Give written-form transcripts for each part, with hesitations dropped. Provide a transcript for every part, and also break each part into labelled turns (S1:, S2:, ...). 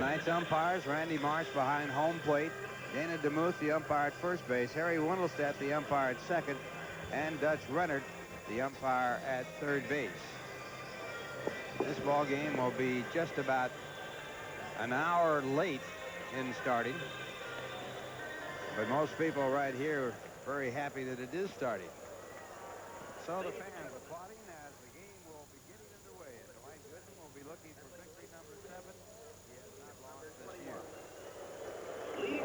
S1: Tonight's umpires, Randy Marsh behind home plate, Dana DeMuth, the umpire at first base, Harry Wendelstedt, the umpire at second, and Dutch Rennert, the umpire at third base. This ball game will be just about an hour late in starting, but most people right here are very happy that it is starting. So the fans applauding as the game will be getting underway. And Dwight Gooden will be looking for victory number 7. He has not lost this year.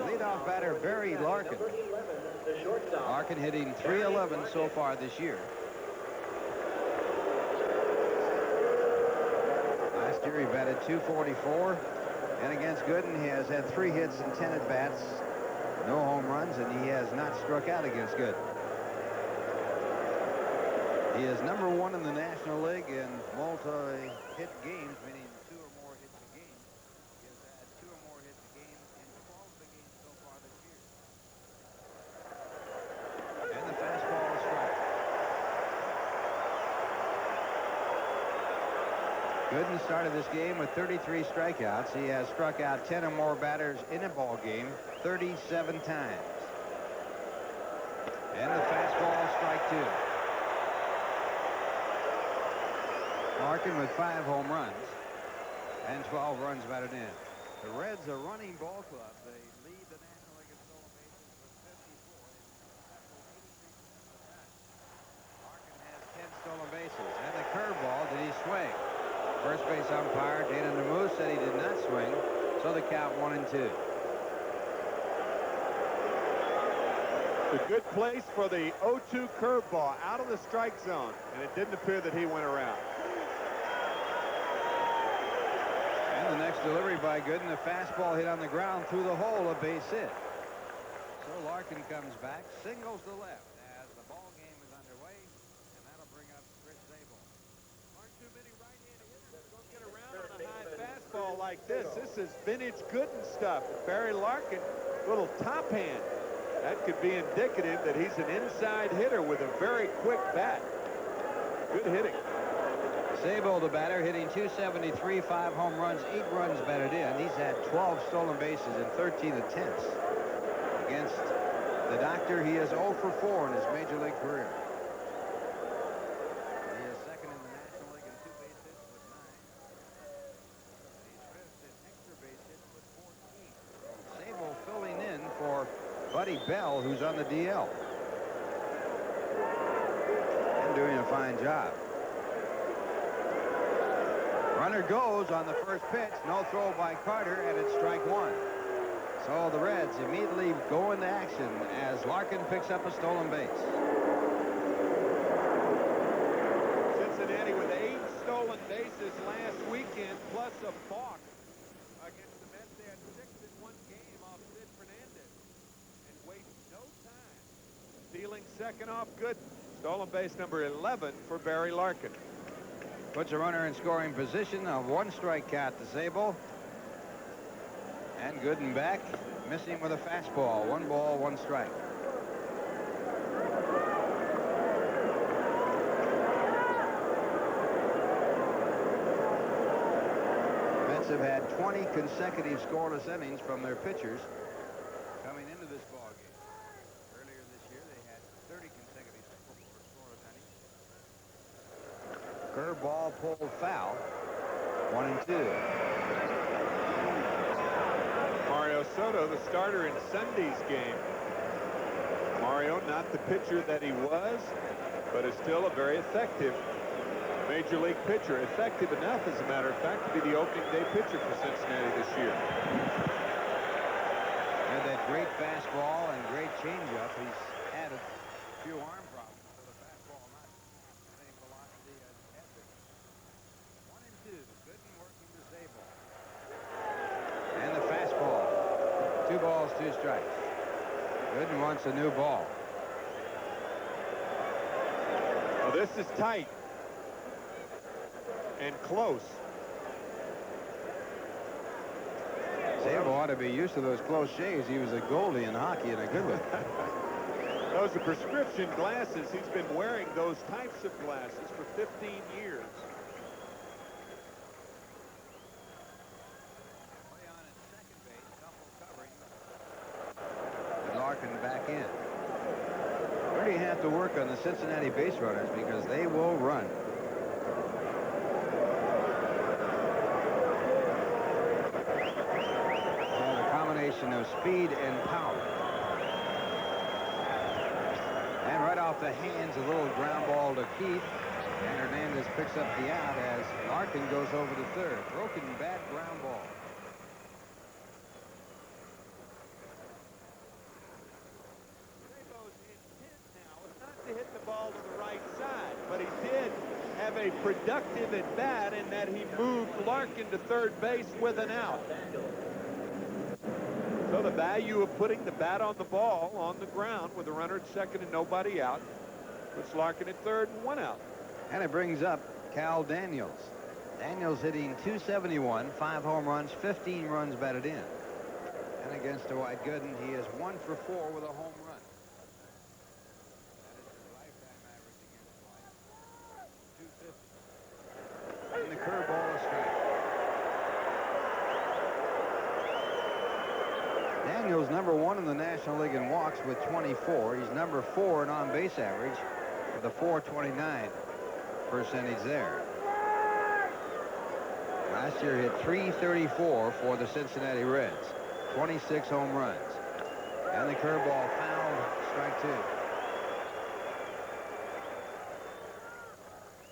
S1: Leadoff batter Barry Larkin. Larkin hitting .311 so far this year. Last year he batted .244. And against Gooden, he has had 3 hits and 10 at-bats, no home runs, and he has not struck out against Gooden. He is number 1 in the National League in multi-hit games, meaning 2 or more hits a game. He has had 2 or more hits a game in 12 of the games so far this year. And the fastball is strike. Gooden started this game with 33 strikeouts. He has struck out 10 or more batters in a ball game 37 times. And the fastball is strike 2. Larkin with 5 home runs and 12 runs batted in. The Reds are running ball club. They lead the National League in stolen bases with 54. Larkin has 10 stolen bases. And the curveball, did he swing? First base umpire Dana DeMuth said he did not swing, so the count 1-2.
S2: A good place for the 0-2 curveball out of the strike zone, and it didn't appear that he went around.
S1: And the next delivery by Gooden, a fastball hit on the ground through the hole, a base hit. So Larkin comes back, singles to left as the ball game is underway, and that'll bring up Chris Zabel.
S2: Aren't too many right-hand hitters don't get around on a high fastball like this. This is vintage Gooden stuff. Barry Larkin, little top hand. That could be indicative that he's an inside hitter with a very quick bat. Good hitting.
S1: Zabel, the batter, hitting .273, 5 home runs, 8 runs batted in. He's had 12 stolen bases in 13 attempts. Against the Doctor, he is 0 for 4 in his major league career. He is second in the National League in 2 base hits with 9. He's fifth in extra base hits with 14. Zabel filling in for Buddy Bell, who's on the DL. And doing a fine job. Runner goes on the first pitch. No throw by Carter, and it's strike 1. So the Reds immediately go into action as Larkin picks up a stolen base.
S2: Cincinnati with 8 stolen bases last weekend, plus a balk against the Mets. They had 6 in one game off Sid Fernandez and waste no time stealing second off Gooden. Stolen base number 11 for Barry Larkin.
S1: Puts a runner in scoring position. A 1-strike count to Zabel. And Gooden back, missing with a fastball. 1 ball, 1 strike. Mets have had 20 consecutive scoreless innings from their pitchers coming into this ball game. Earlier this year, they had 30 consecutive scoreless innings. Curveball pulled foul. 1-2.
S2: Mario Soto, the starter in Sunday's game. Mario, not the pitcher that he was, but is still a very effective major league pitcher. Effective enough, as a matter of fact, to be the opening day pitcher for Cincinnati this year.
S1: Had that great fastball and great changeup. He's had a few arm problems. And the fastball. 2 balls, 2 strikes. Gooden wants a new ball.
S2: Well, this is tight and close.
S1: Zabel ought to be used to those close shaves. He was a goalie in hockey and a good one.
S2: Those are prescription glasses. He's been wearing those types of glasses for 15 years.
S1: Play on at to work on the Cincinnati base runners because they will run. They have a combination of speed and power. And right off the hands, a little ground ball to Keith. And Hernandez picks up the out as Larkin goes over to third. Broken bat ground ball.
S2: Bravo's intent now is not to hit the ball to the right side, but he did have a productive at bat in that he moved Larkin to third base with an out. So the value of putting the bat on the ball on the ground with a runner at second and nobody out puts Larkin at third and one out.
S1: And it brings up Cal Daniels. Daniels hitting .271, 5 home runs, 15 runs batted in. And against Dwight Gooden, he is 1 for 4 with a home run. That is his lifetime average against Dwight. 250. And the curveball is strike. Daniels #1 in the National League in walks with 24. He's #4 in on-base average with a .429 percentage there. Last year hit .334 for the Cincinnati Reds. 26 home runs. And the curveball fouled, strike 2.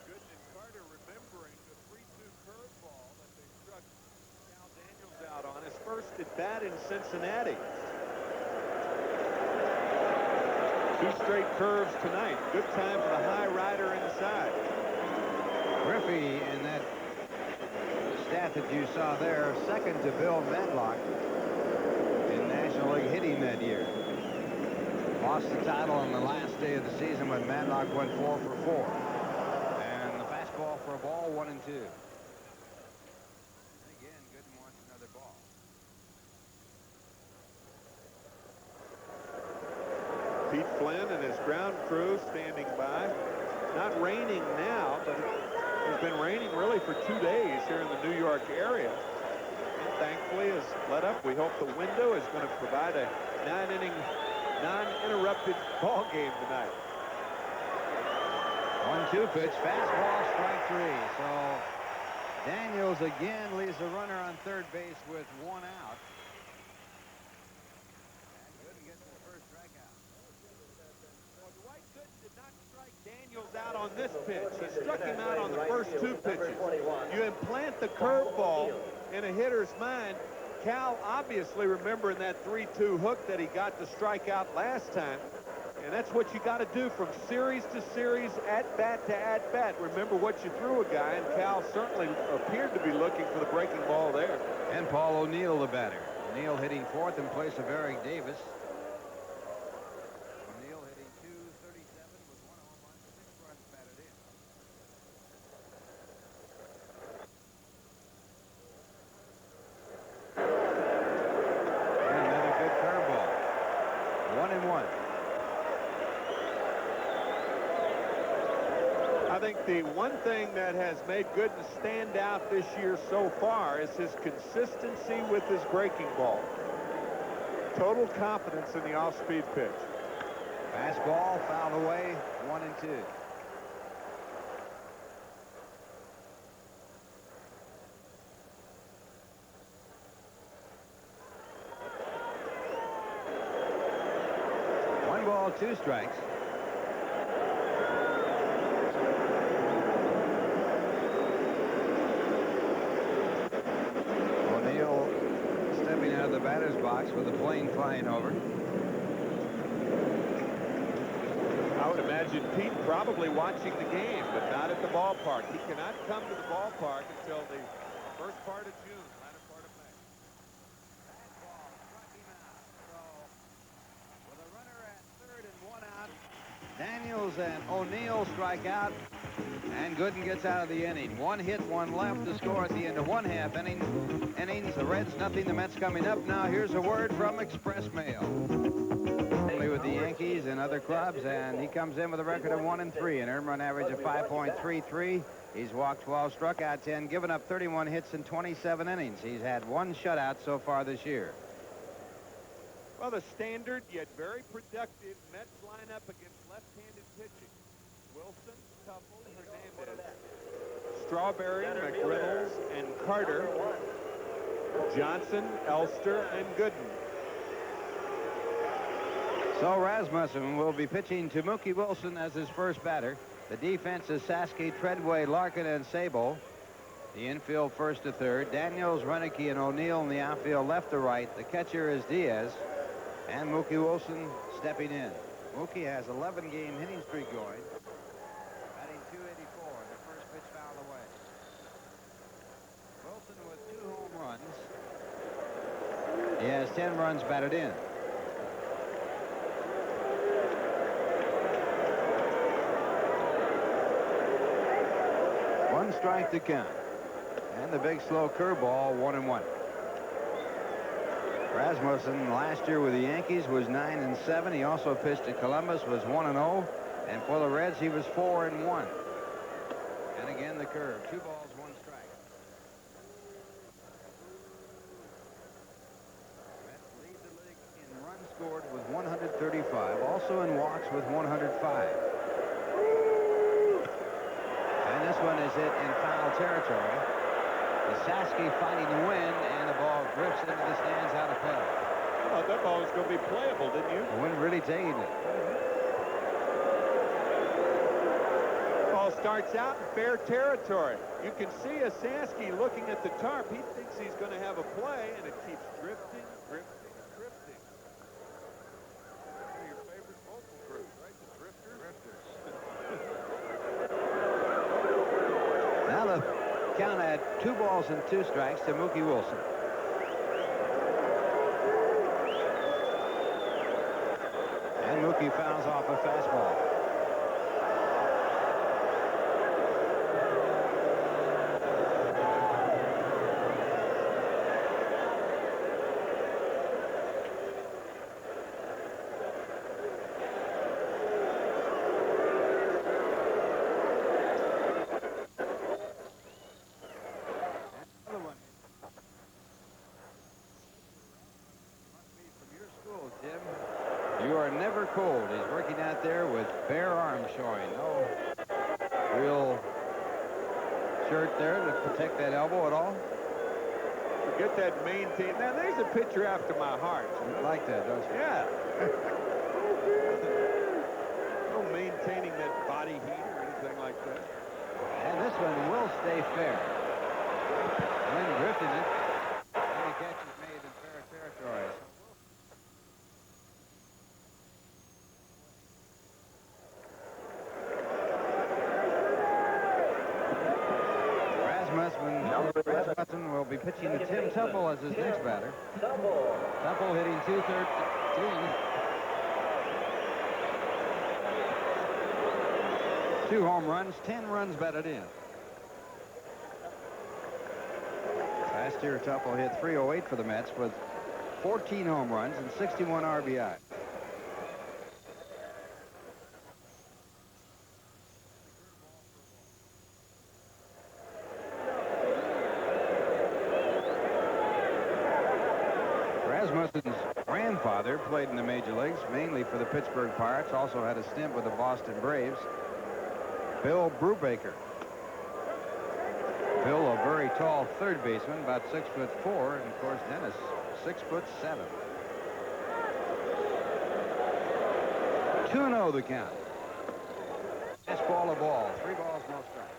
S2: Gooden and Carter remembering the 3-2 curveball that they struck Cal Daniels out on his first at bat in Cincinnati. 2 straight curves tonight. Good time for the high rider inside.
S1: Griffey in that stat that you saw there, second to Bill Madlock in National League hitting that year. Lost the title on the last day of the season when Madlock went 4 for 4. And the fastball for a ball, 1-2. Again, Gooden wants another ball.
S2: Pete Flynn and his ground crew standing by. Not raining now, but it's been raining really for 2 days here in the New York area. And thankfully has let up. We hope the window is going to provide a 9-inning, non-interrupted ball game tonight.
S1: 1-2 pitch, fastball, strike 3. So Daniels again leaves the runner on third base with 1 out. And Gooden gets his first strikeout.
S2: Well, Dwight Gooden did not strike Daniels out on this pitch. He struck him out on the first 2 pitches. You implant the curveball in a hitter's mind. Cal obviously remembering that 3-2 hook that he got to strike out last time. And that's what you got to do from series to series, at-bat to at-bat. Remember what you threw a guy, and Cal certainly appeared to be looking for the breaking ball there.
S1: And Paul O'Neill, the batter. O'Neill hitting 4th in place of Eric Davis. O'Neill hitting .237 with 1 home run, 6 runs batted in. And another good curveball. 1-1.
S2: I think the one thing that has made Gooden stand out this year so far is his consistency with his breaking ball. Total confidence in the off-speed pitch.
S1: Fastball fouled away, 1-2. One ball, 2 strikes. O'Neill stepping out of the batter's box with a plane flying over.
S2: I would imagine Pete probably watching the game, but not at the ballpark. He cannot come to the ballpark until the first part of June, latter part of May.
S1: Fastball struck him out. So, with a runner at third and 1 out, Daniels and O'Neill strike out, and Gooden gets out of the inning. 1 hit, 1 left to score at the end of 1/2 innings. The Reds nothing, the Mets coming up. Now here's a word from Express Mail. With the Yankees and other clubs, and he comes in with a record of 1-3, an earned run average of 5.33. He's walked 12, struck out 10, given up 31 hits in 27 innings. He's had 1 shutout so far this year.
S2: Well, the standard yet very productive Mets lineup against left-handed pitching. Wilson, Tuffle, Hernandez, Strawberry, McReynolds, and Carter, Johnson, Elster, and Gooden.
S1: So Rasmussen will be pitching to Mookie Wilson as his first batter. The defense is Sasky, Treadway, Larkin, and Sable. The infield first to third. Daniels, Renicky, and O'Neill in the outfield left to right. The catcher is Diaz. And Mookie Wilson stepping in. Mookie has 11-game hitting streak going. Batting .284. The first pitch fouled away. Wilson with 2 home runs. He has 10 runs batted in. One strike to count. And the big slow curveball, 1-1. Rasmussen last year with the Yankees was 9-7. He also pitched at Columbus, was 1-0. And for the Reds, he was 4-1. And again, the curve. 2 balls, 1 strike. Reds lead the league in runs scored with 135. Also in walks with 105. And this one is hit in foul territory. Sasky fighting the wind, and the ball drifts into the stands out of play.
S2: I thought that ball was going to be playable, didn't you?
S1: The wind really taking it.
S2: Ball starts out in fair territory. You can see Sasky looking at the tarp. He thinks he's going to have a play, and it keeps drifting, drifting, drifting. One of your favorite vocal groups, right? The Drifters.
S1: Now the count at 2 balls and 2 strikes to Mookie Wilson. And Mookie fouls off a fastball. You are never cold. He's working out there with bare arms showing. No real shirt there to protect that elbow at all.
S2: Forget that maintain. Now, there's a pitcher after my heart.
S1: You like that, don't you?
S2: Yeah. No maintaining that body heat or anything like that.
S1: And this one will stay fair. Wind drifting it. And the catch is made in fair territory. Rasmussen will be pitching to Tim Tuffle as his next batter. Tuffle hitting .213. 2 home runs, 10 runs batted in. Last year, Tuffle hit .308 for the Mets with 14 home runs and 61 RBI. Rasmussen's grandfather played in the major leagues, mainly for the Pittsburgh Pirates, also had a stint with the Boston Braves. Bill Brubaker. Bill, a very tall third baseman, about 6'4", and of course Dennis, 6'7". 2-0 the count. Fastball a ball, 3 balls, no strikes.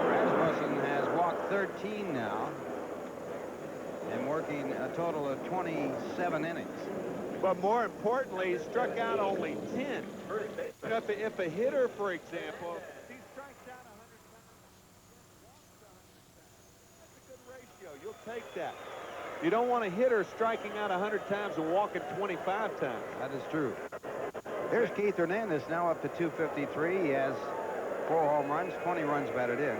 S1: Rasmussen has walked 13 now and working a total of 27 innings.
S2: But more importantly, he struck out only 10. You know, if a hitter, for example, if he strikes out 100 times, that's a good ratio. You'll take that. You don't want a hitter striking out 100 times and walking 25 times.
S1: That is true. Here's Keith Hernandez now up to 253. He has 4 home runs, 20 runs batted in.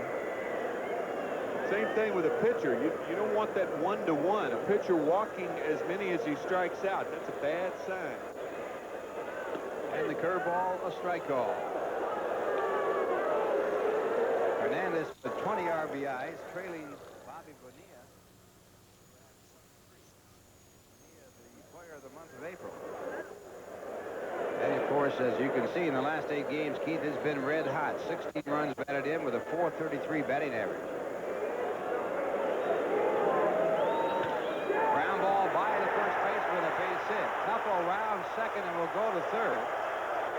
S2: Same thing with a pitcher. You don't want that 1-to-1. A pitcher walking as many as he strikes out. That's a bad sign.
S1: And the curveball, a strike call. Hernandez with 20 RBIs, trailing Bobby Bonilla. Bonilla, the player of the month of April. And of course, as you can see in the last 8 games, Keith has been red hot. 16 runs batted in with a .433 batting average. Ground ball by the first baseman, a base hit. Teufel rounds second and will go to third.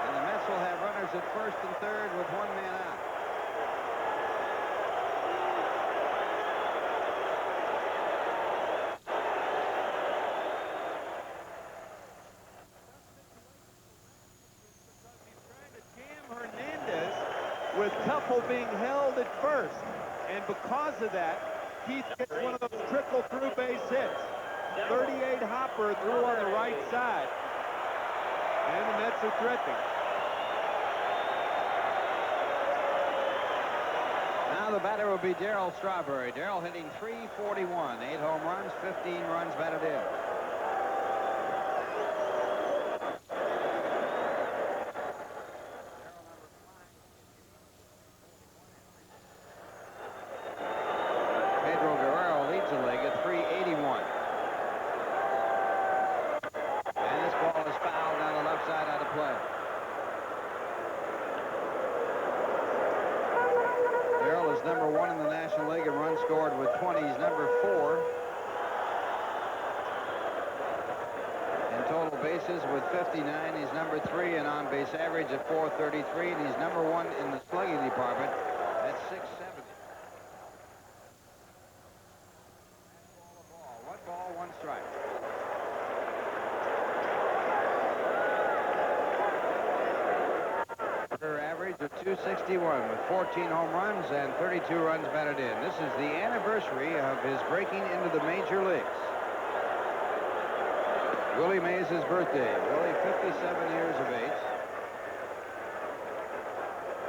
S1: And the Mets will have runners at first and third with 1 man out.
S2: With Teufel being held at first, and because of that, Keith gets one of those trickle-through base hits. 38 hopper through on the right side, and the Mets are threatening.
S1: Now the batter will be Darryl Strawberry. Darryl hitting .341, 8 home runs, 15 runs batted in. #1 in the National League in runs scored with 20. He's #4 in total bases with 59. He's #3 in on-base average at .433, and he's #1 in the slugging department at .670. One ball, one strike. Average of .261 with 14 home runs and 32 runs batted in. This is the anniversary of his breaking into the major leagues. Willie Mays' birthday. Willie, 57 years of age.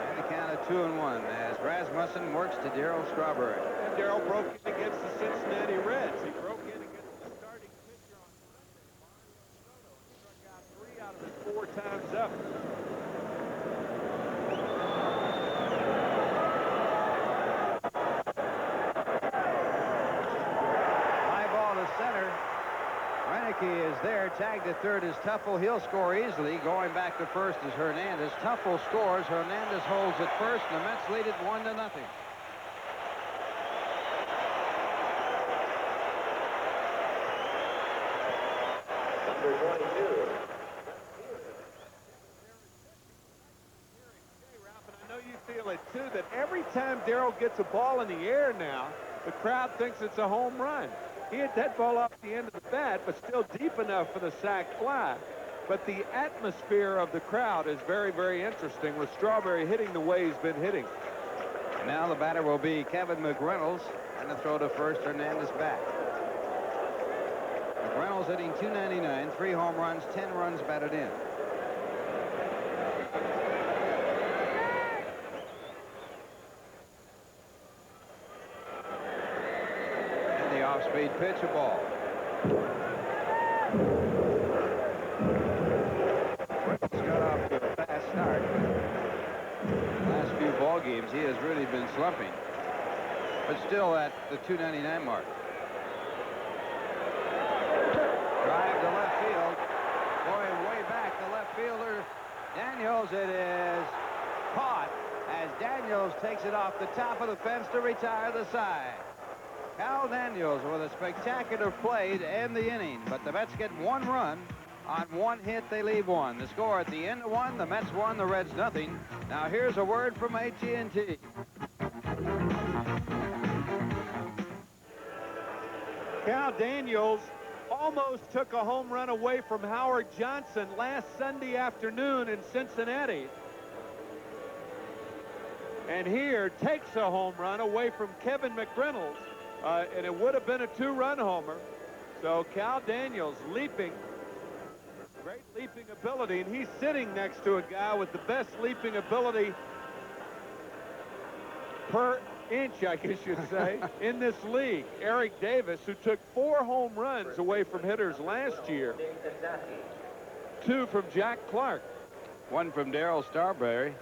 S1: And the count of 2-1 as Rasmussen works to Darryl Strawberry.
S2: And Darryl broke in against the Cincinnati Reds. He broke in against the starting pitcher on Sunday, Mario Soto, and struck out 3 out of his 4 times up.
S1: Is there, tagged at third is Teufel. He'll score easily. Going back to first is Hernandez. Teufel scores. Hernandez holds at first, and the Mets lead it 1-0.
S3: Number 22.
S2: Ralph, and I know you feel it too, that every time Darryl gets a ball in the air now, the crowd thinks it's a home run. He hit that ball off the end of the bat, but still deep enough for the sac fly. But the atmosphere of the crowd is very, very interesting with Strawberry hitting the way he's been hitting.
S1: Now the batter will be Kevin McReynolds, and the throw to first, Hernandez back. McReynolds hitting .299, 3 home runs, 10 runs batted in. Off-speed pitch, a ball. Got off to a fast start, but last few ball games he has really been slumping, but still at the .299 mark. Drive to left field, going way back. The left fielder Daniels, it is caught as Daniels takes it off the top of the fence to retire the side. Cal Daniels with a spectacular play to end the inning, but the Mets get 1 run. On 1 hit, they leave 1. The score at the end of 1, the Mets 1, the Reds nothing. Now here's a word from AT&T.
S2: Cal Daniels almost took a home run away from Howard Johnson last Sunday afternoon in Cincinnati. And here takes a home run away from Kevin McReynolds. And it would have been a 2-run homer. So Cal Daniels leaping, great leaping ability, and he's sitting next to a guy with the best leaping ability per inch, I guess you'd say, in this league. Eric Davis, who took 4 home runs away from hitters last year. 2 from Jack Clark.
S1: 1 from Darryl Starberry.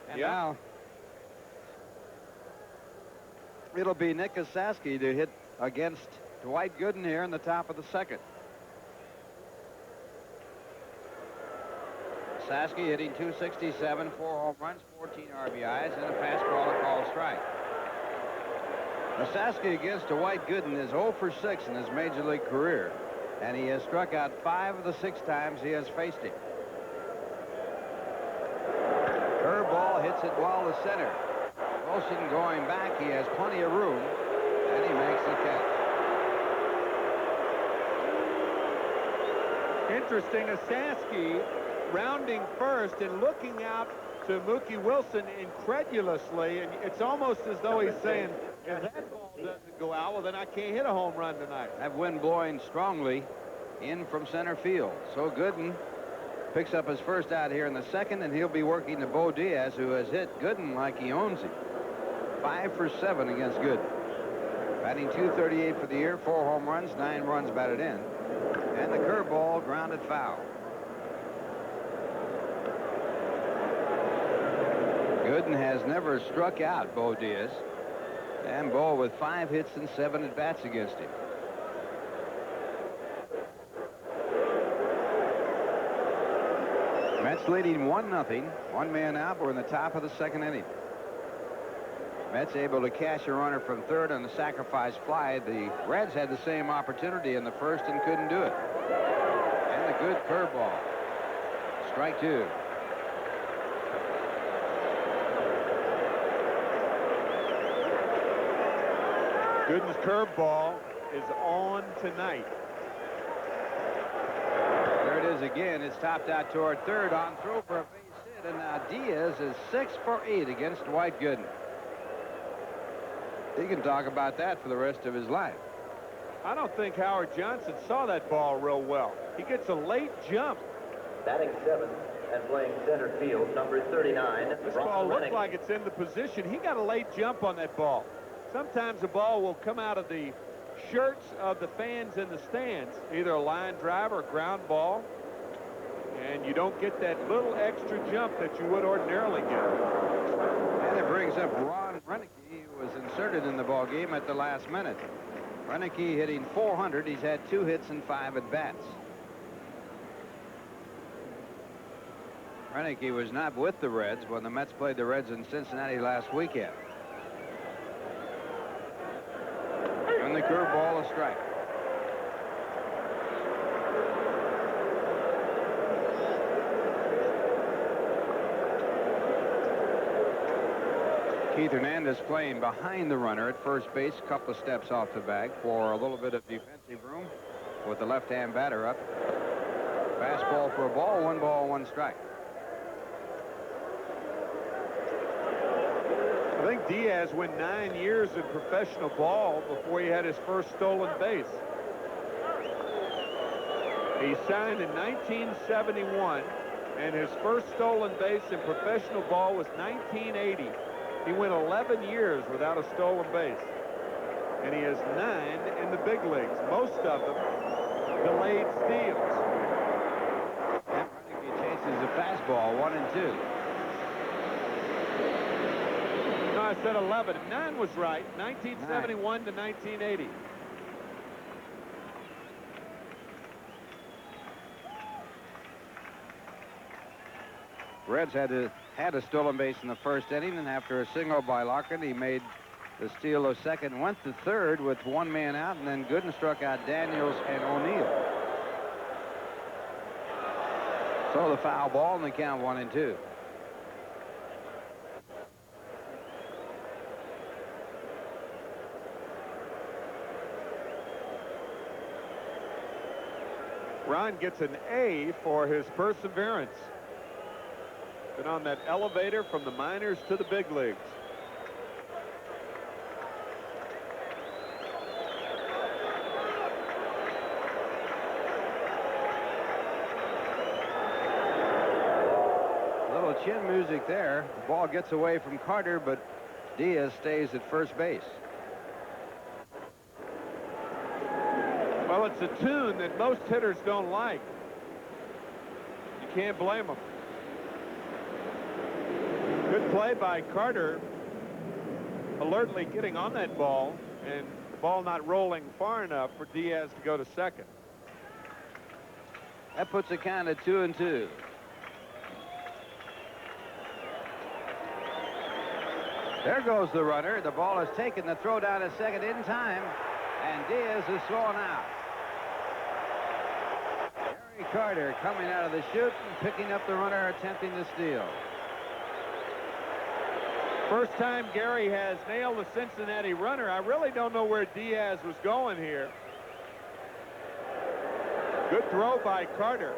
S1: And now it'll be Nick Esaski to hit against Dwight Gooden here in the top of the second. Esaski hitting .267, 4 home runs, 14 RBIs, and a fastball to call strike. Esaski against Dwight Gooden is 0 for 6 in his major league career, and he has struck out 5 of the 6 times he has faced him. Curveball hits it well to center. Wilson going back. He has plenty of room, and he makes the catch.
S2: Interesting, Esaski rounding first and looking out to Mookie Wilson incredulously, and it's almost as though he's saying, if that ball doesn't go out, well, then I can't hit a home run tonight.
S1: That wind blowing strongly in from center field. So Gooden picks up his first out here in the second, and he'll be working to Bo Diaz, who has hit Gooden like he owns him. 5 for 7 against Gooden. Batting .238 for the year, 4 home runs, 9 runs batted in. And the curveball grounded foul. Gooden has never struck out Bo Diaz. And Bo with 5 hits and 7 at-bats against him. Mets leading 1-0. 1 man out. We're in the top of the second inning. Mets able to cash a runner from third on the sacrifice fly. The Reds had the same opportunity in the first and couldn't do it. And a good curveball. Strike 2.
S2: Gooden's curveball is on tonight.
S1: There it is again. It's topped out toward third on throw for a base hit. And now Diaz is 6 for 8 against Dwight Gooden. He can talk about that for the rest of his life.
S2: I don't think Howard Johnson saw that ball real well. He gets a late jump.
S3: Batting 7th and playing center field, number 39.
S2: This ball looked like it's in the position. He got a late jump on that ball. Sometimes a ball will come out of the shirts of the fans in the stands, either a line drive or a ground ball, and you don't get that little extra jump that you would ordinarily get.
S1: And it brings up Ron Renneke, who was inserted in the ball game at the last minute. Renneke hitting .400. He's had 2 hits and 5 at-bats. Renneke was not with the Reds when the Mets played the Reds in Cincinnati last weekend. And the curveball, a strike. Keith Hernandez playing behind the runner at first base, a couple of steps off the bag for a little bit of defensive room with the left-hand batter up. Fastball for a ball, 1 ball, 1 strike.
S2: I think Diaz went 9 years in professional ball before he had his first stolen base. He signed in 1971, and his first stolen base in professional ball was 1980. He went 11 years without a stolen base, and he has 9 in the big leagues, most of them delayed steals.
S1: And Renneke chases the fastball, 1-2.
S2: No, I said 11. 9 was right. 1971 to 1980.
S1: Reds had a stolen base in the first inning, and after a single by Larkin, he made the steal of second, went to third with 1 man out, and then Gooden struck out Daniels and O'Neill. So the foul ball, and the count 1-2.
S2: Ron gets an A for his perseverance. Been on that elevator from the minors to the big leagues. Little
S1: chin music there. The ball gets away from Carter, but Diaz stays at first base.
S2: Well, it's a tune that most hitters don't like. You can't blame them. Good play by Carter, alertly getting on that ball, and the ball not rolling far enough for Diaz to go to second.
S1: That puts the count at 2-2. There goes the runner. The ball is taken. The throw down to second in time, and Diaz is thrown out. Gary Carter coming out of the chute and picking up the runner, attempting to steal.
S2: First time Gary has nailed the Cincinnati runner. I really don't know where Diaz was going here. Good throw by Carter.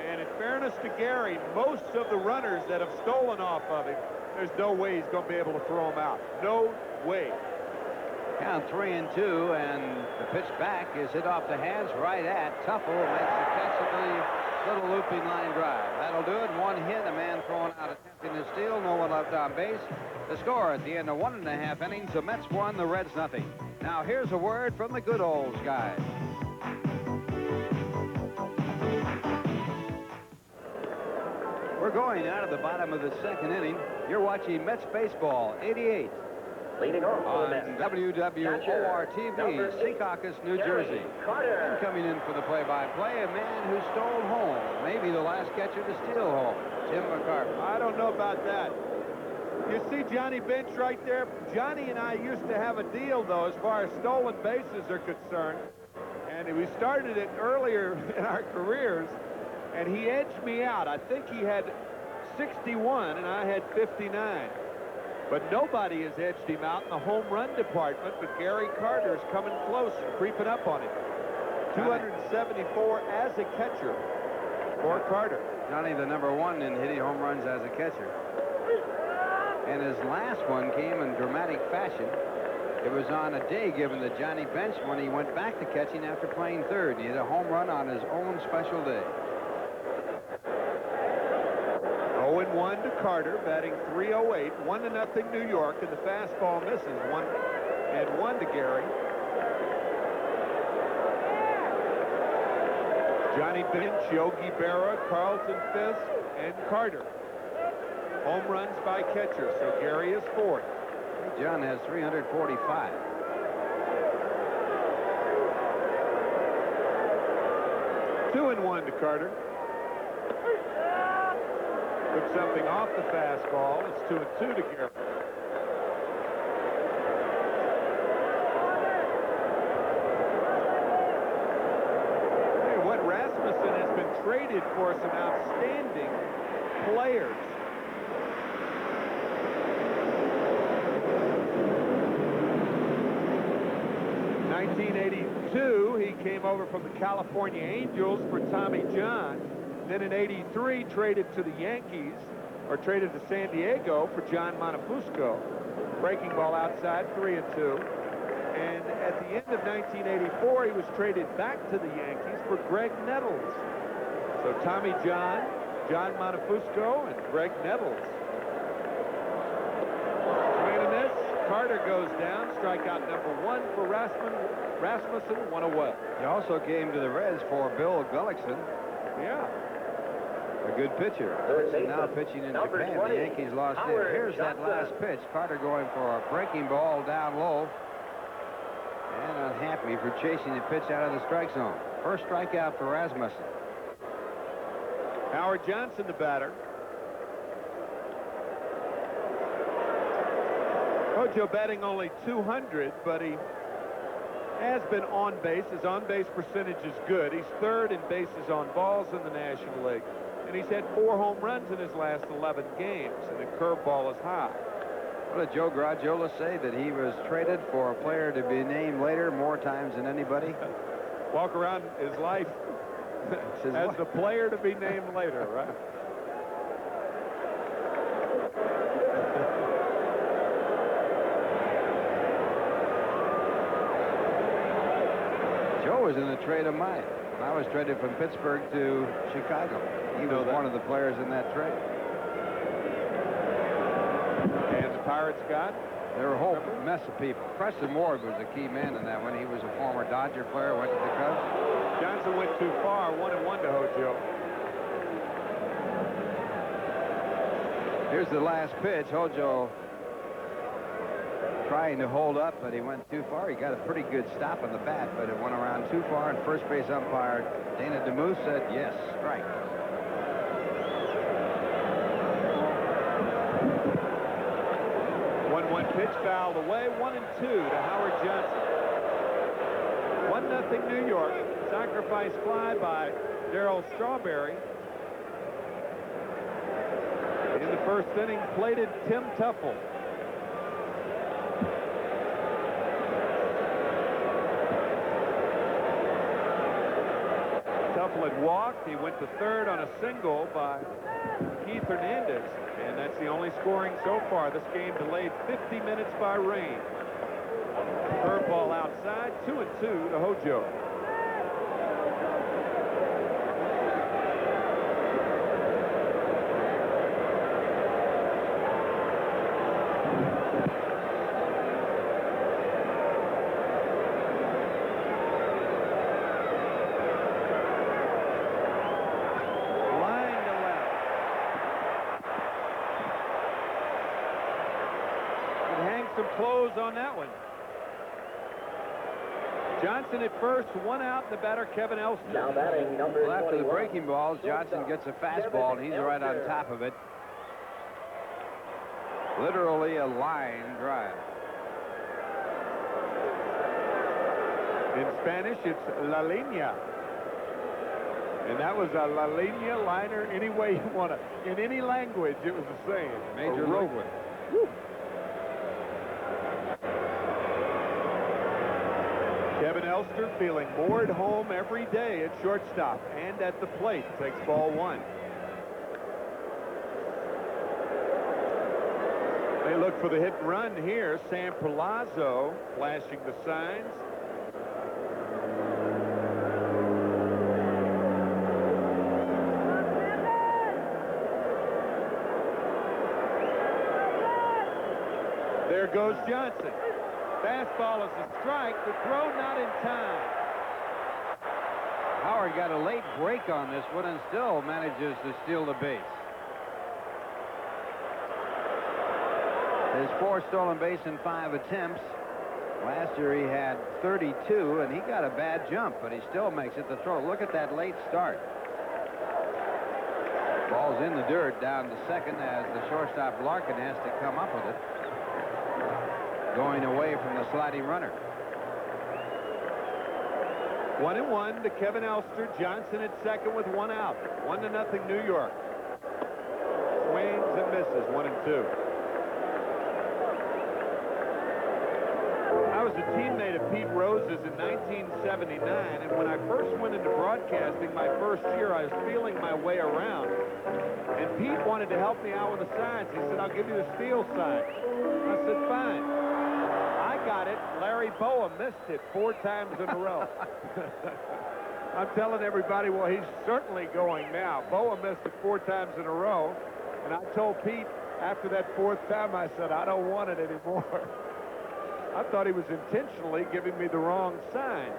S2: And in fairness to Gary, most of the runners that have stolen off of him, there's no way he's going to be able to throw them out. No way.
S1: Count 3-2, and the pitch back is hit off the hands right at Tuffle. Makes the catch of the little looping line drive. That'll do it. One hit, a man thrown out attempting to steal. No one left on base. The score at the end of 1.5 innings, the Mets 1, the Reds nothing. Now here's a word from the good old guys. We're going out of the bottom of the second inning. You're watching Mets baseball 88
S3: Leading off for the
S1: on
S3: Mets.
S1: WWOR-TV, Secaucus, New Jersey.
S3: Carter.
S1: And coming in for the play-by-play, a man who stole home. Maybe the last catcher to steal home, Tim McCarthy.
S2: I don't know about that. You see Johnny Bench right there? Johnny and I used to have a deal, though, as far as stolen bases are concerned. And we started it earlier in our careers, and he edged me out. I think he had 61, and I had 59. But nobody has edged him out in the home run department, but Gary Carter is coming close and creeping up on him. 274 as a catcher for Carter.
S1: Johnny, the #1 in hitting home runs as a catcher. And his last one came in dramatic fashion. It was on a day given to Johnny Bench when he went back to catching after playing third. He hit a home run on his own special day.
S2: 0-1 to Carter, batting .308, 1-0 New York, and the fastball misses. 1-1 to Gary. Johnny Bench, Yogi Berra, Carlton Fisk, and Carter. Home runs by catcher, so Gary is fourth.
S1: John has 345.
S2: Two and one to Carter. Took something off the fastball. It's 2-2 to Gary. Hey, what Rasmussen has been traded for some outstanding players. In 1982, he came over from the California Angels for Tommy John. Then in '83, traded to the Yankees, or traded to San Diego for John Montefusco. Breaking ball outside, 3-2. And at the end of 1984, he was traded back to the Yankees for Greg Nettles. So Tommy John, John Montefusco, and Greg Nettles. Swing and miss. Carter goes down. Strikeout #1 for Rasmussen, 1 away.
S1: He also came to the Reds for Bill Gullickson.
S2: Yeah.
S1: A good pitcher. And now pitching in Japan. The Yankees lost it. Here's that last pitch. Carter going for a breaking ball down low. And unhappy for chasing the pitch out of the strike zone. First strikeout for Rasmussen.
S2: Howard Johnson, the batter. Hojo batting only .200, but he has been on base. His on-base percentage is good. He's third in bases on balls in the National League. And he's had 4 home runs in his last 11 games, and the curveball is high.
S1: What did Joe Garagiola say? That he was traded for a player to be named later more times than anybody?
S2: Walk around his life as the player to be named later, right?
S1: Joe was in a trade of mine. I was traded from Pittsburgh to Chicago. He was one of the players in that trade.
S2: And the Pirates got.
S1: There were a whole mess of people. Preston Ward was a key man in that one. He was a former Dodger player, went to the Cubs.
S2: Johnson went too far, 1-1 to Hojo.
S1: Here's the last pitch. Hojo trying to hold up, but he went too far. He got a pretty good stop on the bat, but it went around too far, and first base umpire Dana DeMuth said, yes, strike.
S2: Pitch fouled away, 1-2 to Howard Johnson. 1-0 New York. Sacrifice fly by Darryl Strawberry. In the first inning, plated Tim Teufel. Teufel had walked. He went to third on a single by Keith Hernandez. And that's the only scoring so far. This game delayed 50 minutes by rain. Curveball outside, 2-2 to Hojo. Close on that one. Johnson at first, 1 out, and the batter Kevin Elster.
S3: Now batting number
S1: Well, after the
S3: 21.
S1: breaking balls, Johnson gets a fastball, and he's right on top of it. Literally a line drive.
S2: In Spanish, it's La Línea. And that was a La Línea liner any way you want to. In any language, it was the same.
S1: Major
S2: league. Kevin Elster feeling more at home every day at shortstop and at the plate. Takes ball 1. They look for the hit and run here. Sam Palazzo flashing the signs. There goes Johnson. Fastball is a strike. The throw not in time.
S1: Howard got a late break on this one and still manages to steal the base. His 4 stolen base in 5 attempts. Last year he had 32, and he got a bad jump, but he still makes it the throw. Look at that late start. Ball's in the dirt down to second as the shortstop Larkin has to come up with it. Going away from the sliding runner.
S2: 1-1 to Kevin Elster. Johnson at second with 1 out. 1-0 New York. Swings and misses. 1-2. I was a teammate of Pete Rose's in 1979, and when I first went into broadcasting my first year, I was feeling my way around. And Pete wanted to help me out with the signs. He said, I'll give you the steal sign. I said, fine. Got it. Larry Boa missed it 4 times in a row. I'm telling everybody, well, he's certainly going now. Boa missed it 4 times in a row. And I told Pete after that 4th time, I said, I don't want it anymore. I thought he was intentionally giving me the wrong sign.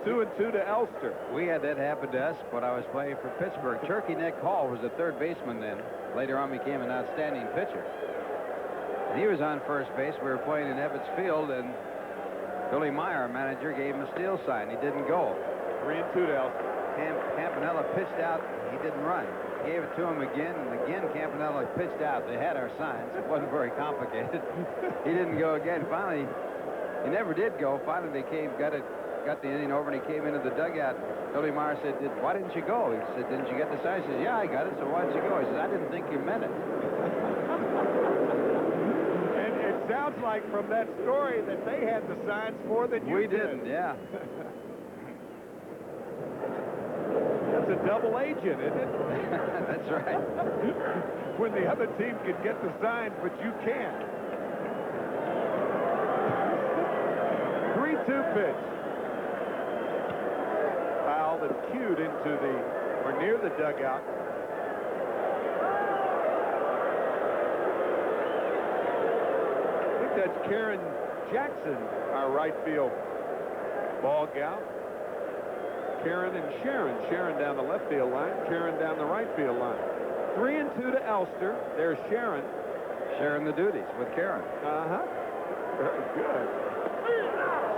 S2: 2-2 to Elster.
S1: We had that happen to us when I was playing for Pittsburgh. Turkey Nick Hall was the third baseman then. Later on became an outstanding pitcher. He was on first base. We were playing in Ebbets Field, and Billy Meyer, our manager, gave him a steal sign. He didn't go.
S2: 3-2 to Elster.
S1: Campanella pitched out. He didn't run. Gave it to him again, and again Campanella pitched out. They had our signs. It wasn't very complicated. He didn't go again. Finally, he never did go. Finally, they got the inning over, and he came into the dugout. Billy Meyer said, why didn't you go? He said, didn't you get the sign? He said, yeah, I got it, so why didn't you go? He said, I didn't think you meant it.
S2: Sounds like from that story that they had the signs more than you did.
S1: We didn't, yeah.
S2: That's a double agent, isn't it?
S1: That's right.
S2: When the other team can get the signs, but you can't. 3-2 pitch. Fouled and cued into or near the dugout. that's Karen Jackson, our right field ball gal. Karen and Sharon. Sharon down the left field line, Karen down the right field line. 3-2 to Elster. There's Sharon.
S1: Sharing the duties with Karen.
S2: Very good.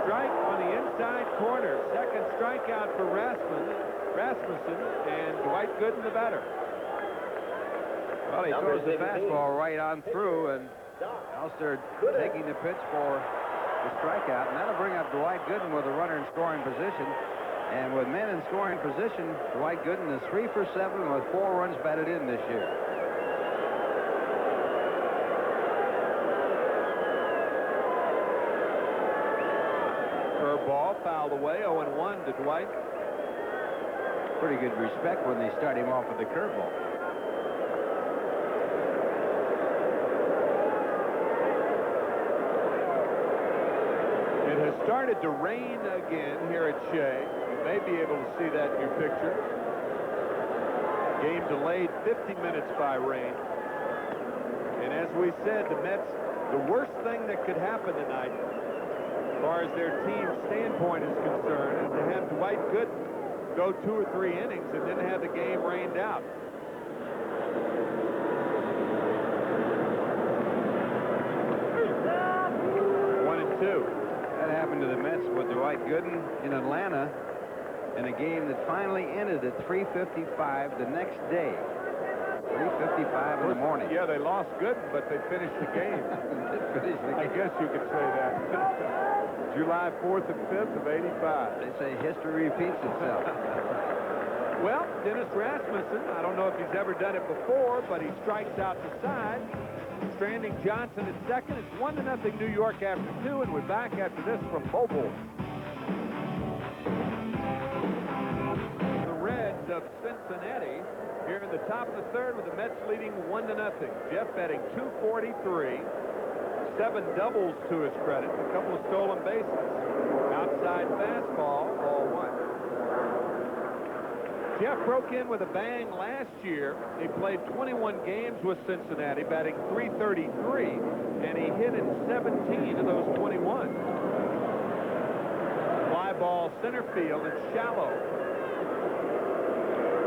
S2: Strike on the inside corner. Second strikeout for Rasmussen, and Dwight Gooden the batter.
S1: Well, he throws the fastball right on through, and Elster taking the pitch for the strikeout, and that'll bring up Dwight Gooden with a runner in scoring position. And with men in scoring position, Dwight Gooden is 3 for 7 with 4 runs batted in this year.
S2: Curveball fouled away, 0-1 to Dwight.
S1: Pretty good respect when they start him off with the curveball.
S2: It has started to rain again here at Shea. You may be able to see that in your picture. Game delayed 50 minutes by rain. And as we said, the Mets, the worst thing that could happen tonight, as far as their team's standpoint is concerned, is to have Dwight Gooden go 2 or 3 innings and then have the game rained out.
S1: That happened to the Mets with Dwight Gooden in Atlanta in a game that finally ended at 3:55 the next day. 3:55 in the morning.
S2: Yeah, they lost Gooden, but they finished the game. I guess you could say that. July 4th and 5th of '85.
S1: They say history repeats itself.
S2: Well, Dennis Rasmussen, I don't know if he's ever done it before, but he strikes out the side. Stranding Johnson at second. It's 1-0 New York after 2, and we're back after this from Mobile. The Reds of Cincinnati here in the top of the third with the Mets leading 1-0. Jeff batting .243. 7 doubles to his credit. A couple of stolen bases. Outside fastball, ball 1. Jeff broke in with a bang last year. He played 21 games with Cincinnati, batting .333, and he hit in 17 of those 21. Fly ball center field, it's shallow.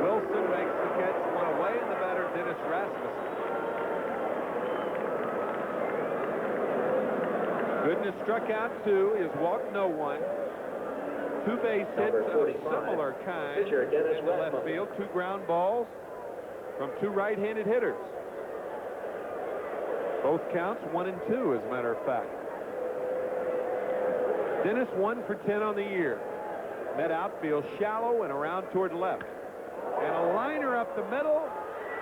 S2: Wilson makes the catch, 1 away, and the batter Dennis Rasmussen. Gooden has struck out 2, he has walked no one. 2 base hits of similar kind in the left field. 2 ground balls from 2 right-handed hitters. Both counts 1 and 2, as a matter of fact. Dennis 1 for 10 on the year. Met outfield shallow and around toward left. And a liner up the middle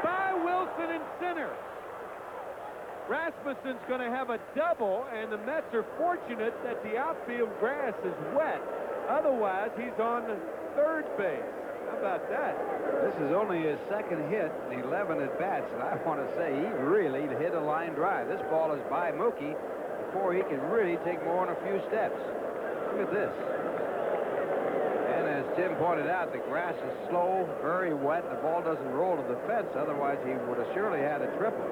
S2: by Wilson in center. Rasmussen's going to have a double, and the Mets are fortunate that the outfield grass is wet. Otherwise, he's on the third base. How about that?
S1: This is only his second hit in 11 at-bats, and I want to say he really hit a line drive. This ball is by Mookie before he can really take more than a few steps. Look at this. And as Tim pointed out, the grass is slow, very wet. The ball doesn't roll to the fence. Otherwise, he would have surely had a triple.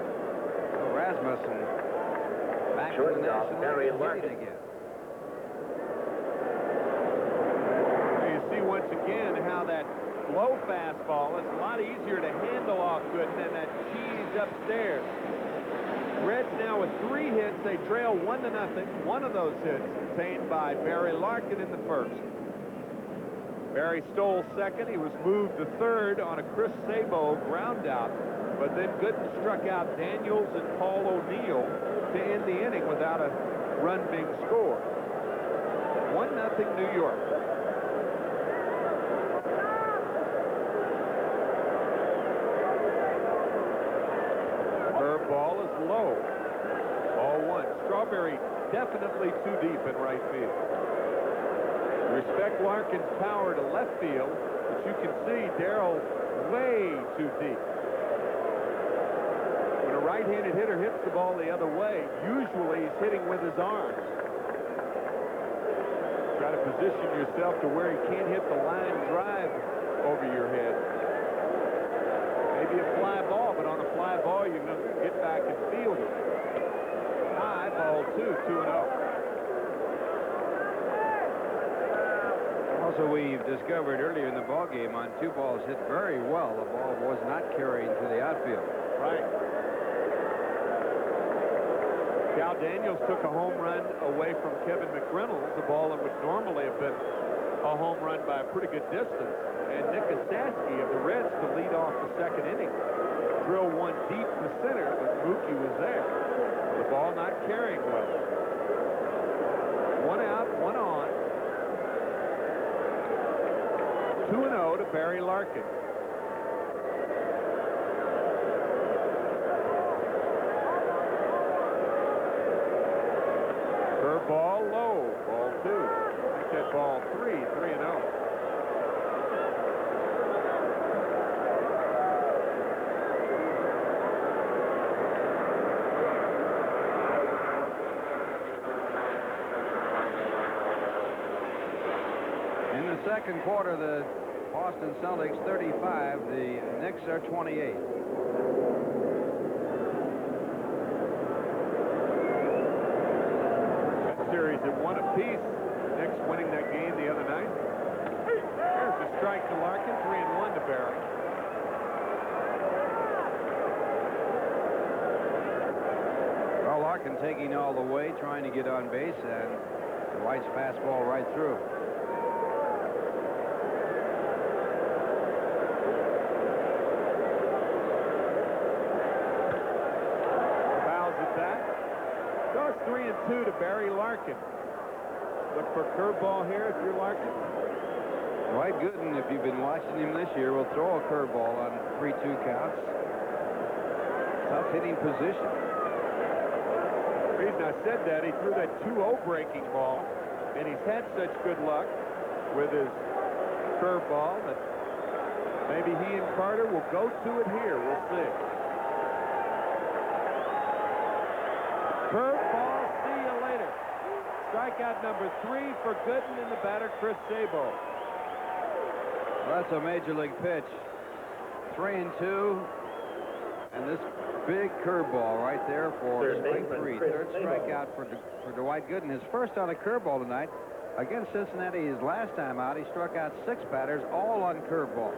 S1: So Rasmussen back to the National League again.
S2: Once again, how that low fastball is a lot easier to handle off Gooden than that cheese upstairs. Reds now with 3 hits. They trail 1-0. One of those hits obtained by Barry Larkin in the first. Barry stole second. He was moved to third on a Chris Sabo ground out. But then Gooden struck out Daniels and Paul O'Neill to end the inning without a run being scored. 1-0 New York. Ball is low. Ball 1. Strawberry definitely too deep in right field. Respect Larkin's power to left field, but you can see Darrell way too deep. When a right-handed hitter hits the ball the other way, usually he's hitting with his arms. Try to position yourself to where he can't hit the line drive over your head. Maybe a fly ball, but on a fly ball, you're going to get back and field it. High, ball 2. 2-0.
S1: Also, we've discovered earlier in the ball game on 2 balls hit very well, the ball was not carrying to the outfield.
S2: Right. Cal Daniels took a home run away from Kevin McReynolds, the ball that would normally have been a home run by a pretty good distance. And Nick Ostaski of the Reds to lead off the second inning. Drill one deep to center, but Mookie was there. The ball not carrying well. 1 out, 1 on. 2-0 to Barry Larkin. Curveball low, ball 2. I said ball 3, 3-0.
S1: In the second quarter, the Boston Celtics 35, the Knicks are 28.
S2: Series at 1 apiece. Knicks winning that game the other night. There's a strike to Larkin, 3-1 to Barry.
S1: Well, Larkin taking all the way, trying to get on base, and White's fastball right through.
S2: Fouls at that. So it's 3-2 to Barry Larkin. Look for curveball here if you're Larkin.
S1: Dwight Gooden, if you've been watching him this year, will throw a curveball on 3-2 counts. Tough hitting position.
S2: The reason I said that, he threw that 2-0 breaking ball, and he's had such good luck with his curveball that maybe he and Carter will go to it here. We'll see. Curveball, see you later. Strikeout number 3 for Gooden and the batter, Chris Sabo.
S1: Well, that's a major league pitch. 3-2, and this big curveball right there for strike 3. Third strikeout for Dwight Gooden. His first on a curveball tonight against Cincinnati. His last time out, he struck out 6 batters, all on curveballs.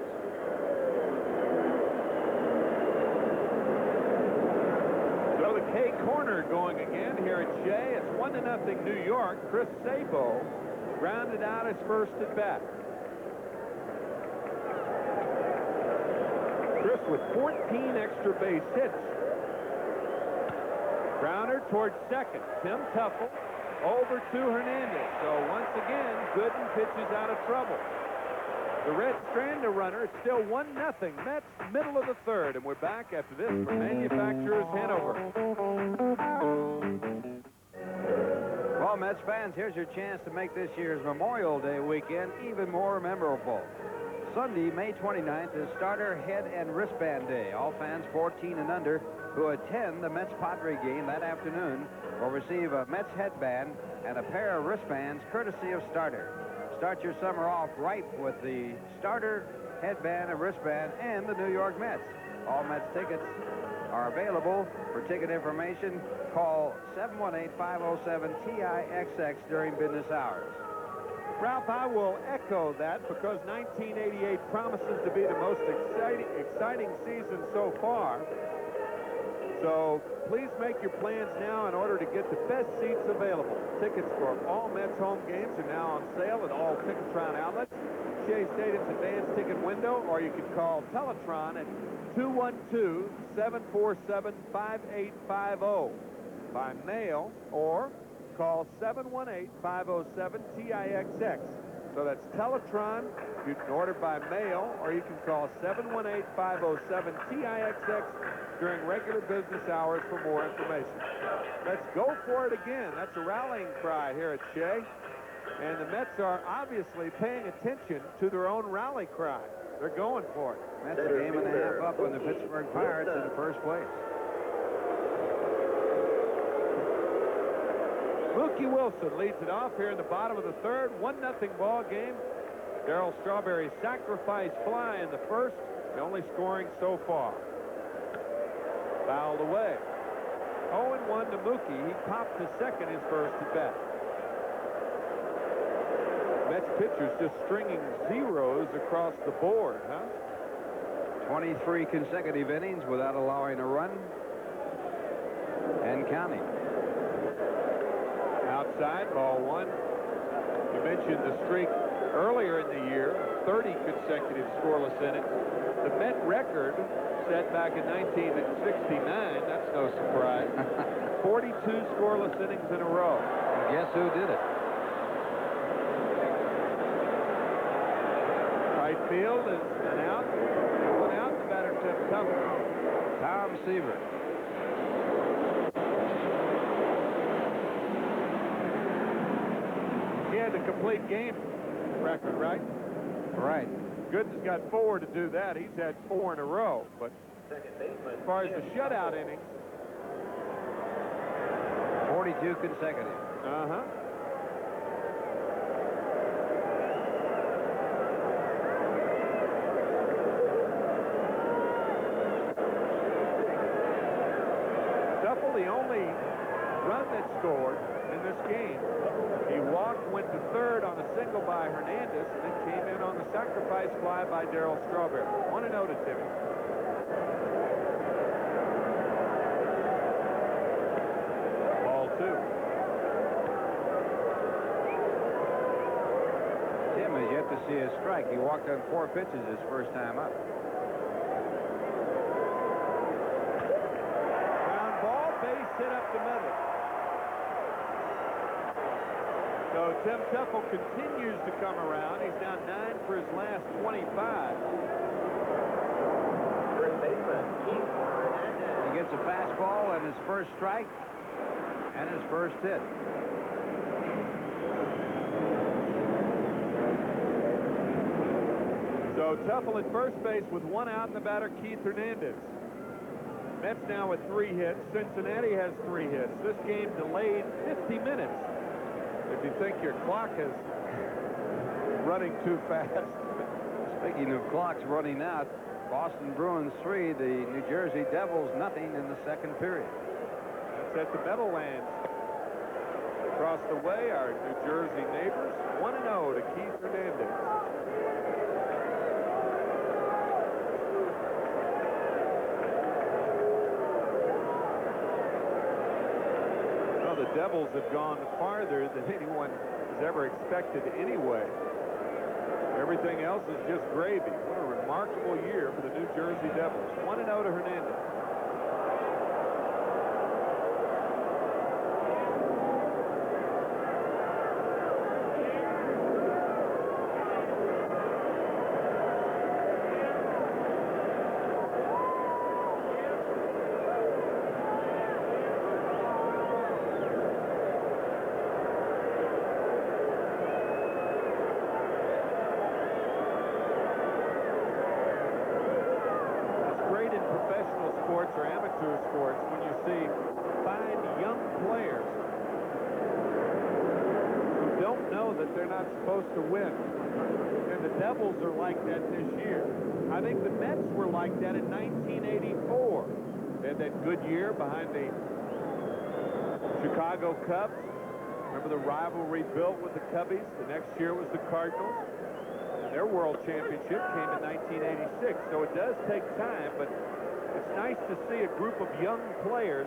S2: So the K corner going again here at Shea. It's 1-0 New York. Chris Sabo grounded out his first at bat. Chris with 14 extra base hits. Grounder towards second. Tim Tuffle over to Hernandez. So once again, Gooden pitches out of trouble. The Reds strand a runner. It's still 1-0. Mets, middle of the third. And we're back after this for Manufacturers Hanover.
S1: Well, Mets fans, here's your chance to make this year's Memorial Day weekend even more memorable. Sunday, May 29th is Starter Head and Wristband Day. All fans 14 and under who attend the Mets-Padre game that afternoon will receive a Mets headband and a pair of wristbands courtesy of Starter. Start your summer off right with the Starter headband and wristband and the New York Mets. All Mets tickets are available. For ticket information, call 718-507-TIXX during business hours.
S2: Ralph, I will echo that because 1988 promises to be the most exciting season so far. So please make your plans now in order to get the best seats available. Tickets for all Mets home games are now on sale at all Ticketron outlets, Shea Stadium's advanced ticket window, or you can call Teletron at 212-747-5850 by mail, or call 718-507-TIXX. So that's Teletron. You can order by mail, or you can call 718-507-TIXX during regular business hours for more information. Let's go for it again. That's a rallying cry here at Shea. And the Mets are obviously paying attention to their own rally cry. They're going for it.
S1: Mets a game and a half up on the Pittsburgh Pirates in first place.
S2: Mookie Wilson leads it off here in the bottom of the third. 1-0 ball game. Darryl Strawberry's sacrifice fly in the first, the only scoring so far. Fouled away. 0-1 to Mookie. He popped to second his first at bat. Mets pitchers just stringing zeros across the board, huh?
S1: 23 consecutive innings without allowing a run and counting.
S2: Outside, ball one. You mentioned the streak earlier in the year, 30 consecutive scoreless innings. The Met record set back in 1969, that's no surprise. 42 scoreless innings in a row.
S1: Guess who did it?
S2: Right field is an out. One out, the batter Tim Teufel.
S1: Tom Seaver.
S2: He had the complete game record, right?
S1: Right.
S2: Gooden's got 4 to do that. He's had 4 in a row. But
S3: Second baseman.
S2: as far as the shutout innings,
S1: 42 consecutive.
S2: uh-huh. Teufel, the only run that scored in this game. He walked, went to third on a single by Hernandez, and then came in on the sacrifice fly by Darryl Strawberry. 1-0 to Timmy. Ball 2.
S1: Tim has yet to see a strike. He walked on 4 pitches his first time up.
S2: Ground ball, base hit up the middle. So Tim Teufel continues to come around. He's down 9 for his last 25.
S3: First baseman, Keith Hernandez.
S1: He gets a fastball and his first strike and his first hit.
S2: So Teufel at first base with 1 out, and the batter Keith Hernandez. Mets now with 3 hits. Cincinnati has 3 hits. This game delayed 50 minutes. If you think your clock is running too fast.
S1: Speaking of clocks running out, Boston Bruins 3, the New Jersey Devils nothing in the second period.
S2: That's at the Meadowlands. Across the way, our New Jersey neighbors. 1-0 to Keith Hernandez. Well, the Devils have gone farther than anyone has ever expected anyway. Everything else is just gravy. What a remarkable year for the New Jersey Devils. 1-0 to Hernandez. Or amateur sports when you see 5 young players who don't know that they're not supposed to win. And the Devils are like that this year. I think the Mets were like that in 1984. They had that good year behind the Chicago Cubs. Remember the rivalry built with the Cubbies? The next year was the Cardinals. Their world championship came in 1986. So it does take time, but it's nice to see a group of young players.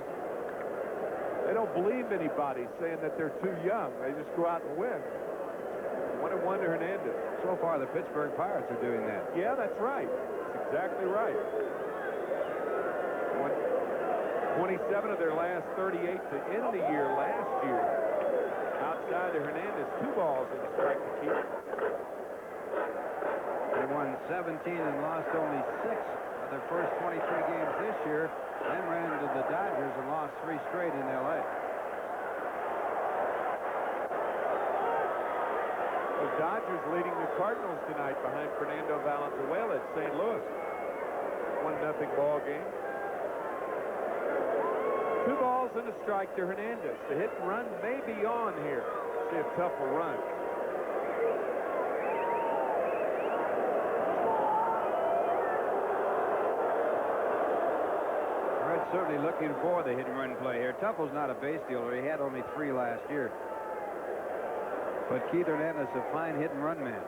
S2: They don't believe anybody saying that they're too young. They just go out and win. 1-1 to Hernandez.
S1: So far, the Pittsburgh Pirates are doing that.
S2: Yeah, that's right. That's exactly right. 27 of their last 38 to end the year last year. Outside of Hernandez, 2 balls in the strike to keep.
S1: They won 17 and lost only 6 of their first 23 games this year, then ran into the Dodgers and lost 3 straight in L.A.
S2: The Dodgers leading the Cardinals tonight behind Fernando Valenzuela at St. Louis. 1-0 ball game. 2 balls and a strike to Hernandez. The hit and run may be on here. See if Teufel runs.
S1: certainly looking for the hit and run play here. Tuffle's not a base dealer. He had only 3 last year. But Keith Hernandez, a fine hit and run man.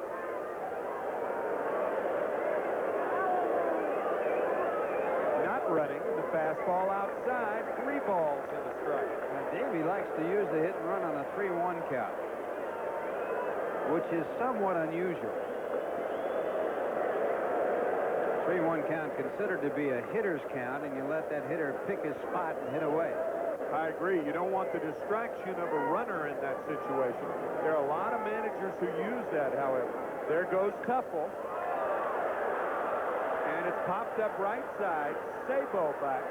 S2: Not running. The fastball outside. 3 balls and a strike.
S1: Now, Davey likes to use the hit and run on a 3-1 count, which is somewhat unusual. 3-1 count considered to be a hitter's count, and you let that hitter pick his spot and hit away.
S2: I agree. You don't want the distraction of a runner in that situation. There are a lot of managers who use that, however. There goes Tuffle. And it's popped up right side. Sabo back.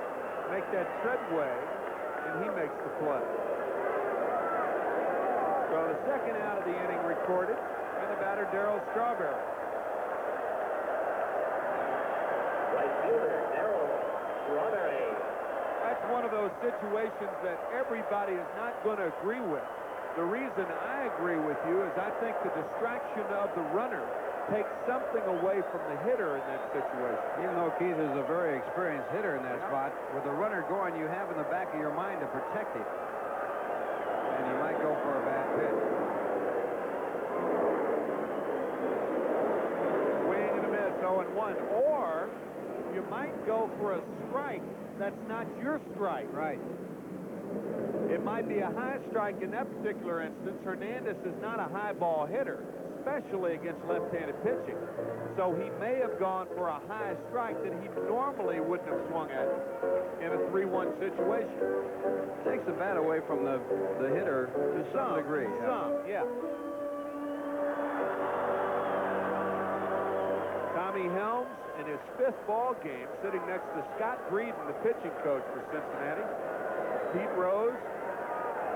S2: Make that treadway, and he makes the play. So the second out of the inning recorded, and the batter, Darryl Strawberry.
S3: Right fielder, Darryl Strawberry.
S2: That's one of those situations that everybody is not going to agree with. The reason I agree with you is I think the distraction of the runner takes something away from the hitter in that situation.
S1: Even though Keith is a very experienced hitter in that spot, with the runner going, you have in the back of your mind to protect him. And you might go for a bad pitch.
S2: Swing and a miss, 0-1. Or you might go for a strike that's not your strike.
S1: Right.
S2: It might be a high strike in that particular instance. Hernandez is not a high ball hitter, especially against left-handed pitching. So he may have gone for a high strike that he normally wouldn't have swung at in a 3-1 situation.
S1: Takes the bat away from the hitter to some degree.
S2: Yeah. Tommy Helms in his 5th ball game, sitting next to Scott Breeden, the pitching coach for Cincinnati. Pete Rose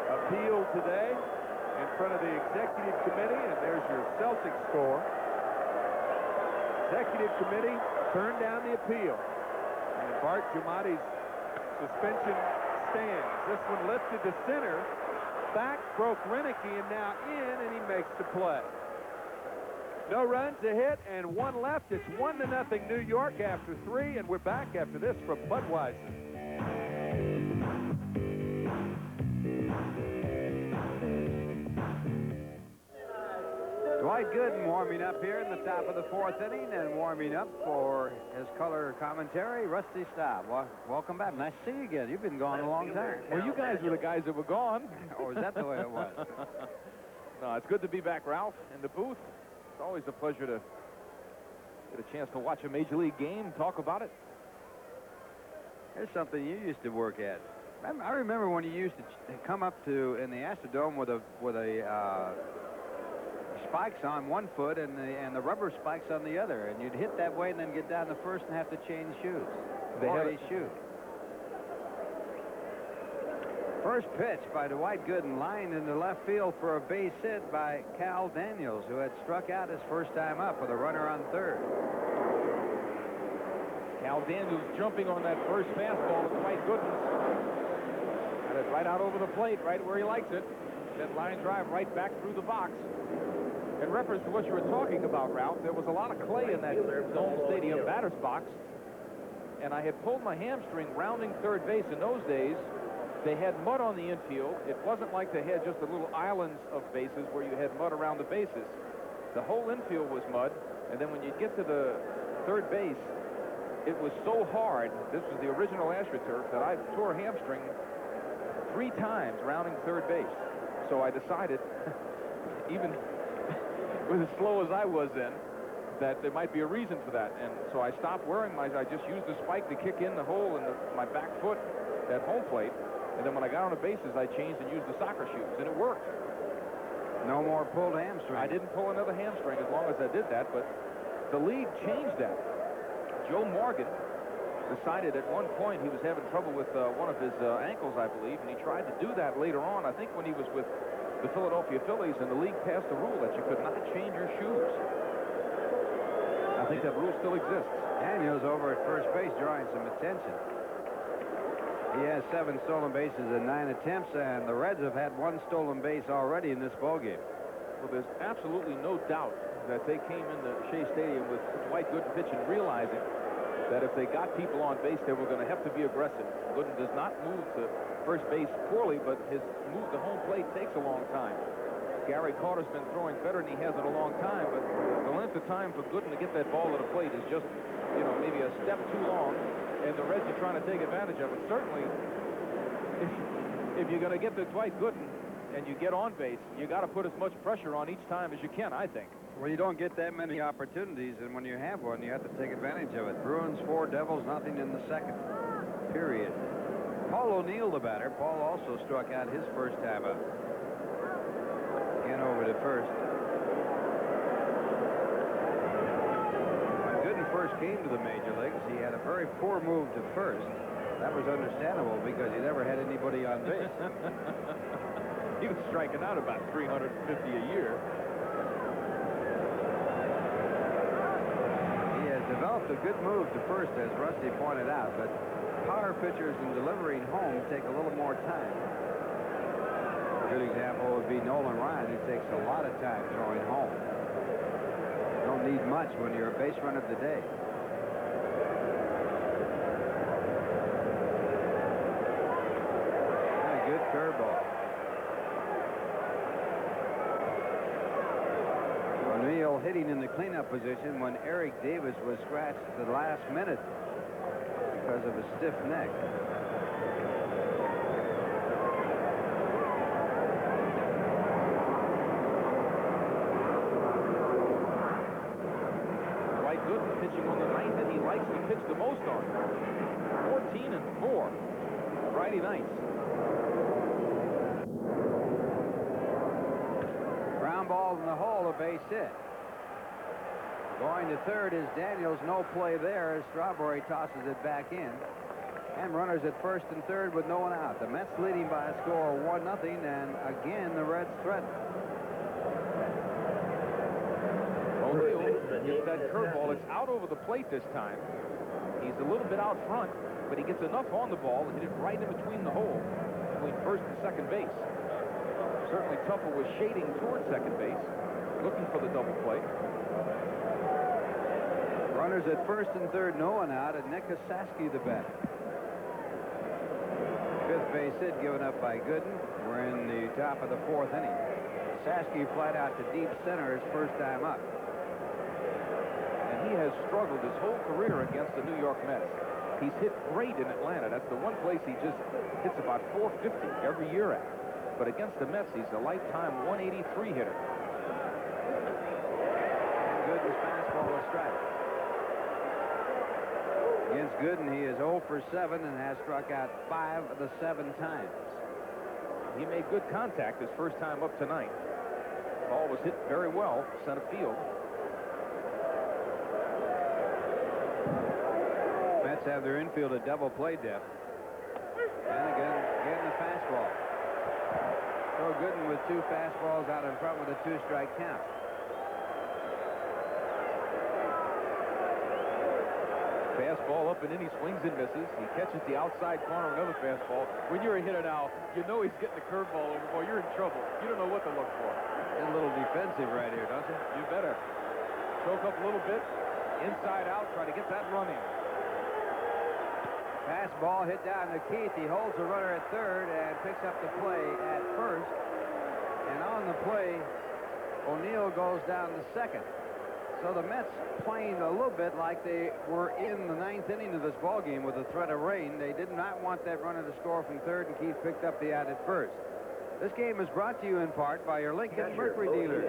S2: appealed today in front of the executive committee, and there's your Celtic score. Executive committee turned down the appeal, and Bart Giamatti's suspension stands. This one lifted to center, back broke Renicky, and now in, and he makes the play. No runs, a hit, and 1 left. It's 1-0 New York after 3, and we're back after this from Budweiser.
S1: Dwight Gooden warming up here in the top of the 4th inning, and warming up for his color commentary, Rusty Staub. Welcome back. Nice to see you again. You've been gone a long time.
S4: Well, you guys were the guys that were gone.
S1: Or is that the way it was?
S4: No, it's good to be back, Ralph, in the booth. It's always a pleasure to get a chance to watch a Major League game, talk about it.
S1: Here's something you used to work at. I remember when you used to come up to in the Astrodome with a spikes on one foot and the rubber spikes on the other, and you'd hit that way and then get down the first and have to change shoes. Shoe. First pitch by Dwight Gooden, lined into left field for a base hit by Cal Daniels, who had struck out his first time up with a runner on 3rd.
S4: Cal Daniels jumping on that first fastball to Dwight Gooden. Got it right out over the plate, right where he likes it. That line drive right back through the box. In reference to what you were talking about, Ralph, there was a lot of clay in that Dome Stadium batter's box, and I had pulled my hamstring rounding 3rd base. In those days, they had mud on the infield. It wasn't like they had just the little islands of bases where you had mud around the bases. The whole infield was mud, and then when you get to the 3rd base, it was so hard. This was the original AstroTurf that I tore a hamstring 3 times rounding 3rd base. So I decided, even with as slow as I was then, that there might be a reason for that. And so I stopped wearing I just used the spike to kick in the hole in my back foot at home plate. And then when I got on the bases, I changed and used the soccer shoes, and it worked.
S1: No more pulled hamstring.
S4: I didn't pull another hamstring as long as I did that, but the league changed that. Joe Morgan decided at one point he was having trouble with one of his ankles, I believe, and he tried to do that later on, I think when he was with the Philadelphia Phillies, and the league passed a rule that you could not change your shoes. I think that rule still exists.
S1: Daniels over at first base drawing some attention. He has 7 stolen bases in 9 attempts, and the Reds have had 1 stolen base already in this ballgame.
S4: Well, there's absolutely no doubt that they came into Shea Stadium with Dwight Gooden pitching, realizing that if they got people on base, they were going to have to be aggressive. Gooden does not move to first base poorly, but his move to home plate takes a long time. Gary Carter's been throwing better than he has in a long time, but the length of time for Gooden to get that ball to the plate is just, you know, maybe a step too long, and the Reds are trying to take advantage of it. Certainly, if you're going to get to Dwight Gooden and you get on base, you got to put as much pressure on each time as you can, I think.
S1: Well, you don't get that many opportunities, and when you have one, you have to take advantage of it. Bruins 4, Devils nothing in the second period. Paul O'Neill, the batter. Paul also struck out his first time up. Again over to first. When Gooden first came to the major leagues, he had a very poor move to first. That was understandable because he never had anybody on base.
S4: He was striking out about 350 a year.
S1: He has developed a good move to first, as Rusty pointed out, but power pitchers in delivering home take a little more time. A good example would be Nolan Ryan, who takes a lot of time throwing home. You don't need much when you're a base runner today. And a good curveball. O'Neill hitting in the cleanup position when Eric Davis was scratched at the last minute because of a stiff neck.
S4: Dwight Gooden pitching on the night that he likes to pitch the most on. 14-4 Friday nights.
S1: Ground ball in the hole, a base hit. Going to third is Daniels. No play there as Strawberry tosses it back in. And runners at first and third with no one out. The Mets leading by a score of 1-0, and again the Reds threaten.
S4: O'Neill gets that curveball. It's out over the plate this time. He's a little bit out front, but he gets enough on the ball to hit it right in between the hole, between first and second base. Certainly Tupper was shading toward second base, looking for the double play.
S1: Runners at first and third, no one out, and Nick Osaski the batter. Fifth base hit given up by Gooden. We're in the top of the fourth inning. Osaski flat out to deep center his first time up.
S4: And he has struggled his whole career against the New York Mets. He's hit great in Atlanta. That's the one place he just hits about 450 every year at. But against the Mets, he's a lifetime 183 hitter.
S1: And Gooden's fastball is strike. Against Gooden, he is 0 for 7 and has struck out 5 of the 7 times.
S4: He made good contact his first time up tonight. Ball was hit very well, center field.
S1: Mets have their infield at double play depth. And again the fastball. So Gooden with 2 fastballs out in front with a 2-strike count.
S4: Fastball up and in, he swings and misses. He catches the outside corner of another fastball. When you're a hitter now, you know he's getting the curveball over. Boy, you're in trouble. You don't know what to look for.
S1: Get a little defensive right here, doesn't it?
S4: You better. Choke up a little bit. Inside out, try to get that run in.
S1: Fastball hit down to Keith. He holds the runner at third and picks up the play at first. And on the play, O'Neill goes down to second. So the Mets playing a little bit like they were in the 9th inning of this ball game with the threat of rain. They did not want that runner to score from third, and Keith picked up the out at first. This game is brought to you in part by your Lincoln Mercury dealers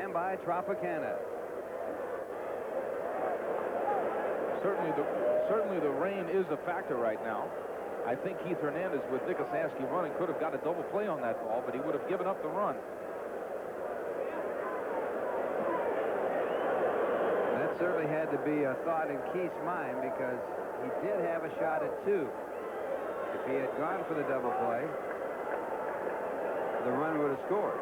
S1: and by Tropicana.
S4: Certainly the rain is a factor right now. I think Keith Hernandez with Nick Osaski running could have got a double play on that ball, but he would have given up the run.
S1: That certainly had to be a thought in Keith's mind because he did have a shot at 2. If he had gone for the double play, the run would have scored.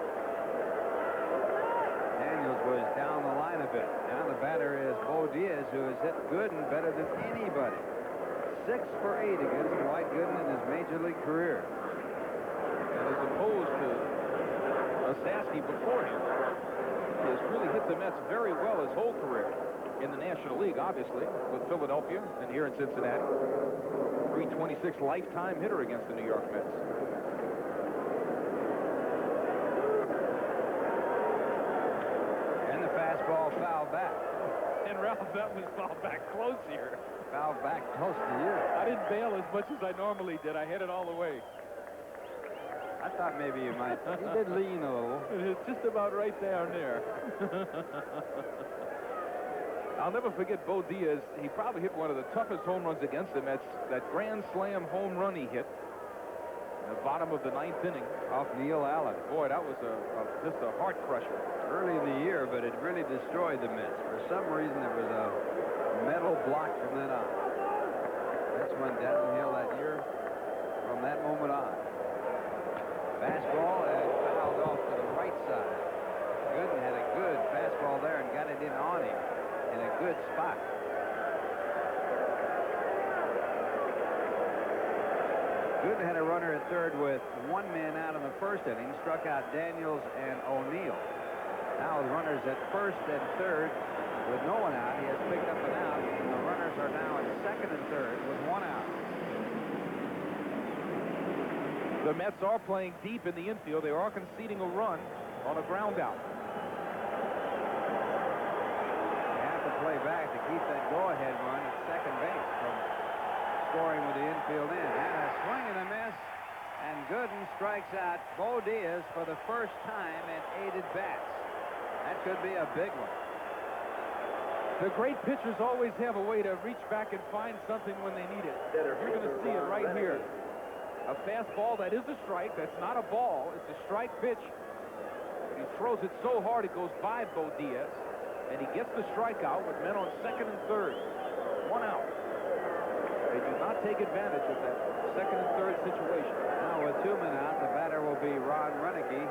S1: Daniels was down the line a bit. Now the batter is Bo Diaz, who has hit Gooden better than anybody. 6 for 8 against Dwight Gooden in his major league career.
S4: And as opposed to Osaski before him, he has really hit the Mets very well his whole career. in the National League, obviously, with Philadelphia and here in Cincinnati. 326 lifetime hitter against the New York Mets.
S1: And the fastball fouled back.
S4: And Ralph, that was fouled back close here.
S1: Fouled back close to you.
S4: I didn't bail as much as I normally did. I hit it all the way.
S1: I thought maybe you might. You did lean a little.
S4: It's just about right down there. I'll never forget Bo Diaz. He probably hit one of the toughest home runs against the Mets. That grand slam home run he hit in the bottom of the 9th inning
S1: Off Neil Allen.
S4: Boy, that was just a heart crusher.
S1: Early in the year, but it really destroyed the Mets. For some reason, it was a metal block from then on. Mets went downhill that year from that moment on. Fastball and fouled off to the right side. Gooden had a good fastball there and got it in on him in a good spot. Gooden had a runner at third with one man out in the first inning, struck out Daniels and O'Neill. Now with runners at first and third with no one out, he has picked up an out, and the runners are now at second and third with one out.
S4: The Mets are playing deep in the infield. They are conceding a run on a ground out.
S1: They have to play back to keep that go-ahead run at second base from scoring with the infield in. And a swing and a miss, and Gooden strikes out Bo Diaz for the first time in 8 at-bats. That could be a big one.
S4: The great pitchers always have a way to reach back and find something when they need it. You're going to see it right here. A fastball that is a strike. That's not a ball. It's a strike pitch. He throws it so hard it goes by Bo Diaz, and he gets the strikeout with men on second and third. One out. They do not take advantage of that second and third situation.
S1: Now with 2 men out, the batter will be Ron Renneke.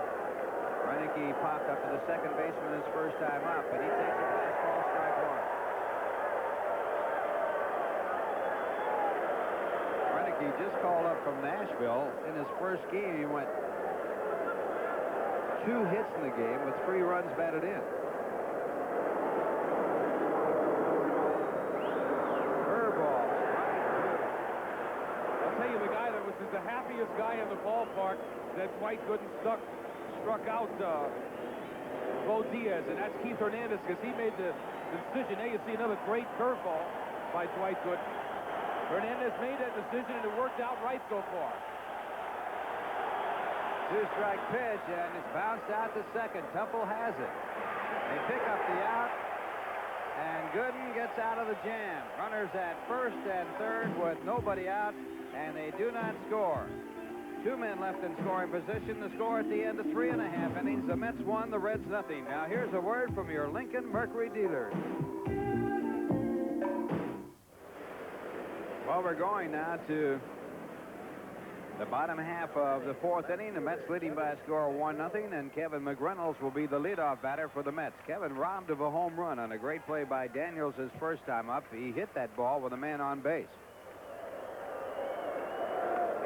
S1: Renneke popped up to the second baseman his first time up, and he takes a fastball, strike one. Renneke just called up from Nashville. In his first game, he went 2 hits in the game with 3 runs batted in. Curveball, strike two.
S4: I'll tell you, the guy that was the happiest guy in the ballpark, that Dwight Gooden struck out Bo Diaz, and that's Keith Hernandez, because he made the decision. There you see another great curveball by Dwight Gooden. Hernandez made that decision, and it worked out right so far.
S1: 2-strike pitch, and it's bounced out to second. Temple has it. They pick up the out, and Gooden gets out of the jam. Runners at first and third with nobody out, and they do not score. 2 men left in scoring position. The score at the end of 3.5 innings. The Mets won, the Reds nothing. Now here's a word from your Lincoln Mercury dealers. Well, we're going now to the bottom half of the 4th inning. The Mets leading by a score of 1-0, and Kevin McReynolds will be the leadoff batter for the Mets. Kevin robbed of a home run on a great play by Daniels his first time up. He hit that ball with a man on base.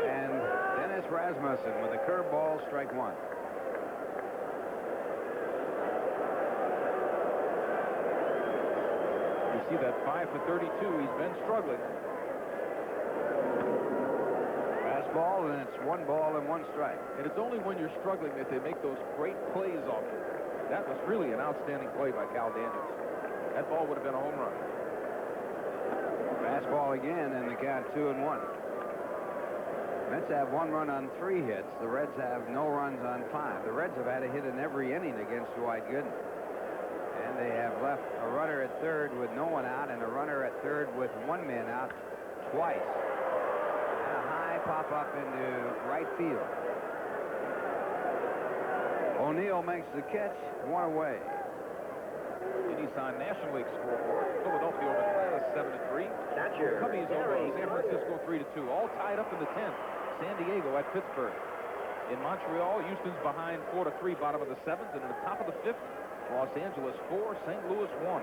S1: And Dennis Rasmussen with a curveball, strike one.
S4: You see that 5 for 32. He's been struggling.
S1: Fastball, and it's 1 ball and 1 strike.
S4: And it's only when you're struggling that they make those great plays off you. That was really an outstanding play by Cal Daniels. That ball would have been a home run.
S1: Fastball again, and the count 2-1. Mets have 1 run on 3 hits. The Reds have no runs on 5. The Reds have had a hit in every inning against Dwight Gooden. And they have left a runner at third with no one out and a runner at third with 1 man out twice. And a high pop up into right field. O'Neill makes the catch, 1 away.
S4: The Nissan National League scoreboard. Philadelphia over Atlanta 7-3.
S3: Catcher,
S4: Cubbies over San Francisco 3-2. All tied up in the 10th. San Diego at Pittsburgh. In Montreal, Houston's behind 4-3, bottom of the 7th, and at the top of the 5th, Los Angeles 4, St. Louis 1.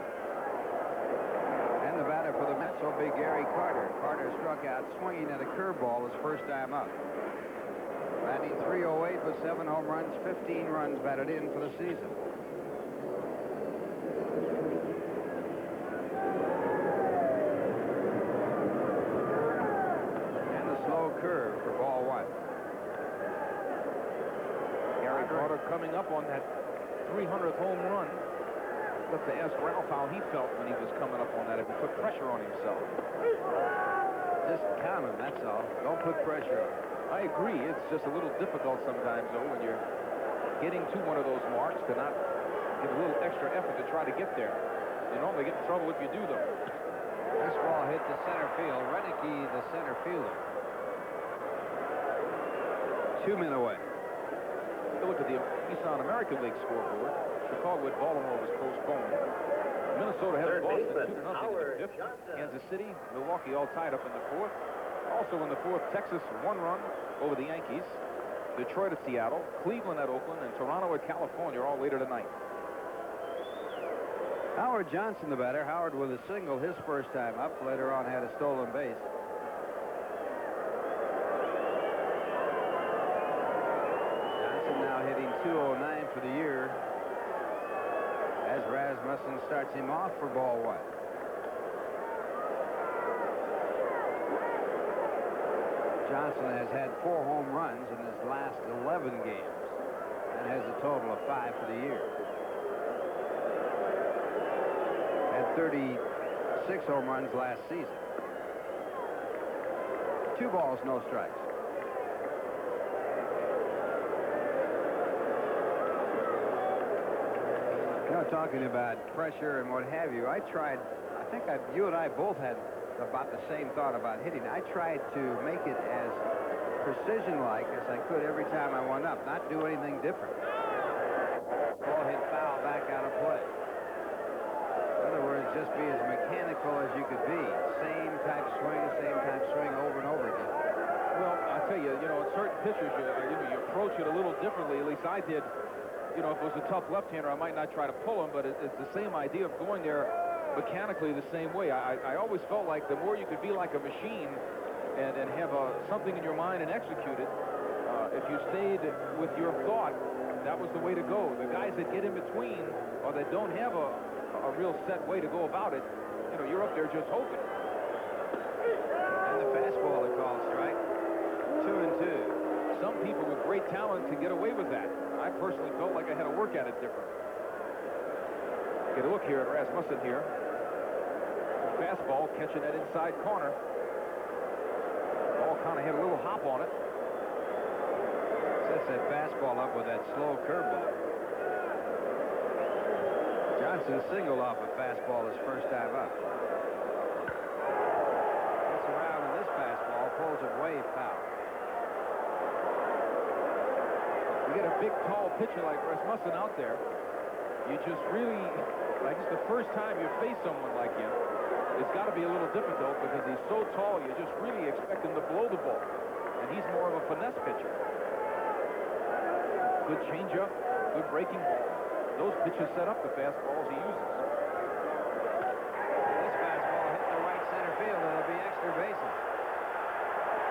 S1: And the batter for the Mets will be Gary Carter. Carter struck out swinging at a curveball his first time up. Batting .308 with 7 home runs, 15 runs batted in for the season.
S4: Manslaughter coming up on that 300th home run. Let's ask Ralph how he felt when he was coming up on that, if he put pressure on himself.
S1: Just count him, that's all. Don't put pressure on him.
S4: I agree. It's just a little difficult sometimes, though, when you're getting to one of those marks to not give a little extra effort to try to get there. You normally get in trouble if you do, though.
S1: This ball hit the center field. Renicky, the center fielder. 2 men away.
S4: Look at the Nissan American League scoreboard. Chicago at Baltimore was postponed. Minnesota had Boston 2-0 in the fifth. Kansas City, Milwaukee all tied up in the fourth. Also in the fourth, Texas 1 run over the Yankees. Detroit at Seattle, Cleveland at Oakland, and Toronto at California all later tonight.
S1: Howard Johnson, the batter. Howard with a single his first time up. Later on had a stolen base. Johnson now hitting .209 for the year as Rasmussen starts him off for ball 1. Johnson has had 4 home runs in his last 11 games and has a total of 5 for the year. Had 36 home runs last season. 2 balls, no strikes. You know, talking about pressure and what have you, I think you and I both had about the same thought about hitting. I tried to make it as precision-like as I could every time I went up, not do anything different. Ball hit foul, back out of play. In other words, just be as mechanical as you could be. Same type swing over and over again.
S4: Well, I tell you, in certain pitchers, you approach it a little differently. At least I did. If it was a tough left-hander, I might not try to pull him, but it's the same idea of going there mechanically the same way. I always felt like the more you could be like a machine and have something in your mind and execute it, if you stayed with your thought, that was the way to go. The guys that get in between or that don't have a real set way to go about it, you're up there just hoping.
S1: And the fastball they call strike. 2-2.
S4: Some people with great talent can get away with that. I personally felt like I had to work at it different. Get a look here at Rasmussen here. Fastball catching that inside corner. Ball kind of had a little hop on it.
S1: Sets that fastball up with that slow curveball. Johnson singled off a fastball his first time up. Gets around in this fastball, pulls it way foul.
S4: You get a big, tall pitcher like Rasmussen out there, you just really, like it's the first time you face someone like him, it's got to be a little difficult because he's so tall, you just really expect him to blow the ball. And he's more of a finesse pitcher. Good changeup, good breaking ball. Those pitches set up the fastballs he uses.
S1: This fastball hit the right center field, and it'll be extra bases.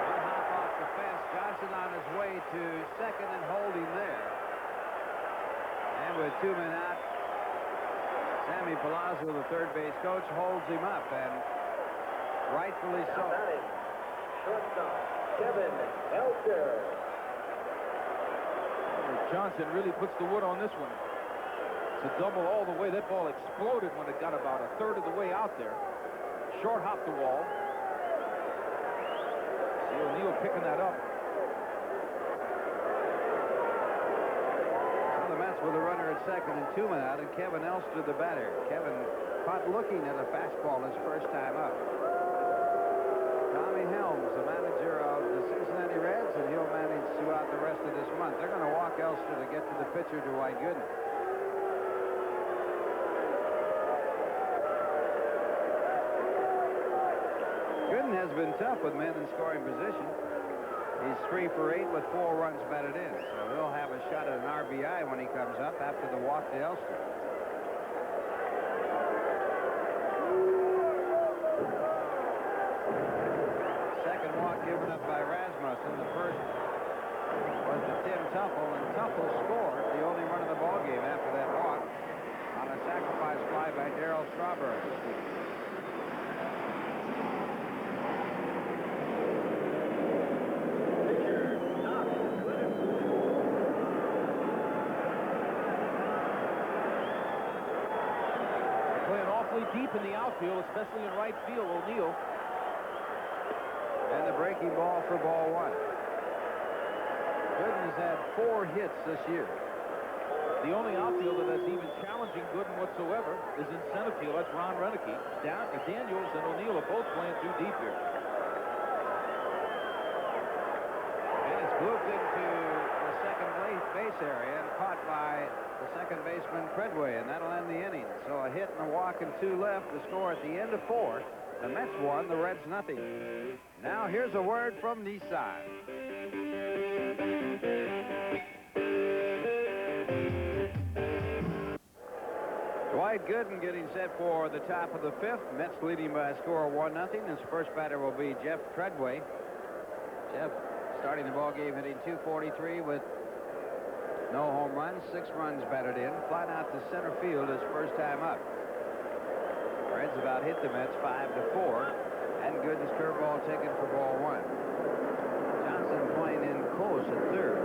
S1: One hop off the fence. Johnson on his way to second and holding there. And with 2 men out, Sammy Palazzo, the third base coach, holds him up, and rightfully so.
S3: Shortstop, Kevin Elster.
S4: Johnson really puts the wood on this one. It's a double all the way. That ball exploded when it got about a third of the way out there. Short hop the wall. See O'Neill picking that up.
S1: So the Mets with a runner at second and 2 men out, and Kevin Elster, the batter. Kevin caught looking at a fastball his first time up. Tommy Helms, the manager of the Cincinnati Reds, and he'll manage throughout the rest of this month. They're going to walk Elster to get to the pitcher, Dwight Gooden. Gooden has been tough with men in scoring position. He's 3 for 8 with 4 runs batted in, so he'll have a shot at an RBI when he comes up after the walk to Elster. Second walk given up by Rasmussen. The first was to Tim Tuffle, and Tuffle scored the only run of the ballgame after that walk on a sacrifice fly by Darryl Strawberry.
S4: extremely deep in the outfield, especially in right field, O'Neill.
S1: And the breaking ball for ball one. Gooden has had 4 hits this year.
S4: The only outfielder that's even challenging Gooden whatsoever is in center field. That's Ron Renicky. Daniels and O'Neill are both playing too deep here.
S1: And it's moved into the second base area and caught by the second baseman Treadway, and that'll end the inning. So a hit and a walk and 2 left. The score at the end of 4. The Mets won, the Reds nothing. Now here's a word from Nissan. Dwight Gooden getting set for the top of the 5th. Mets leading by a score of 1-0. His first batter will be Jeff Treadway. Jeff starting the ball game hitting .243 with no home runs, 6 runs batted in. Flying out to center field his first time up. Reds about hit the Mets 5-4. And Gooden's curveball taken for ball 1. Johnson playing in close at third.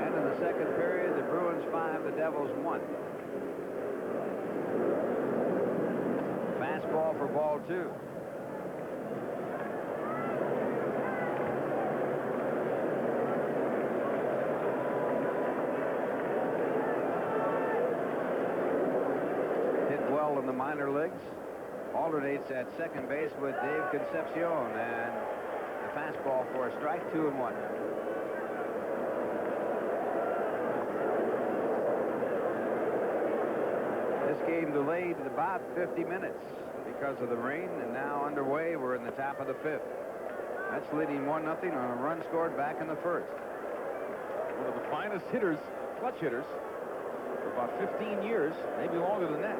S1: And in the second period, the Bruins 5, the Devils 1. Fastball for ball 2. In the minor leagues, alternates at second base with Dave Concepcion, and the fastball for a strike, 2-1. This game delayed about 50 minutes because of the rain, and now underway. We're in the top of the 5th. That's leading 1-0 on a run scored back in the first.
S4: One of the finest hitters, clutch hitters, for about 15 years, maybe longer than that.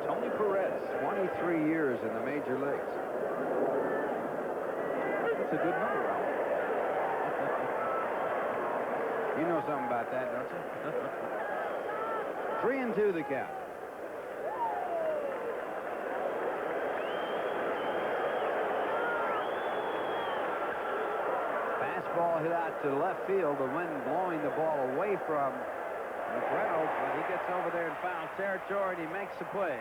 S4: Tony Perez.
S1: 23 years in the major leagues.
S4: That's a good number, Ralph.
S1: You know something about that, don't you? 3-2 the count. Fastball hit out to left field, the wind blowing the ball away from McReynolds, but he gets over there in foul territory and he makes the play.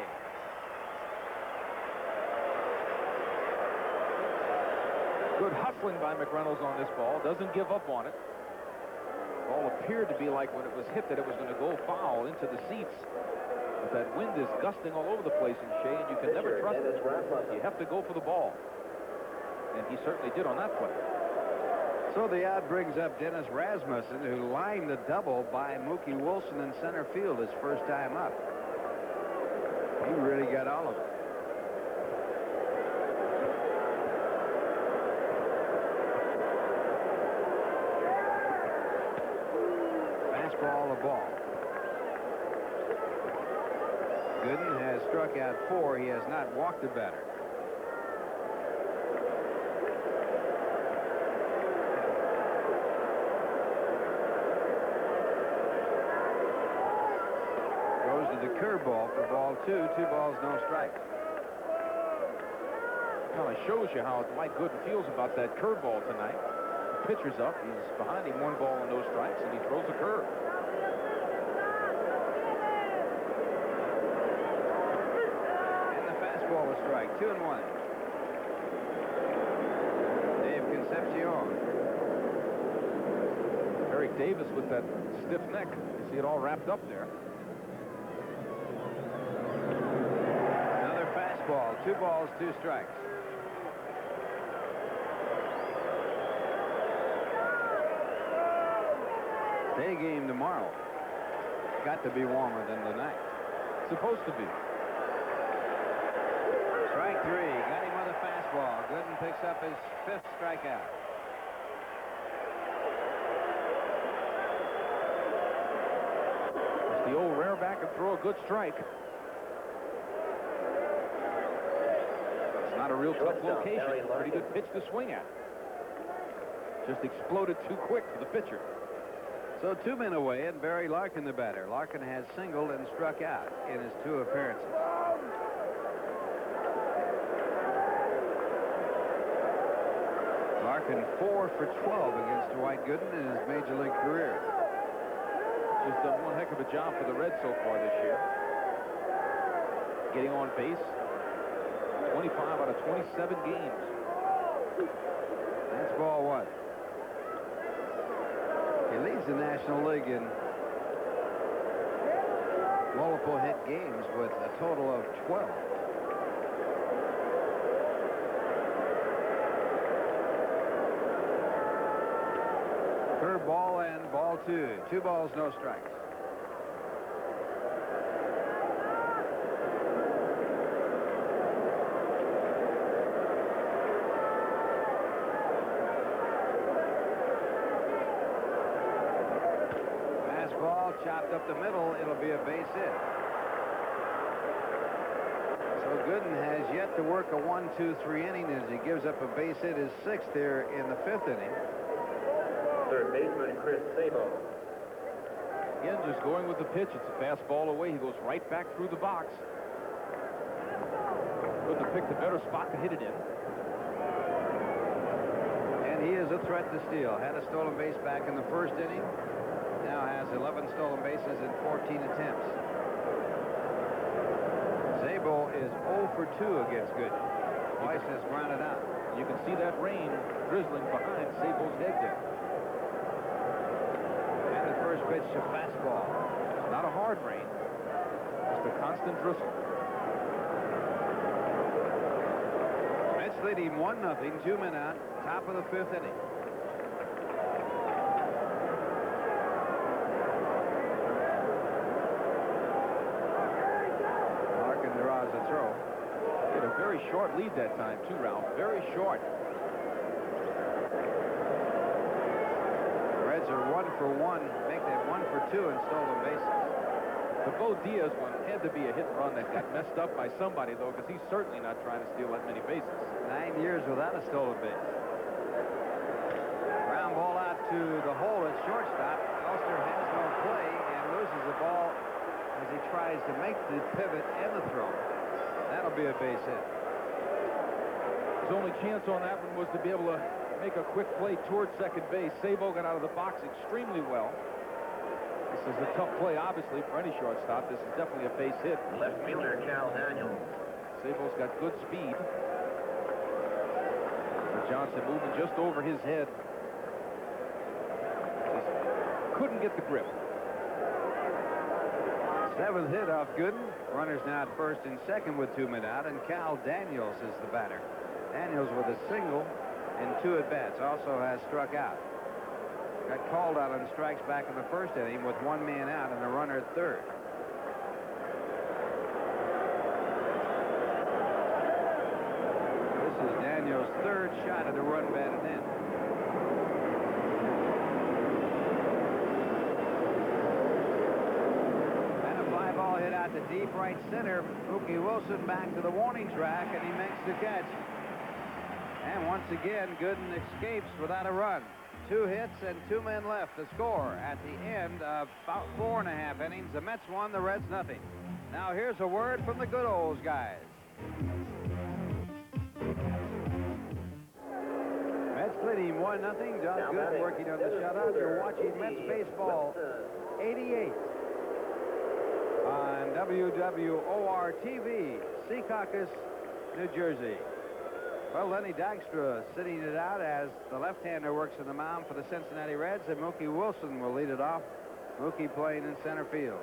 S4: Good hustling by McReynolds on this ball. Doesn't give up on it. Ball appeared to be like when it was hit that it was going to go foul into the seats. But that wind is gusting all over the place in Shea, and you can never trust it. You have to go for the ball. And he certainly did on that play.
S1: So the out brings up Dennis Rasmussen, who lined the double by Mookie Wilson in center field his first time up. He really got all of it. Fastball, the ball. Gooden has struck out 4. He has not walked a batter. The curveball for ball 2. 2 balls, no strikes.
S4: Kind of shows you how Dwight Gooden feels about that curveball tonight. The pitcher's up. He's behind him, 1 ball and no strikes, and he throws a curve.
S1: And the fastball was strike. 2-1. Dave Concepcion.
S4: Eric Davis with that stiff neck. You see it all wrapped up there.
S1: Ball, 2 balls, 2 strikes. Day game tomorrow. Got to be warmer than tonight.
S4: Supposed to be.
S1: Strike 3. Got him with a fastball. Gooden picks up his 5th strikeout.
S4: It's the old rear back and throw a good strike. Not a real tough location. Pretty good pitch to swing at. Just exploded too quick for the pitcher.
S1: So 2 men away, and Barry Larkin the batter. Larkin has singled and struck out in his 2 appearances. Larkin 4 for 12 against Dwight Gooden in his major league career.
S4: has done one heck of a job for the Reds so far this year. Getting on base 25 out of 27 games.
S1: That's ball one. He leads the National League in multiple hit games with a total of 12. Curveball and ball two. 2 balls, no strikes. Fastball chopped up the middle. It'll be a base hit. So Gooden has yet to work a 1-2-3 inning as he gives up a base hit, his 6th here in the 5th inning.
S3: Third baseman Chris Sabo.
S4: Again, just going with the pitch. It's a fastball away. He goes right back through the box. Couldn't have picked a better spot to hit it in.
S1: And he is a threat to steal. Had a stolen base back in the 1st inning. Now has 11 stolen bases in 14 attempts. Szabo is 0 for 2 against Gooden. Twice has grounded out.
S4: You can see that rain drizzling behind Sabo's head there.
S1: And the first pitch, a fastball.
S4: It's not a hard rain, just a constant drizzle.
S1: Mets leading 1-0, 2 men out, top of the 5th inning. Larkin draws a throw.
S4: He had a very short lead that time, too, Ralph. Very short.
S1: Reds are 1 for 1, make that 1 for 2 in stolen bases.
S4: The Bo Diaz one had to be a hit and run that got messed up by somebody, though, because he's certainly not trying to steal that many bases.
S1: 9 years without a stolen base. Ground ball out to the hole at shortstop. Elster has no play and loses the ball as he tries to make the pivot and the throw. That'll be a base hit.
S4: His only chance on that one was to be able to make a quick play towards second base. Szabo got out of the box extremely well. This is a tough play, obviously, for any shortstop. This is definitely a base hit.
S3: Left fielder Cal Daniels.
S4: Szabo's got good speed. Johnson moving just over his head. Just couldn't get the grip.
S1: 7th hit off Gooden. Runners now at 1st and 2nd with 2 men out, and Cal Daniels is the batter. Daniels with a single and 2 at-bats. Also has struck out. Got called out on strikes back in the 1st inning with 1 man out and a runner at 3rd. This is Daniels' 3rd shot at a run batted in. And a fly ball hit out to deep right center. Mookie Wilson back to the warning track, and he makes the catch. And once again, Gooden escapes without a run. 2 hits and 2 men left to score at the end of about 4.5 innings. The Mets won, the Reds nothing. Now here's a word from the good old guys. Mets leading 1-0. John Gooden working on the shutout. You're watching Mets baseball 88 on WWOR-TV, Secaucus, New Jersey. Well, Lenny Dykstra sitting it out as the left-hander works in the mound for the Cincinnati Reds, and Mookie Wilson will lead it off. Mookie playing in center field.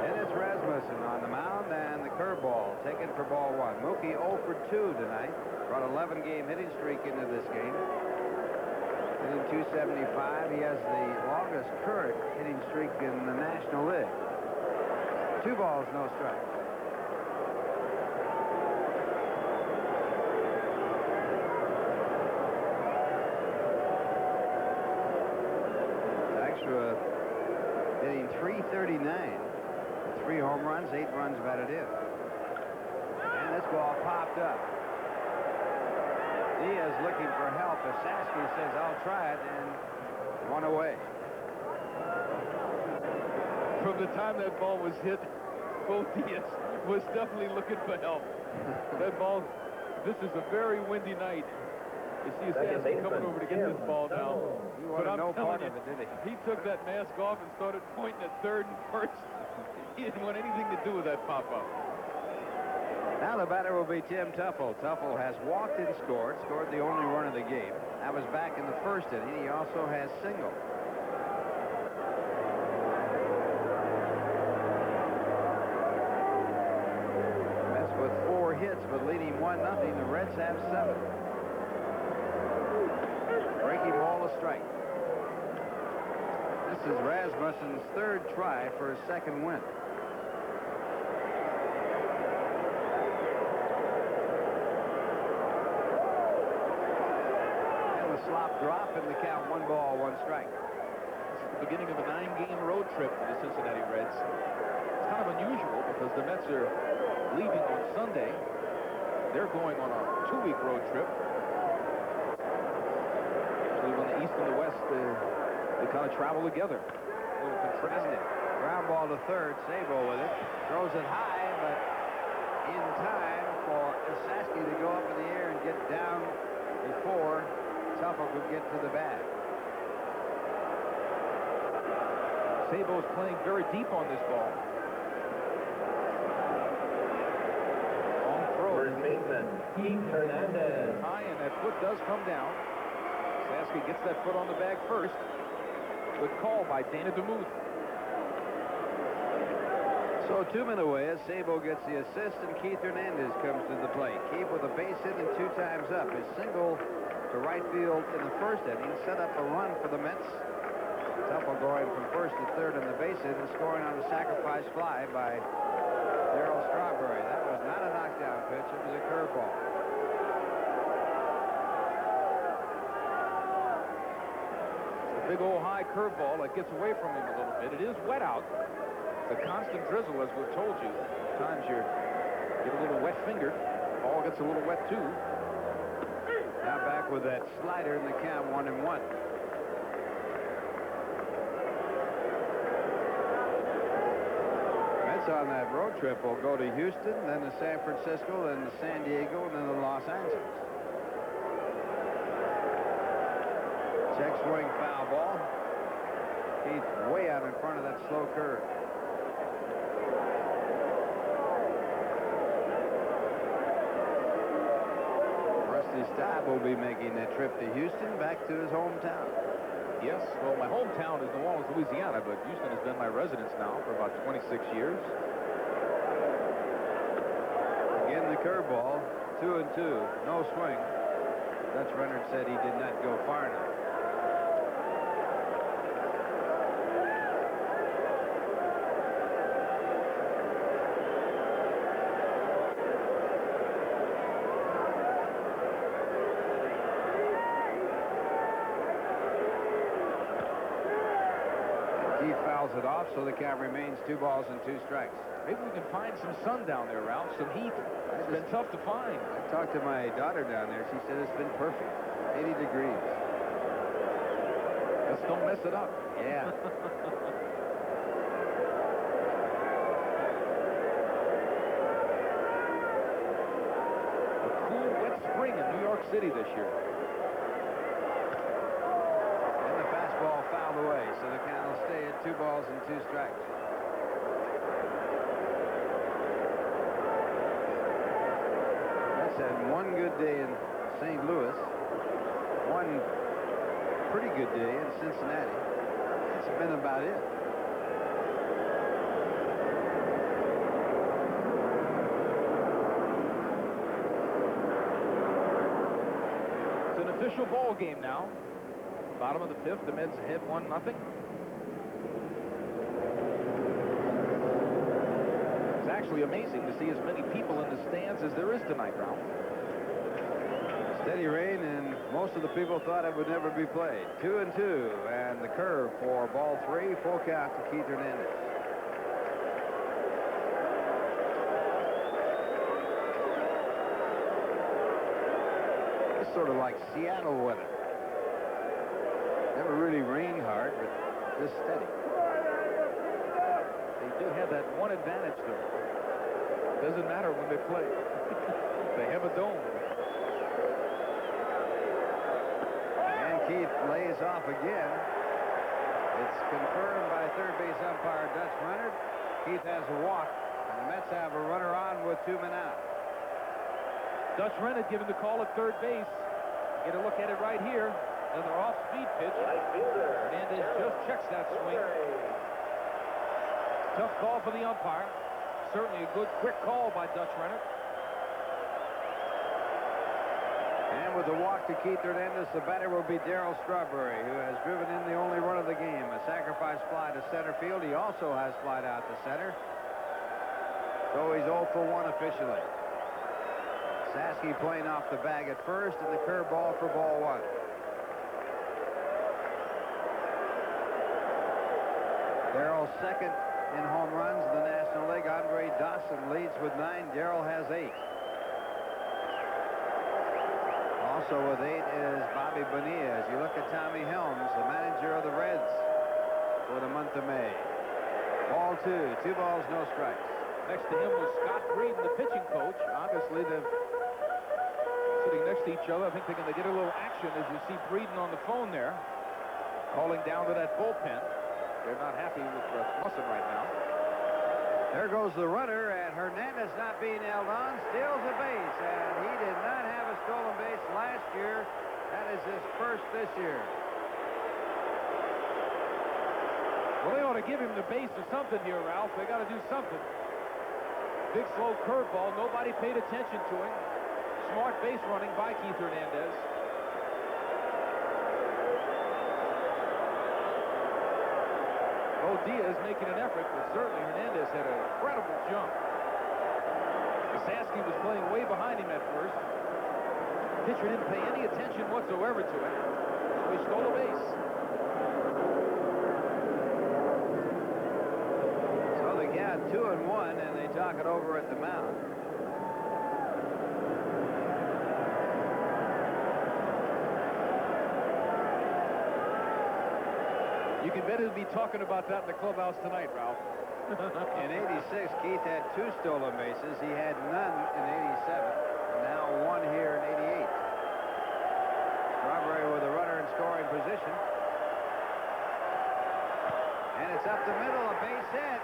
S1: Dennis Rasmussen on the mound, and the curveball taken for ball 1. Mookie 0 for 2 tonight. Brought 11-game hitting streak into this game. Hitting .275. He has the longest current hitting streak in the National League. 2 balls, no strikes. Hitting .339, 3 home runs, 8 runs batted in. And this ball popped up. Diaz looking for help. Esaski says, I'll try it, and 1 away.
S4: From the time that ball was hit, Bo Diaz was definitely looking for help. That ball, this is a very windy night. You see
S3: Second
S4: Saski coming
S3: baseman,
S4: over to get
S3: Tim
S4: this ball now.
S3: Tufo.
S1: He
S4: But
S1: wanted
S4: I'm
S1: no
S4: telling
S1: part
S4: you,
S1: of it, did he?
S4: he took that mask off and started pointing at third and first. He didn't want anything to do with that pop-up.
S1: Now the batter will be Tim Tufo. Tufo has walked and scored the only run of the game. That was back in the first inning. He also has singled. Mets with 4 hits, but leading 1-0. The Reds have 7. Breaking ball, a strike. This is Rasmussen's 3rd try for his 2nd win. Slop drop and the count 1 ball, 1 strike.
S4: This is the beginning of a 9-game road trip for the Cincinnati Reds. It's kind of unusual because the Mets are leaving on Sunday. They're going on a 2-week road trip. Usually when the East and the West, they kind of travel together. A little contrasting.
S1: Ground ball to third. Sabo with it. Throws it high, but in time for Saski to go up in the air and get down before Tufo could get to the bag.
S4: Sabo's playing very deep on this ball. Long throw.
S3: First baseman, Keith Hernandez.
S4: High, and that foot does come down. Saski gets that foot on the bag first. Good call by Dana DeMuth.
S1: So 2 men away as Sabo gets the assist and Keith Hernandez comes to the plate. Keith with a base hit and 2 times up. His single to right field in the first inning set up a run for the Mets. Tufo going from first to third on the base hit and scoring on a sacrifice fly by Darryl Strawberry. That was not a knockdown pitch. It was a curveball.
S4: A big old high curveball that gets away from him a little bit. It is wet out. The constant drizzle, as we've told you. Sometimes you get a little wet-fingered. Ball gets a little wet, too.
S1: Now back with that slider in the count, 1-1. Mets on that road trip will go to Houston, then to San Francisco, then to San Diego, and then to Los Angeles. Check swing, foul ball. He's way out in front of that slow curve. Staub will be making that trip to Houston, back to his hometown.
S4: Yes, well, my hometown is New Orleans, Louisiana, but Houston has been my residence now for about 26 years.
S1: Again, the curveball, 2-2, no swing. Dutch Rennert said he did not go far enough. It off, so the count remains 2 balls and 2 strikes.
S4: Maybe we can find some sun down there, Ralph, some heat. It's been tough to find.
S1: I talked to my daughter down there. She said it's been perfect, 80 degrees.
S4: Just don't mess it up.
S1: Yeah.
S4: A cool, wet spring in New York City this year.
S1: Ball fouled away, so the count will stay at 2 balls and 2 strikes. Mets had 1 good day in St. Louis, 1 pretty good day in Cincinnati. That's been about it.
S4: It's an official ball game now. Bottom of the 5th, the Mets ahead 1-0. It's actually amazing to see as many people in the stands as there is tonight, Ralph.
S1: Steady rain, and most of the people thought it would never be played. 2-2, and the curve for ball 3, full count to Keith Hernandez. It's sort of like Seattle weather. Never really rained hard, but just steady.
S4: They do have that one advantage, though. Doesn't matter when they play. They have a dome.
S1: Keith lays off again. It's confirmed by third base umpire Dutch Rennert. Keith has a walk, and the Mets have a runner on with 2 men out.
S4: Dutch Rennert giving the call at third base. Get a look at it right here. Another off-speed pitch. Hernandez just checks that swing. Tough call for the umpire. Certainly a good, quick call by Dutch Rennert.
S1: And with the walk to Keith Hernandez, the batter will be Darryl Strawberry, who has driven in the only run of the game. A sacrifice fly to center field. He also has flied out to center. So he's 0 for 1 officially. Sasky playing off the bag at first, and the curveball for ball 1. Darryl's second in home runs in the National League. Andre Dawson leads with 9. Darryl has 8. Also with 8 is Bobby Bonilla. As you look at Tommy Helms, the manager of the Reds for the month of May. Ball 2. 2 balls, no strikes.
S4: Next to him was Scott Breeden, the pitching coach. Obviously, they're sitting next to each other. I think they're going to get a little action as you see Breeden on the phone there, calling down to that bullpen. They're not happy with Rasmussen right now.
S1: There goes the runner, and Hernandez not being held on, steals a base, and he did not have a stolen base last year. That is his first this year.
S4: Well, they ought to give him the base or something here, Ralph. They got to do something. Big, slow curveball. Nobody paid attention to him. Smart base running by Keith Hernandez. Diaz making an effort, but certainly Hernandez had an incredible jump. Sasky was playing way behind him at first. Pitcher didn't pay any attention whatsoever to him. So he stole a base.
S1: So they got 2 and 1, and they talk it over at the mound.
S4: You can bet he'll be talking about that in the clubhouse tonight, Ralph.
S1: In 86, Keith had 2 stolen bases. He had none in 87. And now 1 here in 88. Strawberry with a runner in scoring position. And it's up the middle, a base hit.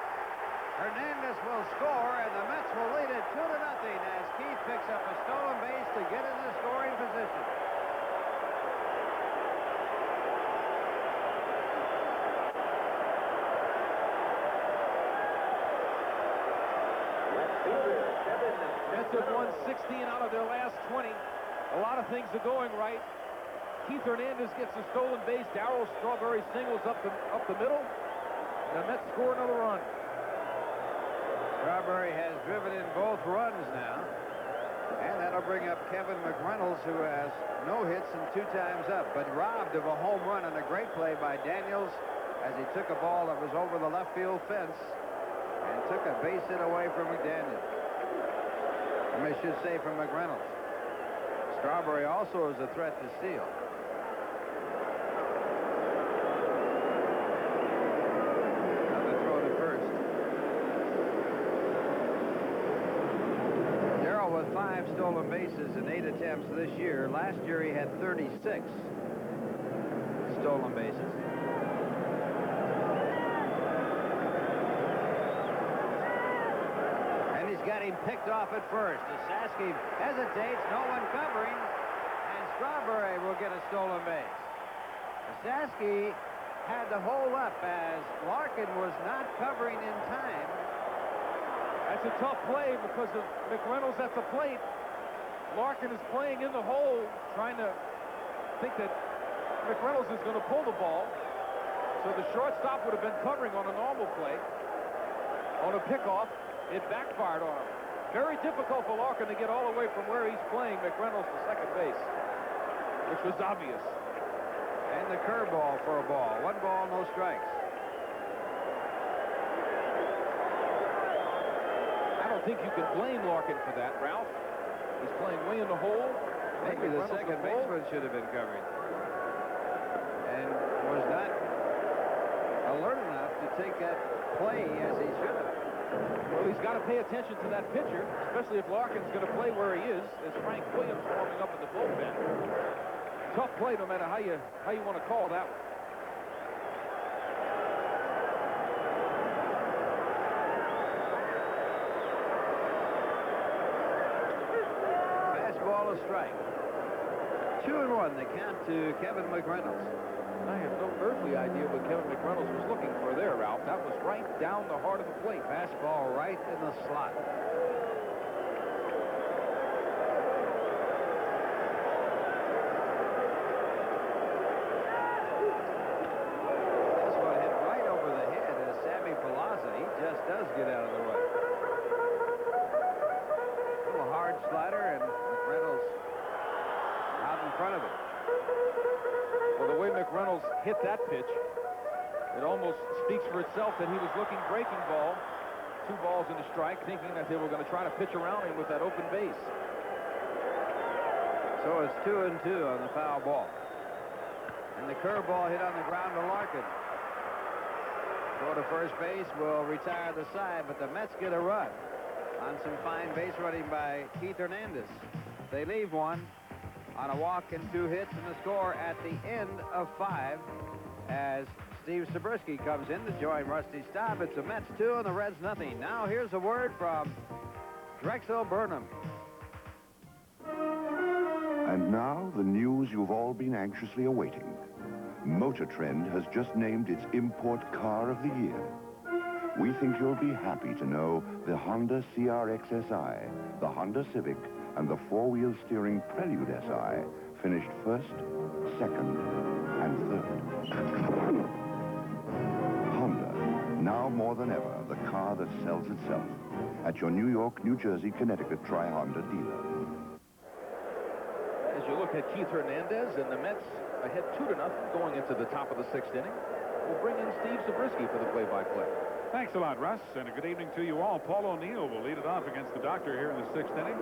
S1: Hernandez will score, and the Mets will lead it 2-0 as Keith picks up a stolen base to get in the scoring position.
S4: Mets have won 16 out of their last 20. A lot of things are going right. Keith Hernandez gets a stolen base. Darryl Strawberry singles up the middle. And the Mets score another run.
S1: Strawberry has driven in both runs now. And that'll bring up Kevin McReynolds, who has no hits and 2 times up, but robbed of a home run on a great play by Daniels as he took a ball that was over the left field fence and took a base hit away from McDaniel. I should say from McReynolds. Strawberry also is a threat to steal. Another throw to first. Darryl with 5 stolen bases in 8 attempts this year. Last year he had 36 stolen bases. Got him picked off at first. Sasky hesitates, no one covering, and Strawberry will get a stolen base. Sasky had to hold up as Larkin was not covering in time.
S4: That's a tough play because of McReynolds at the plate. Larkin is playing in the hole, trying to think that McReynolds is going to pull the ball. So the shortstop would have been covering on a normal play. On a pickoff, it backfired on him. Very difficult for Larkin to get all the way from where he's playing McReynolds to second base, which was obvious.
S1: And the curveball for a ball. 1 ball, no strikes.
S4: I don't think you can blame Larkin for that, Ralph. He's playing way in the hole.
S1: Maybe the second baseman should have been covering. And was not alert enough to take that play as he should have.
S4: Well, he's got to pay attention to that pitcher, especially if Larkin's going to play where he is, as Frank Williams warming up in the bullpen. Tough play, no matter how you want to call that one.
S1: Fastball, a strike. 2-1, the count to Kevin McReynolds.
S4: I have no earthly idea what Kevin McReynolds was looking for there, Ralph. That was right down the heart of the plate.
S1: Fastball right in the slot. This one hit right over the head of Sammy Palazza. He just does get out of the way. A little hard slider, and McReynolds out in front of it.
S4: Well, the way McReynolds hit that pitch, it almost speaks for itself that he was looking breaking ball, 2 balls and a strike, thinking that they were going to try to pitch around him with that open base.
S1: So it's 2-2 on the foul ball. And the curveball hit on the ground to Larkin. Throw to first base will retire the side, but the Mets get a run on some fine base running by Keith Hernandez. They leave one on a walk and 2 hits, and the score at the end of 5 as Steve Zabriskie comes in to join Rusty Staub. It's the Mets 2 and the Reds nothing. Now here's a word from Drexel Burnham.
S5: And now the news you've all been anxiously awaiting. Motor Trend has just named its import car of the year. We think you'll be happy to know the Honda CRX SI, the Honda Civic, and the 4-wheel steering Prelude SI finished first, second, and third. Honda, now more than ever, the car that sells itself. At your New York, New Jersey, Connecticut Tri-Honda dealer.
S4: As you look at Keith Hernandez, and the Mets ahead 2-0 going into the top of the 6th inning, we'll bring in Steve Zabriskie for the play-by-play.
S6: Thanks a lot, Russ, and a good evening to you all. Paul O'Neill will lead it off against the Doctor here in the 6th inning.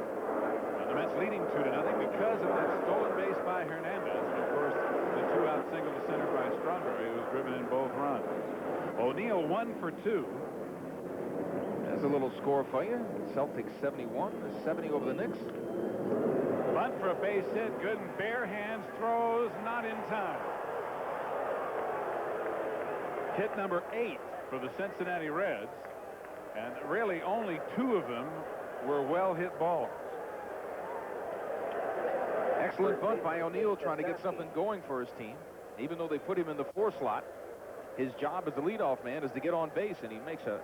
S6: And the Mets leading 2-0 because of that stolen base by Hernandez. And, of course, the 2-out single to center by Strawberry, who was driven in both runs. O'Neill 1 for 2.
S4: There's a little score for you. Celtics 71, 70 over the Knicks.
S6: Bunt for a base hit. Gooden bare hands, throws, not in time. Hit number 8 for the Cincinnati Reds, and really only 2 of them were well-hit balls.
S4: Excellent bunt by O'Neill, trying to get something going for his team. Even though they put him in the 4 slot, his job as the leadoff man is to get on base, and he makes a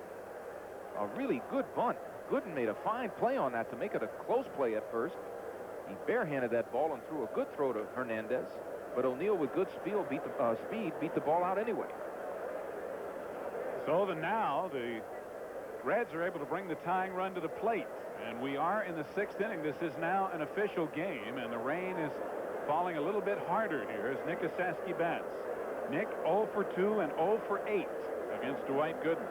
S4: really good bunt. Gooden made a fine play on that to make it a close play at first. He barehanded that ball and threw a good throw to Hernandez, but O'Neill with good speed beat the ball out anyway.
S6: So now the Reds are able to bring the tying run to the plate, and we are in the 6th inning. This is now an official game, and the rain is falling a little bit harder here as Nick Esaski bats. Nick 0 for 2 and 0 for 8 against Dwight Gooden.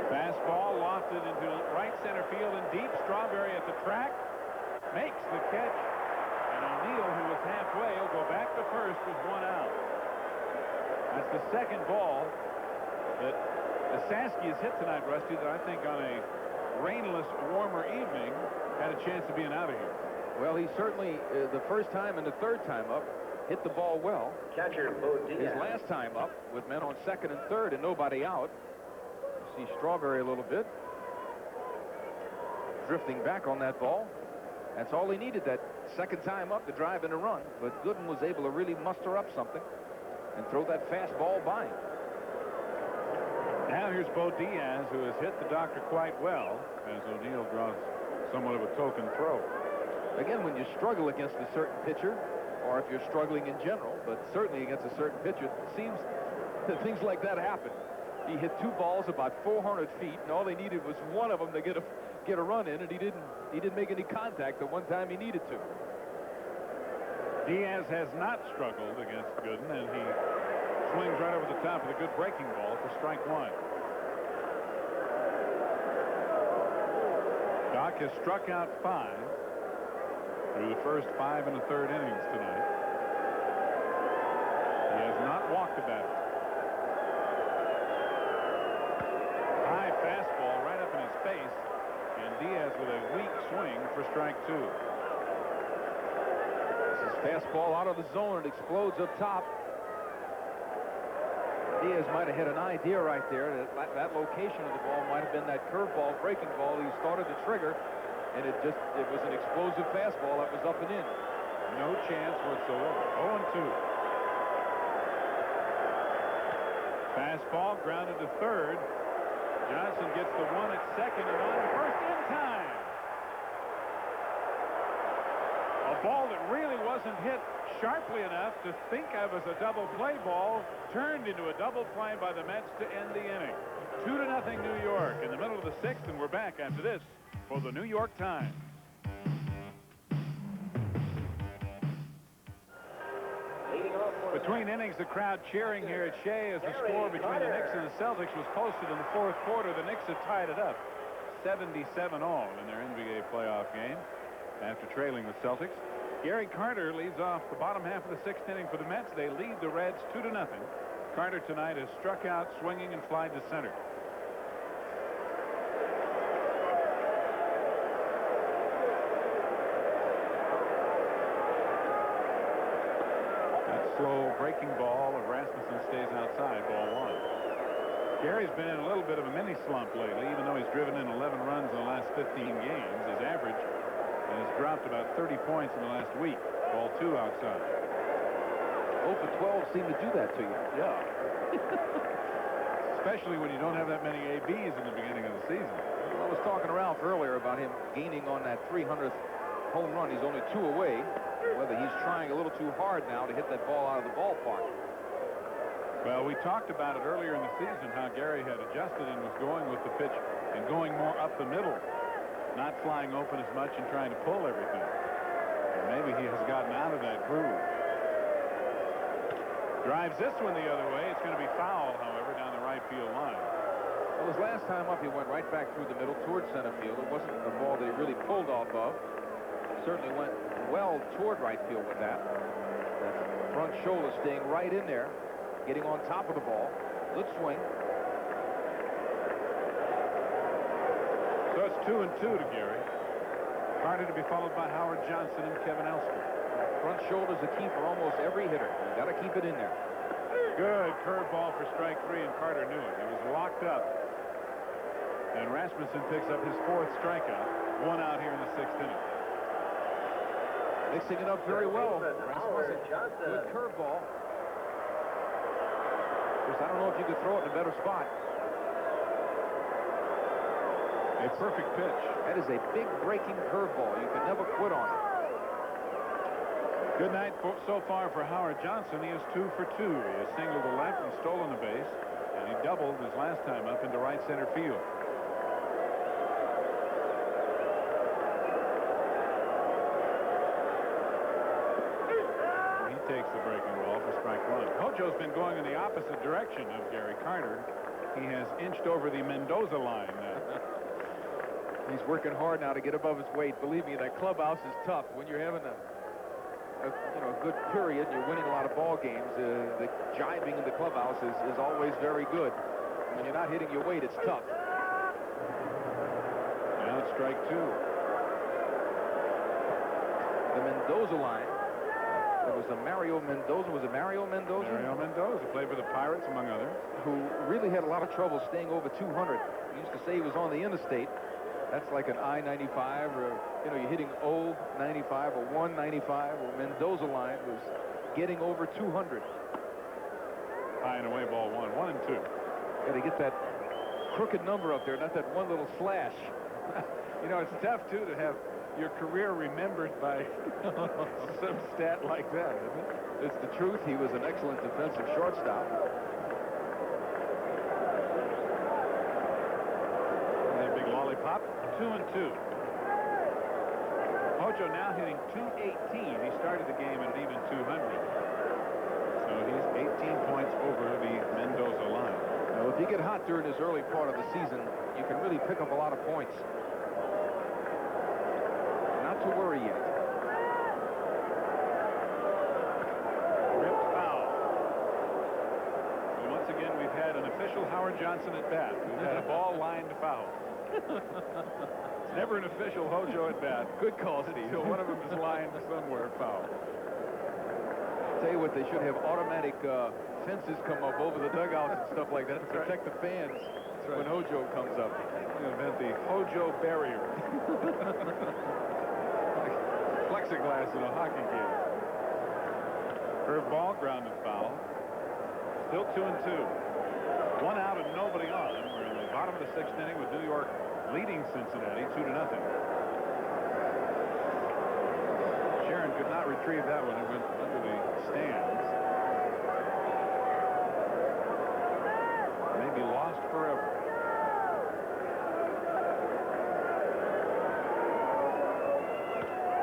S6: Fastball lofted into right center field and deep. Strawberry at the track makes the catch. And O'Neill, who was halfway, will go back to first with 1 out. That's the second ball that Esaski has hit tonight, Rusty, that I think on a rainless, warmer evening had a chance to be an out of here.
S4: Well, he certainly, the first time and the third time up, hit the ball well.
S3: Catcher Bo Diaz.
S4: His last time up with men on second and third and nobody out. See Strawberry a little bit. Drifting back on that ball. That's all he needed, that second time up to drive in a run. But Gooden was able to really muster up something and throw that fastball by him.
S6: Now here's Bo Diaz, who has hit the Doctor quite well, as O'Neill draws somewhat of a token throw.
S4: Again, when you struggle against a certain pitcher, or if you're struggling in general, but certainly against a certain pitcher, it seems that things like that happen. He hit 2 balls about 400 feet, and all they needed was one of them to get a run in, and he didn't make any contact the one time he needed to.
S6: Diaz has not struggled against Gooden, and he swings right over the top of the good breaking ball for strike 1. Doc has struck out 5 through the first 5 and a third innings tonight. He has not walked a batter. High fastball right up in his face, and Diaz with a weak swing for strike 2.
S4: This is fastball out of the zone. It explodes up top. Diaz might have had an idea right there that that location of the ball might have been that curveball, breaking ball. He started the trigger, and it was an explosive fastball that was up and in.
S6: No chance whatsoever. 0-2. Fastball grounded to third. Johnson gets the one at second and on to first in time. A ball that really wasn't hit sharply enough to think of as a double play ball turned into a double play by the Mets to end the inning. 2-0 New York in the middle of the 6th, and we're back after this for the New York Times. Between innings, the crowd cheering here at Shea as the score between the Knicks and the Celtics was posted in the 4th quarter. The Knicks had tied it up 77 all in their NBA playoff game after trailing the Celtics. Gary Carter leads off the bottom half of the 6th inning for the Mets. They lead the Reds 2-0. Carter tonight has struck out swinging and flied to center. That slow breaking ball of Rasmussen stays outside, ball 1. Gary's been in a little bit of a mini slump lately, even though he's driven in 11 runs in the last 15 games. His average has dropped about 30 points in the last week. Ball 2 outside.
S4: 0 for 12 seem to do that to you.
S6: Yeah. Especially when you don't have that many ABs in the beginning of the season.
S4: Well, I was talking to Ralph earlier about him gaining on that 300th home run. He's only 2 away. Whether he's trying a little too hard now to hit that ball out of the ballpark.
S6: Well, we talked about it earlier in the season, how Gary had adjusted and was going with the pitch and going more up the middle, not flying open as much and trying to pull everything. And maybe he has gotten out of that groove. Drives this one the other way. It's going to be foul, however, down the right field line.
S4: Well, his last time up, he went right back through the middle towards center field. It wasn't the ball that he really pulled off of. Certainly went well toward right field with that. That front shoulder staying right in there, getting on top of the ball. Good swing.
S6: So it's 2-2 to Gary. Carter to be followed by Howard Johnson and Kevin Elster.
S4: Front shoulder's a key for almost every hitter. You got to keep it in there.
S6: Good curveball for strike 3, and Carter knew it. He was locked up. And Rasmussen picks up his 4th strikeout. 1 out here in the 6th inning.
S4: Mixing it up very well. Rasmussen, good curveball. Of course, I don't know if you could throw it in a better spot.
S6: A perfect pitch.
S4: That is a big breaking curveball. You can never quit on it.
S6: Good night so far for Howard Johnson. He is 2 for 2. He has singled to left and stolen a base, and he doubled his last time up into right center field. He takes the breaking ball for strike 1. Hojo's been going in the opposite direction of Gary Carter. He has inched over the Mendoza line now.
S4: He's working hard now to get above his weight. Believe me, that clubhouse is tough. When you're having a good period, you're winning a lot of ball games. The jibing in the clubhouse is always very good. When you're not hitting your weight, it's tough.
S6: Now it's strike 2.
S4: The Mendoza line. There was a Mario Mendoza. Was it Mario Mendoza?
S6: Mario Mendoza played for the Pirates, among others.
S4: Who really had a lot of trouble staying over 200. He used to say he was on the interstate. That's like an I-95, or, you're hitting 0-95 or 195. Or Mendoza line was getting over 200.
S6: High and away, ball 1. 1 and 2.
S4: Got to get that crooked number up there, not that one little slash.
S6: It's tough, too, to have your career remembered by some stat like that, isn't it?
S4: It's the truth. He was an excellent defensive shortstop.
S6: A big lollipop. 2 and 2. Hojo now hitting .218. He started the game at an even 200. So he's 18 points over the Mendoza line.
S4: Now, if you get hot during this early part of the season, you can really pick up a lot of points. Not to worry yet.
S6: Ripped foul. And once again, we've had an official Howard Johnson at bat. We've had a ball lined foul. It's never an official Hojo at bat.
S4: Good call, Steve.
S6: So one of them is lying somewhere foul.
S4: Tell you what, they should have automatic fences come up over the dugouts and stuff like that to protect the fans when Hojo comes up.
S6: Invent the Hojo barrier. Plexiglass in a hockey game. Curve ball, grounded foul. Still 2-2. 1 out and nobody on. We're in the bottom of the 6th inning with New York leading Cincinnati 2-0. Sharon could not retrieve that one. It went under the stands. Maybe lost forever.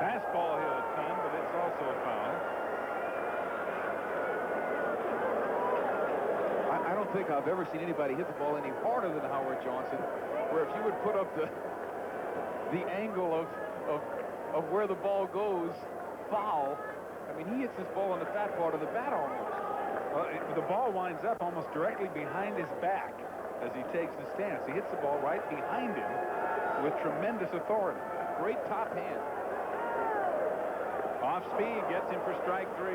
S6: Fastball hit a ton, but it's also a foul.
S4: I don't think I've ever seen anybody hit the ball any harder than Howard Johnson, where if you would put up the angle of where the ball goes, foul. I mean, he hits this ball on the fat part of the bat almost.
S6: Well, the ball winds up almost directly behind his back as he takes the stance. He hits the ball right behind him with tremendous authority.
S4: Great top hand.
S6: Off speed gets him for strike 3.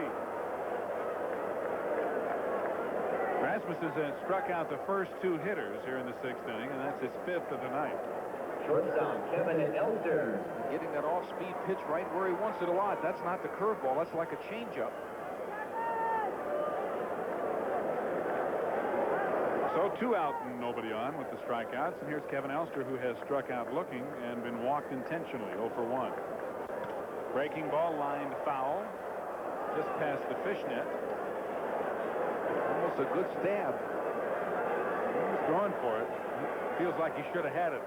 S6: Rasmussen has struck out the first 2 hitters here in the 6th inning, and that's his 5th of the night.
S3: Shortstop Kevin Elster.
S4: Getting that off-speed pitch right where he wants it a lot. That's not the curveball. That's like a changeup.
S6: So 2 out and nobody on with the strikeouts. And here's Kevin Elster, who has struck out looking and been walked intentionally. 0 for 1. Breaking ball lined foul. Just past the fishnet.
S4: Almost a good stab.
S6: He was going for it. Feels like he should have had it.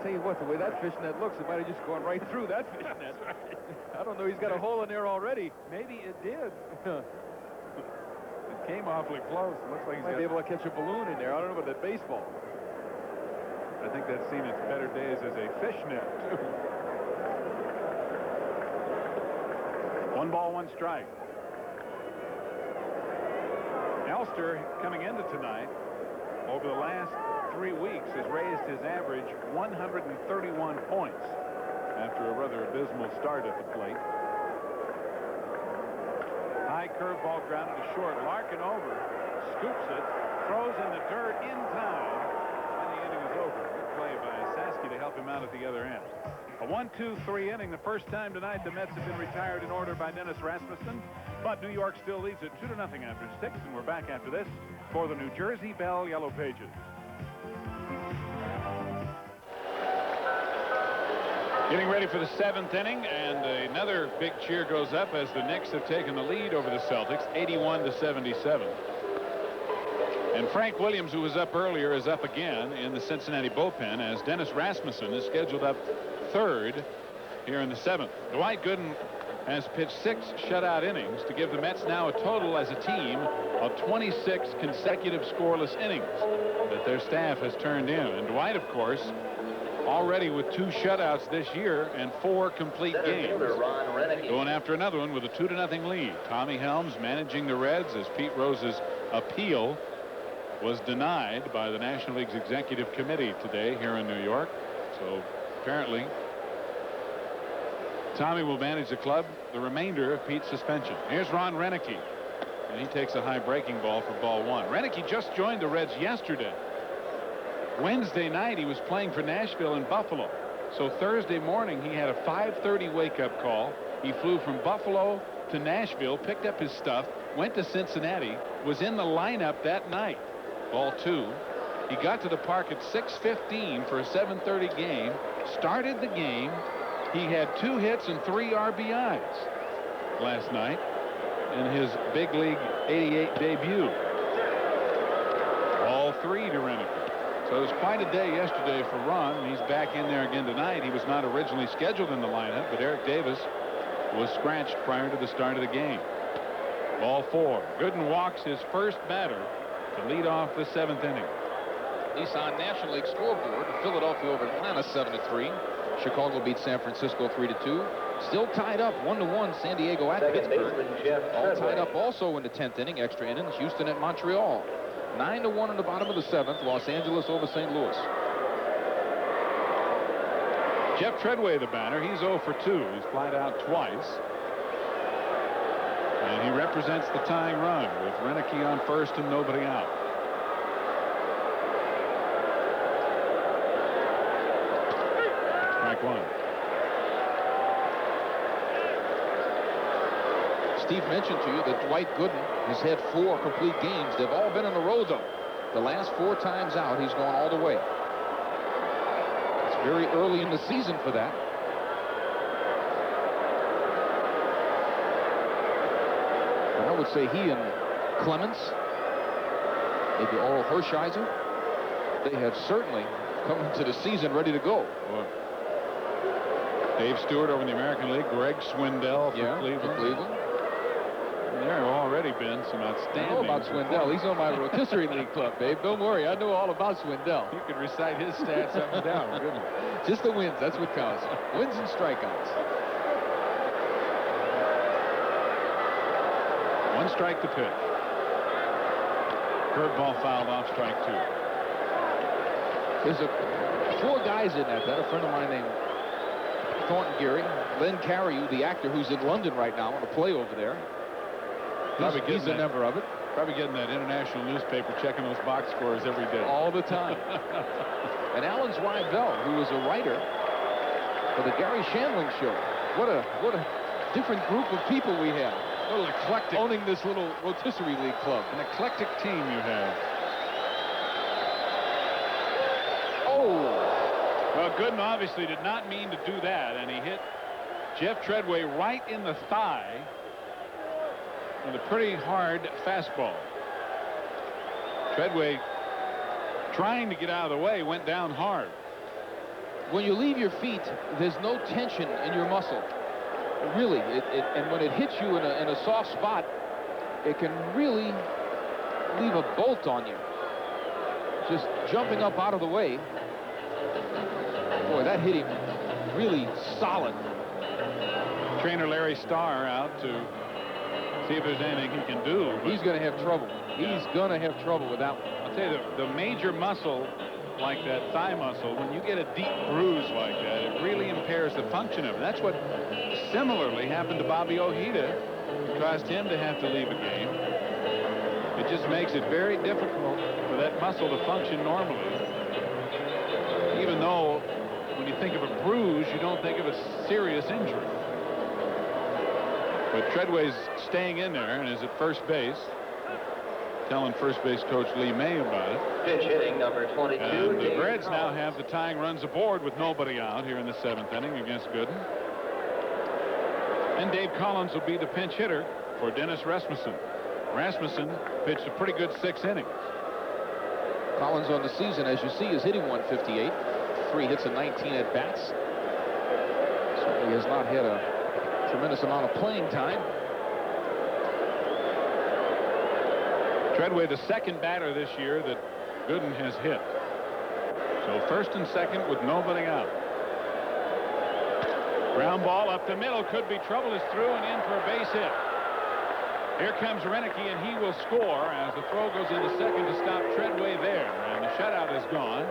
S4: Tell you what, the way that fishnet looks, it might have just gone right through that fishnet. I don't know. He's got a hole in there already.
S6: Maybe it did. It came awfully close. Looks like he's
S4: Might be able to catch a balloon in there. I don't know about that baseball.
S6: I think that's seen its better days as a fishnet, too. 1 ball, 1 strike. Elster, coming into tonight, over the last 3 weeks, has raised his average 131 points after a rather abysmal start at the plate. High curveball grounded to short. Larkin over, scoops it, throws in the dirt in time, and the inning is over. Good play by Saski to help him out at the other end. A 1-2-3 inning. The first time tonight the Mets have been retired in order by Dennis Rasmussen, but New York still leads it 2-0 after 6, and we're back after this for the New Jersey Bell Yellow Pages. Getting ready for the 7th inning, and another big cheer goes up as the Knicks have taken the lead over the Celtics, 81-77. And Frank Williams, who was up earlier, is up again in the Cincinnati bullpen as Dennis Rasmussen is scheduled up 3rd here in the 7th. Dwight Gooden has pitched 6 shutout innings to give the Mets now a total as a team of 26 consecutive scoreless innings that their staff has turned in. And Dwight, of course, already with 2 shutouts this year and 4 complete games. Going after another one with a 2-0 lead. Tommy Helms managing the Reds as Pete Rose's appeal was denied by the National League's executive committee today here in New York. So apparently Tommy will manage the club the remainder of Pete's suspension. Here's Ron Renicky, and he takes a high breaking ball for ball 1. Renicky just joined the Reds yesterday. Wednesday night he was playing for Nashville and Buffalo. So Thursday morning he had a 5:30 wake-up call. He flew from Buffalo to Nashville, picked up his stuff, went to Cincinnati, was in the lineup that night. Ball 2. He got to the park at 6:15 for a 7:30 game, started the game. He had 2 hits and 3 RBIs last night in his big league 88 debut. All 3 to Renicky. So it was quite a day yesterday for Ron, and he's back in there again tonight. He was not originally scheduled in the lineup, but Eric Davis was scratched prior to the start of the game. Ball 4. Gooden walks his first batter to lead off the 7th inning.
S7: Nissan National League scoreboard. Philadelphia over Atlanta 7-3. Chicago beats San Francisco 3-2. Still tied up 1-1. San Diego at Pittsburgh. All tied up also in the 10th inning. Extra innings. Houston at Montreal. 9-1 in the bottom of the 7th. Los Angeles over St. Louis.
S6: Jeff Treadway, the batter, he's 0 for 2. He's flied out twice. And he represents the tying run with Renicky on first and nobody out. Strike one.
S7: Steve mentioned to you that Dwight Gooden has had 4 complete games. They've all been in a row, though. The last 4 times out, he's gone all the way. It's very early in the season for that. And I would say he and Clemens, maybe Oral Hershiser, they have certainly come into the season ready to go.
S6: Well, Dave Stewart over in the American League, Greg Swindell for Cleveland. There have already been some outstanding.
S7: I know about Swindell. He's on my rotisserie league club, babe. Don't worry. I know all about Swindell.
S6: You can recite his stats up and down. Goodness.
S7: Just the wins. That's what counts. Wins and strikeouts.
S6: 1 strike to pitch. Curveball fouled off, strike 2.
S7: There's 4 guys in that. A friend of mine named Thornton Geary. Len Cariou, the actor who's in London right now on a play over there. He's a member of it.
S6: Probably getting that international newspaper, checking those box scores every day.
S7: All the time. And Alan Zweibel, who was a writer for the Gary Shandling show. What a different group of people we have.
S6: A little eclectic.
S7: Owning this little rotisserie league club.
S6: An eclectic team you have.
S7: Oh!
S6: Well, Gooden obviously did not mean to do that, and he hit Jeff Treadway right in the thigh with a pretty hard fastball. Treadway, trying to get out of the way, went down hard.
S7: When you leave your feet, there's no tension in your muscle. Really, and when it hits you in a soft spot, it can really leave a bolt on you. Just jumping up out of the way. Boy, that hit him really solid.
S6: Trainer Larry Starr out to see if there's anything he can do.
S7: He's going to have trouble. He's going to have trouble with that one.
S6: I'll tell you, the major muscle like that thigh muscle, when you get a deep bruise like that, it really impairs the function of it. That's what similarly happened to Bobby Ojeda. It caused him to have to leave a game. It just makes it very difficult for that muscle to function normally. Even though when you think of a bruise, you don't think of a serious injury. But Treadway's staying in there and is at first base. Telling first base coach Lee May about it.
S3: Pitch hitting number 22.
S6: And the Reds now have the tying runs aboard with nobody out here in the 7th inning against Gooden. And Dave Collins will be the pinch hitter for Dennis Rasmussen. Rasmussen pitched a pretty good 6 innings.
S7: Collins on the season, as you see, is hitting 158. 3 hits and 19 at bats. Certainly has not had a tremendous amount of playing time.
S6: Treadway, the second batter this year that Gooden has hit. So first and second with nobody out. Ground ball up the middle, could be trouble, is through and in for a base hit. Here comes Renicky, and he will score as the throw goes into second to stop Treadway there. And the shutout is gone.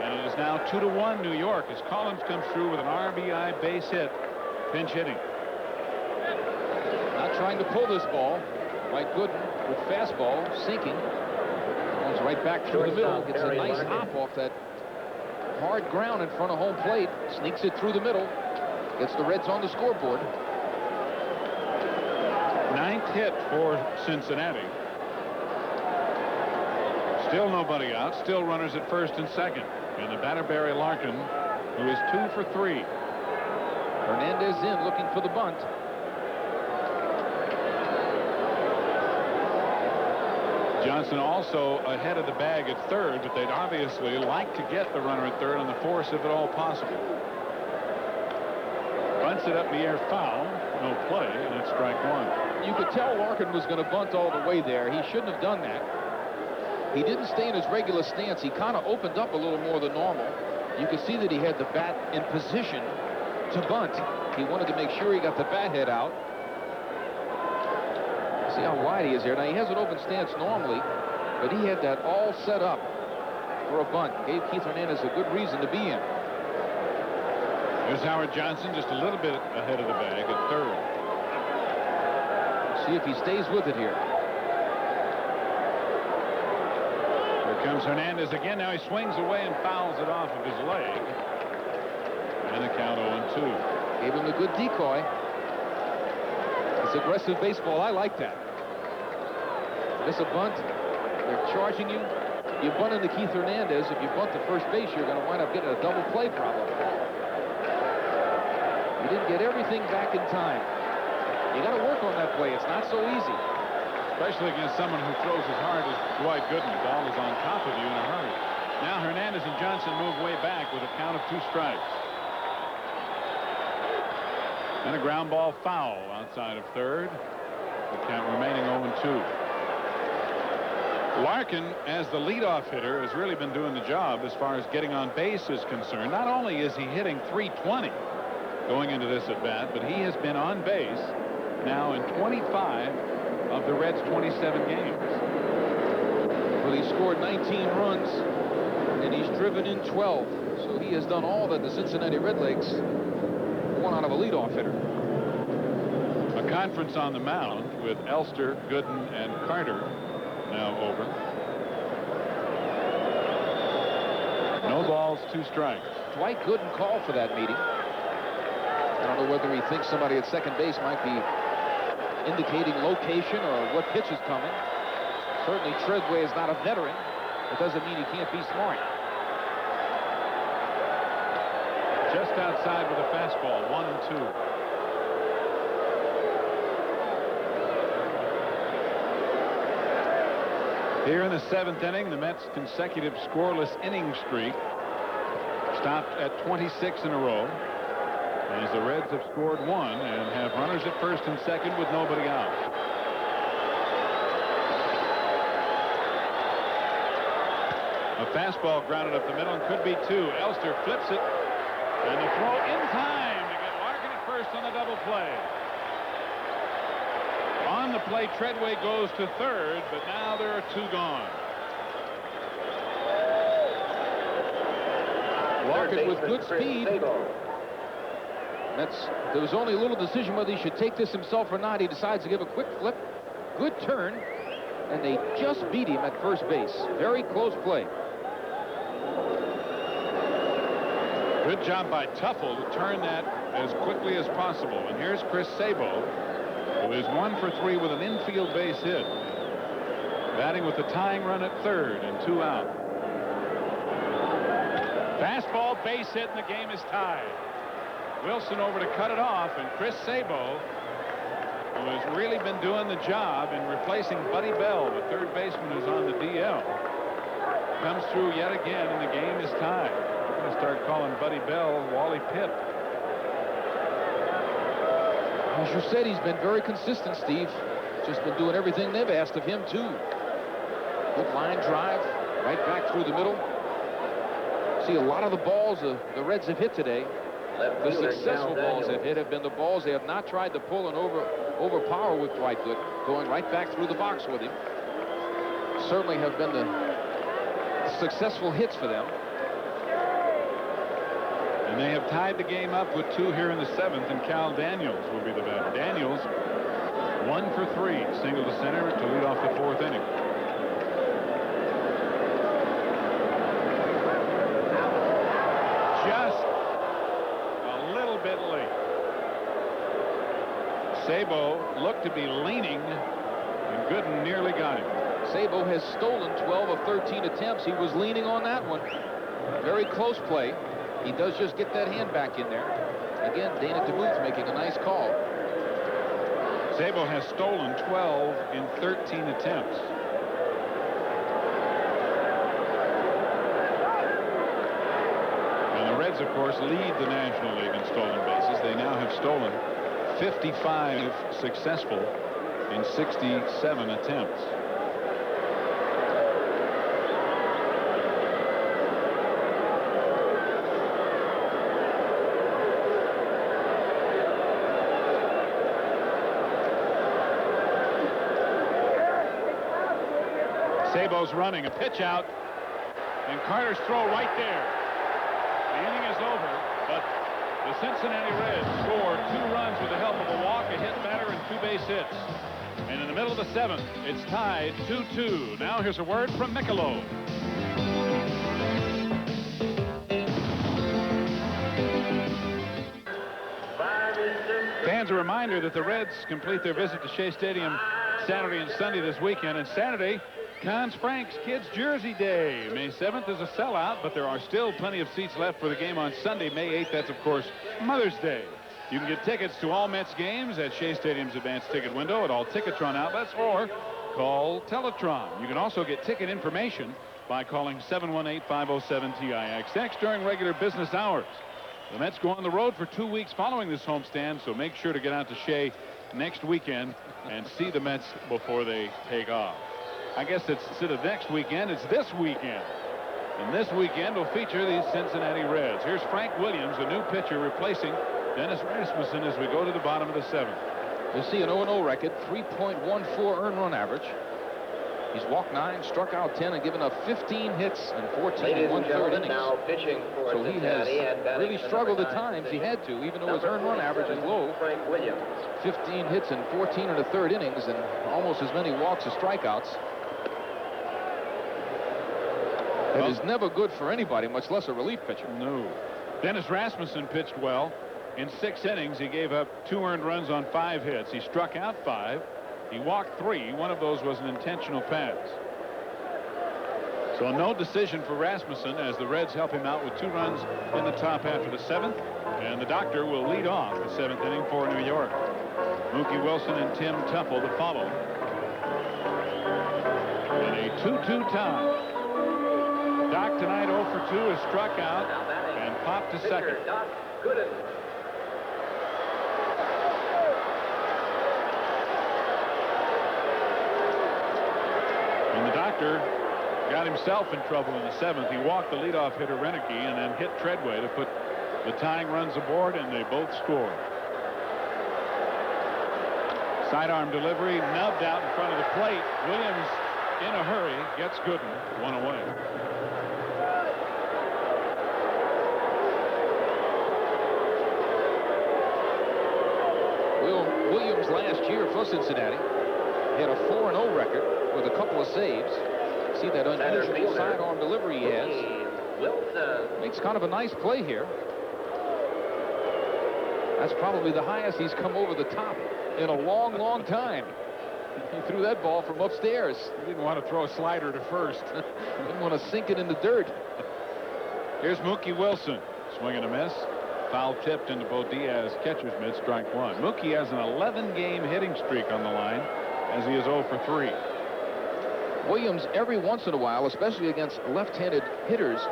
S6: And it is now 2-1 New York as Collins comes through with an RBI base hit, pinch hitting.
S7: Not trying to pull this ball. Like Gooden with fastball sinking. Goes right back through the middle. Gets a nice hop off that hard ground in front of home plate. Sneaks it through the middle. Gets the Reds on the scoreboard.
S6: 9th hit for Cincinnati. Still nobody out. Still runners at first and second. And the batter Barry Larkin, who is 2 for 3.
S7: Hernandez in looking for the bunt.
S6: Johnson also ahead of the bag at third, but they'd obviously like to get the runner at third on the force if at all possible. Bunts it up in the air, foul, no play, and it's strike 1.
S7: You could tell Larkin was going to bunt all the way there. He shouldn't have done that. He didn't stay in his regular stance. He kind of opened up a little more than normal. You could see that he had the bat in position to bunt. He wanted to make sure he got the bat head out. See how wide he is here. Now, he has an open stance normally, but he had that all set up for a bunt. Gave Keith Hernandez a good reason to be in.
S6: Here's Howard Johnson just a little bit ahead of the bag at third.
S7: See if he stays with it here.
S6: Here comes Hernandez again. Now he swings away and fouls it off of his leg. And a count 0-2.
S7: Gave him a good decoy. It's aggressive baseball. I like that. Miss a bunt. They're charging you. You bunt into Keith Hernandez. If you bunt to first base, you're going to wind up getting a double play problem. You didn't get everything back in time. You got to work on that play. It's not so easy.
S6: Especially against someone who throws as hard as Dwight Gooden. The ball is on top of you in a hurry. Now Hernandez and Johnson move way back with a count of 2 strikes. And a ground ball foul outside of third. The count remaining 0-2. Larkin, as the leadoff hitter, has really been doing the job as far as getting on base is concerned. Not only is he hitting .320 going into this at bat, but he has been on base now in 25 of the Reds' 27 games. Well, he scored 19 runs and he's driven in 12. So he has done all that the Cincinnati Redlegs want out of a leadoff hitter. A conference on the mound with Elster, Gooden, and Carter now over. No balls, 2 strikes.
S7: Dwight Gooden called for that meeting. I don't know whether he thinks somebody at second base might be indicating location or what pitch is coming. Certainly Treadway is not a veteran. It doesn't mean he can't be smart.
S6: Just outside with a fastball, 1-2. Here in the 7th inning, the Mets' consecutive scoreless inning streak stopped at 26 in a row, as the Reds have scored 1 and have runners at first and second with nobody out. A fastball grounded up the middle and could be 2. Elster flips it, and the throw in time to get Larkin at first on the double play. On the play, Treadway goes to third, but now there are 2 gone.
S7: Larkin with good speed. There was only a little decision whether he should take this himself or not. He decides to give a quick flip. Good turn. And they just beat him at first base. Very close play.
S6: Good job by Tuffle to turn that as quickly as possible. And here's Chris Sabo, who is 1 for 3 with an infield base hit. Batting with the tying run at third and 2 out. Fastball, base hit, and the game is tied. Wilson over to cut it off, and Chris Sabo, who has really been doing the job in replacing Buddy Bell, the third baseman who's on the DL, comes through yet again, and the game is tied. We're going to start calling Buddy Bell Wally Pipp.
S7: As you said, he's been very consistent, Steve. Just been doing everything they've asked of him, too. Good line drive, right back through the middle. See, a lot of the balls the Reds have hit today, the successful balls they've hit have been the balls they have not tried to pull and overpower with Dwight Gooden, going right back through the box with him. Certainly have been the successful hits for them.
S6: And they have tied the game up with 2 here in the 7th, and Cal Daniels will be the batter. Daniels 1 for 3, single to center to lead off the 4th inning. Just a little bit late. Sabo looked to be leaning, and Gooden nearly got him.
S7: Sabo has stolen 12 of 13 attempts. He was leaning on that one. Very close play. He does just get that hand back in there. Again, Dana DeMuth making a nice call.
S6: Sabo has stolen 12 in 13 attempts. And the Reds, of course, lead the National League in stolen bases. They now have stolen 55 successful in 67 attempts. Sabo's running, a pitch out, and Carter's throw right there. The inning is over, but The Cincinnati Reds scored 2 runs with the help of a walk, a hit batter, and 2 base hits. And in the middle of the 7th, it's tied 2-2. Now here's a word from Michelob. Fans, a reminder that the Reds complete their visit to Shea Stadium Saturday and Sunday this weekend. And Saturday, Cons Frank's Kids Jersey Day. May 7th is a sellout, but there are still plenty of seats left for the game on Sunday, May 8th. That's, of course, Mother's Day. You can get tickets to all Mets games at Shea Stadium's advanced ticket window at all Ticketron outlets or call Teletron. You can also get ticket information by calling 718-507-TIXX during regular business hours. The Mets go on the road for 2 weeks following this homestand, so make sure to get out to Shea next weekend and see the Mets before they take off. I guess it's instead of next weekend, it's this weekend. And this weekend will feature the Cincinnati Reds. Here's Frank Williams, a new pitcher, replacing Dennis Rasmussen as we go to the bottom of the 7th.
S7: You see an 0-0 record, 3.14 earned run average. He's walked 9, struck out 10, and given up 15 hits and 14 1/3 innings.
S3: Now pitching for
S7: so he has really struggled at times. He had to, even though his earned run average is low.
S3: Frank Williams.
S7: 15 hits and 14 1/3 innings and almost as many walks as strikeouts. That is never good for anybody, much less a relief pitcher.
S6: No. Dennis Rasmussen pitched well. In 6 innings, he gave up 2 earned runs on 5 hits. He struck out 5. He walked 3. One of those was an intentional pass. So no decision for Rasmussen as the Reds help him out with 2 runs in the top half of the 7th. And the doctor will lead off the 7th inning for New York. Mookie Wilson and Tim Teufel to follow. And a 2-2 tie. Doc tonight 0 for 2 is struck out and popped to second. And the doctor got himself in trouble in the 7th. He walked the leadoff hitter Renicky and then hit Treadway to put the tying runs aboard, and they both scored. Sidearm delivery, nubbed out in front of the plate. Williams in a hurry gets Gooden 1 away.
S7: Williams last year for Cincinnati had a 4-0 record with a couple of saves. See that unusual sidearm delivery he has. Makes kind of a nice play here. That's probably the highest he's come over the top in a long, long time. He threw that ball from upstairs.
S6: He didn't want to throw a slider to first.
S7: Didn't want to sink it in the dirt.
S6: Here's Mookie Wilson. Swing and a miss. Foul tipped into Bo Diaz catcher's mitt, strike 1. Mookie has an 11-game hitting streak on the line as he is 0 for 3.
S7: Williams, every once in a while, especially against left-handed hitters,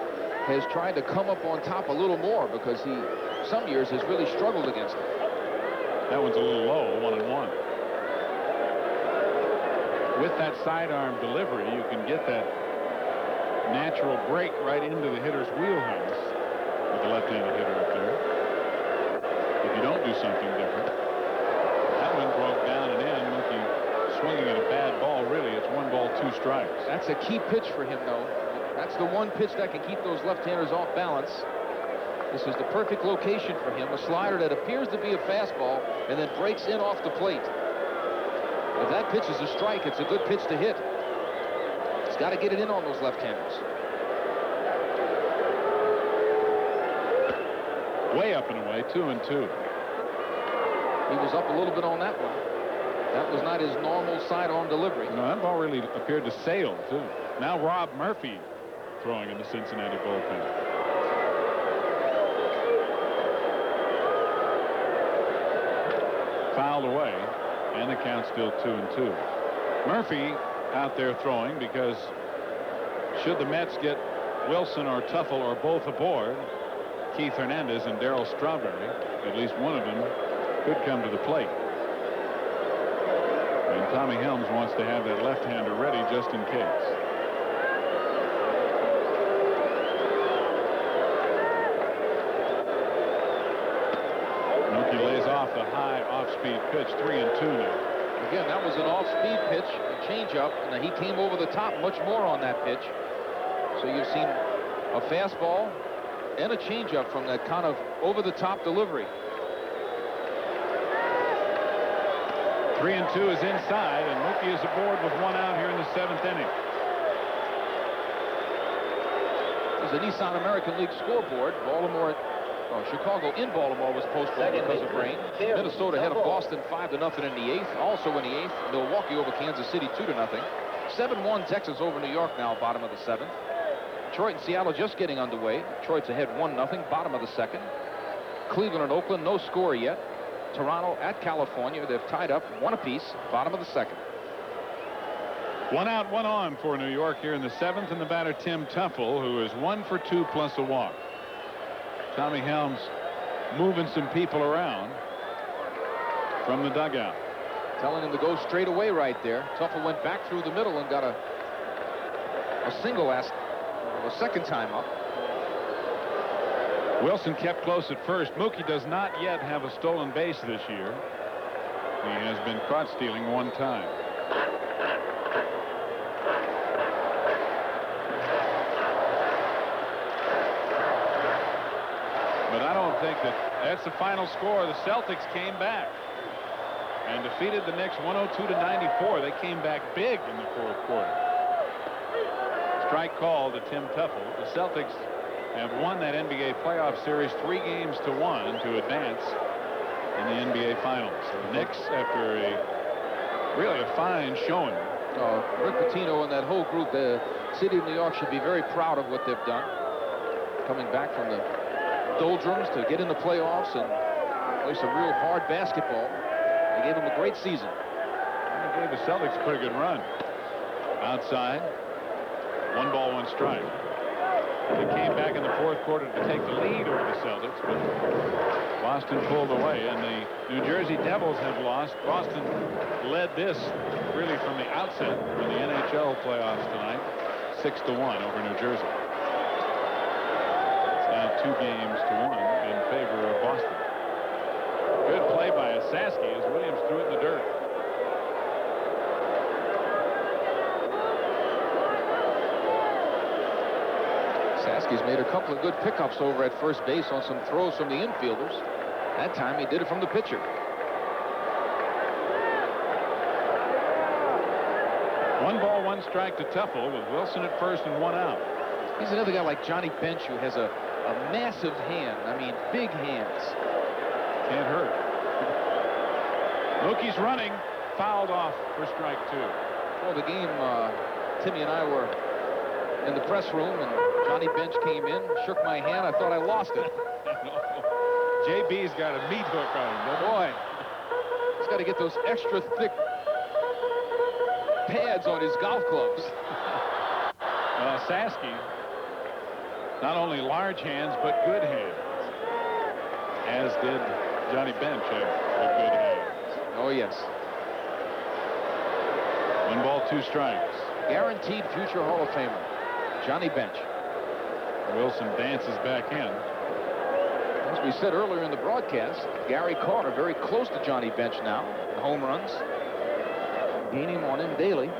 S7: has tried to come up on top a little more because he, some years, has really struggled against it.
S6: That one's a little low, 1-1. With that sidearm delivery, you can get that natural break right into the hitter's wheelhouse with the left-handed hitter up there. If you don't do something different. That one broke down and in. Mookie swinging at a bad ball, really. It's 1 ball, 2 strikes.
S7: That's a key pitch for him, though. That's the one pitch that can keep those left-handers off balance. This is the perfect location for him. A slider that appears to be a fastball and then breaks in off the plate. If that pitch is a strike, it's a good pitch to hit. He's got to get it in on those left-handers.
S6: Way up and away, 2-2.
S7: He was up a little bit on that one. That was not his normal sidearm delivery.
S6: No, that ball really appeared to sail, too. Now Rob Murphy throwing in the Cincinnati bullpen. Fouled away, and the count's still 2-2. Murphy out there throwing because should the Mets get Wilson or Teufel or both aboard, Keith Hernandez and Darryl Strawberry, at least one of them could come to the plate. And Tommy Helms wants to have that left-hander ready just in case. Mookie lays off the high off-speed pitch, 3-2 now.
S7: Again, that was an off-speed pitch, a changeup, and he came over the top much more on that pitch. So you've seen a fastball, and a changeup from that kind of over-the-top delivery.
S6: 3-2 is inside, and Mookie is aboard with 1 out here in the 7th inning.
S7: There's a Nissan American League scoreboard. Chicago in Baltimore was postponed because of rain. Minnesota ahead of Boston 5-0 in the 8th. Also in the 8th, Milwaukee over Kansas City 2-0. 7-1 Texas over New York now, bottom of the 7th. Detroit and Seattle just getting underway. Detroit's ahead 1-0, bottom of the 2nd. Cleveland and Oakland, no score yet. Toronto at California, they've tied up 1 apiece, bottom of the 2nd.
S6: 1 out, 1 on for New York here in the 7th, and the batter Tim Teufel, who is 1 for 2 plus a walk. Tommy Helms moving some people around from the dugout.
S7: Telling him to go straight away right there. Teufel went back through the middle and got a single a second time up.
S6: Wilson kept close at first. Mookie does not yet have a stolen base this year. He has been caught stealing 1 time. But I don't think that's the final score. The Celtics came back and defeated the Knicks 102-94. They came back big in the 4th quarter. Strike call to Tim Teufel. The Celtics have won that NBA playoff series 3-1 to advance in the NBA Finals. The Knicks, after really a fine showing.
S7: Rick Pitino and that whole group, the city of New York should be very proud of what they've done. Coming back from the doldrums to get in the playoffs and play some real hard basketball. They gave them a great season.
S6: They gave the Celtics a pretty good run. Outside, 1 ball, 1 strike. They came back in the 4th quarter to take the lead over the Celtics, but Boston pulled away, and the New Jersey Devils have lost. Boston led this really from the outset in the NHL playoffs tonight, 6-1 over New Jersey. It's now 2-1 in favor of Boston. Good play by Saski as Williams threw it in the dirt.
S7: Saski's made a couple of good pickups over at first base on some throws from the infielders. That time he did it from the pitcher.
S6: 1 ball, 1 strike to Teufel with Wilson at first and 1 out.
S7: He's another guy like Johnny Bench who has a massive hand. I mean, big hands.
S6: Can't hurt. Mookie's running, fouled off for strike 2.
S7: Before the game, Timmy and I were in the press room, and Johnny Bench came in, shook my hand. I thought I lost it.
S6: JB's got a meat hook on him.
S7: Boy, he's got to get those extra thick pads on his golf clubs.
S6: Saski, not only large hands, but good hands. As did Johnny Bench have good hands.
S7: Oh, yes.
S6: 1 ball, 2 strikes.
S7: Guaranteed future Hall of Famer, Johnny Bench.
S6: Wilson dances back in.
S7: As we said earlier in the broadcast, Gary Carter very close to Johnny Bench now in home runs. Gaining on him daily.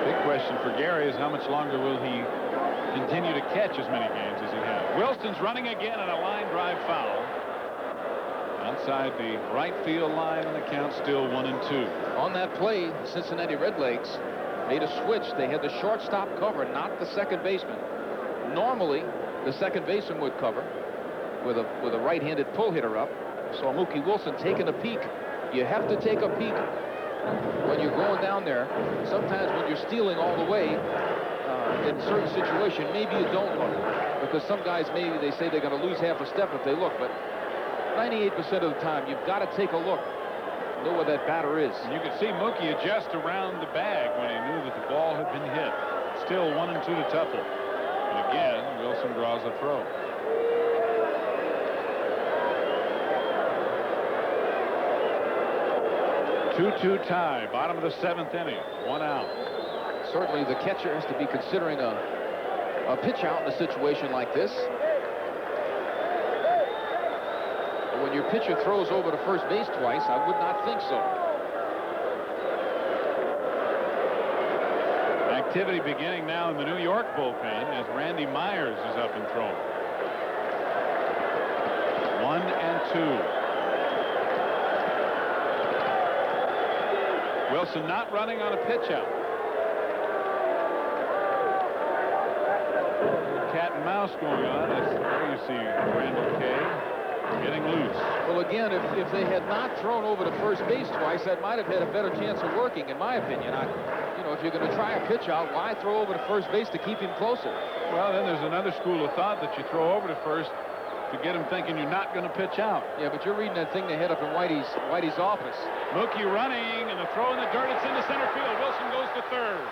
S6: Big question for Gary is how much longer will he continue to catch as many games as he has. Wilson's running again on a line drive foul. Outside the right field line, and the count still 1-2.
S7: On that play, the Cincinnati Redlegs made a switch. They had the shortstop cover, not the second baseman. Normally, the second baseman would cover with a right-handed pull hitter up. So Mookie Wilson taking a peek. You have to take a peek when you're going down there. Sometimes when you're stealing all the way, in a certain situation, maybe you don't look. Because some guys, maybe they say they're going to lose half a step if they look. But 98% of the time, you've got to take a look. Know where that batter is.
S6: You could see Mookie adjust around the bag when he knew that the ball had been hit. Still 1-2 to Teufel. And again, Wilson draws a throw. Two-two tie, bottom of the 7th inning, 1 out.
S7: Certainly the catcher has to be considering a pitch out in a situation like this. But when your pitcher throws over to first base twice, I would not think so.
S6: Back Activity beginning now in the New York bullpen as Randy Myers is up and throwing. 1-2. Wilson not running on a pitch out. Cat and mouse going on. There you see Randall Kay getting loose.
S7: Well, again, if they had not thrown over to first base twice, that might have had a better chance of working, in my opinion. If you're going to try a pitch out, why throw over to first base to keep him closer?
S6: Well, then there's another school of thought that you throw over to first to get him thinking you're not going to pitch out.
S7: Yeah, but you're reading that thing they had up in Whitey's office.
S6: Mookie running, and the throw in the dirt. It's into center field. Wilson goes to third.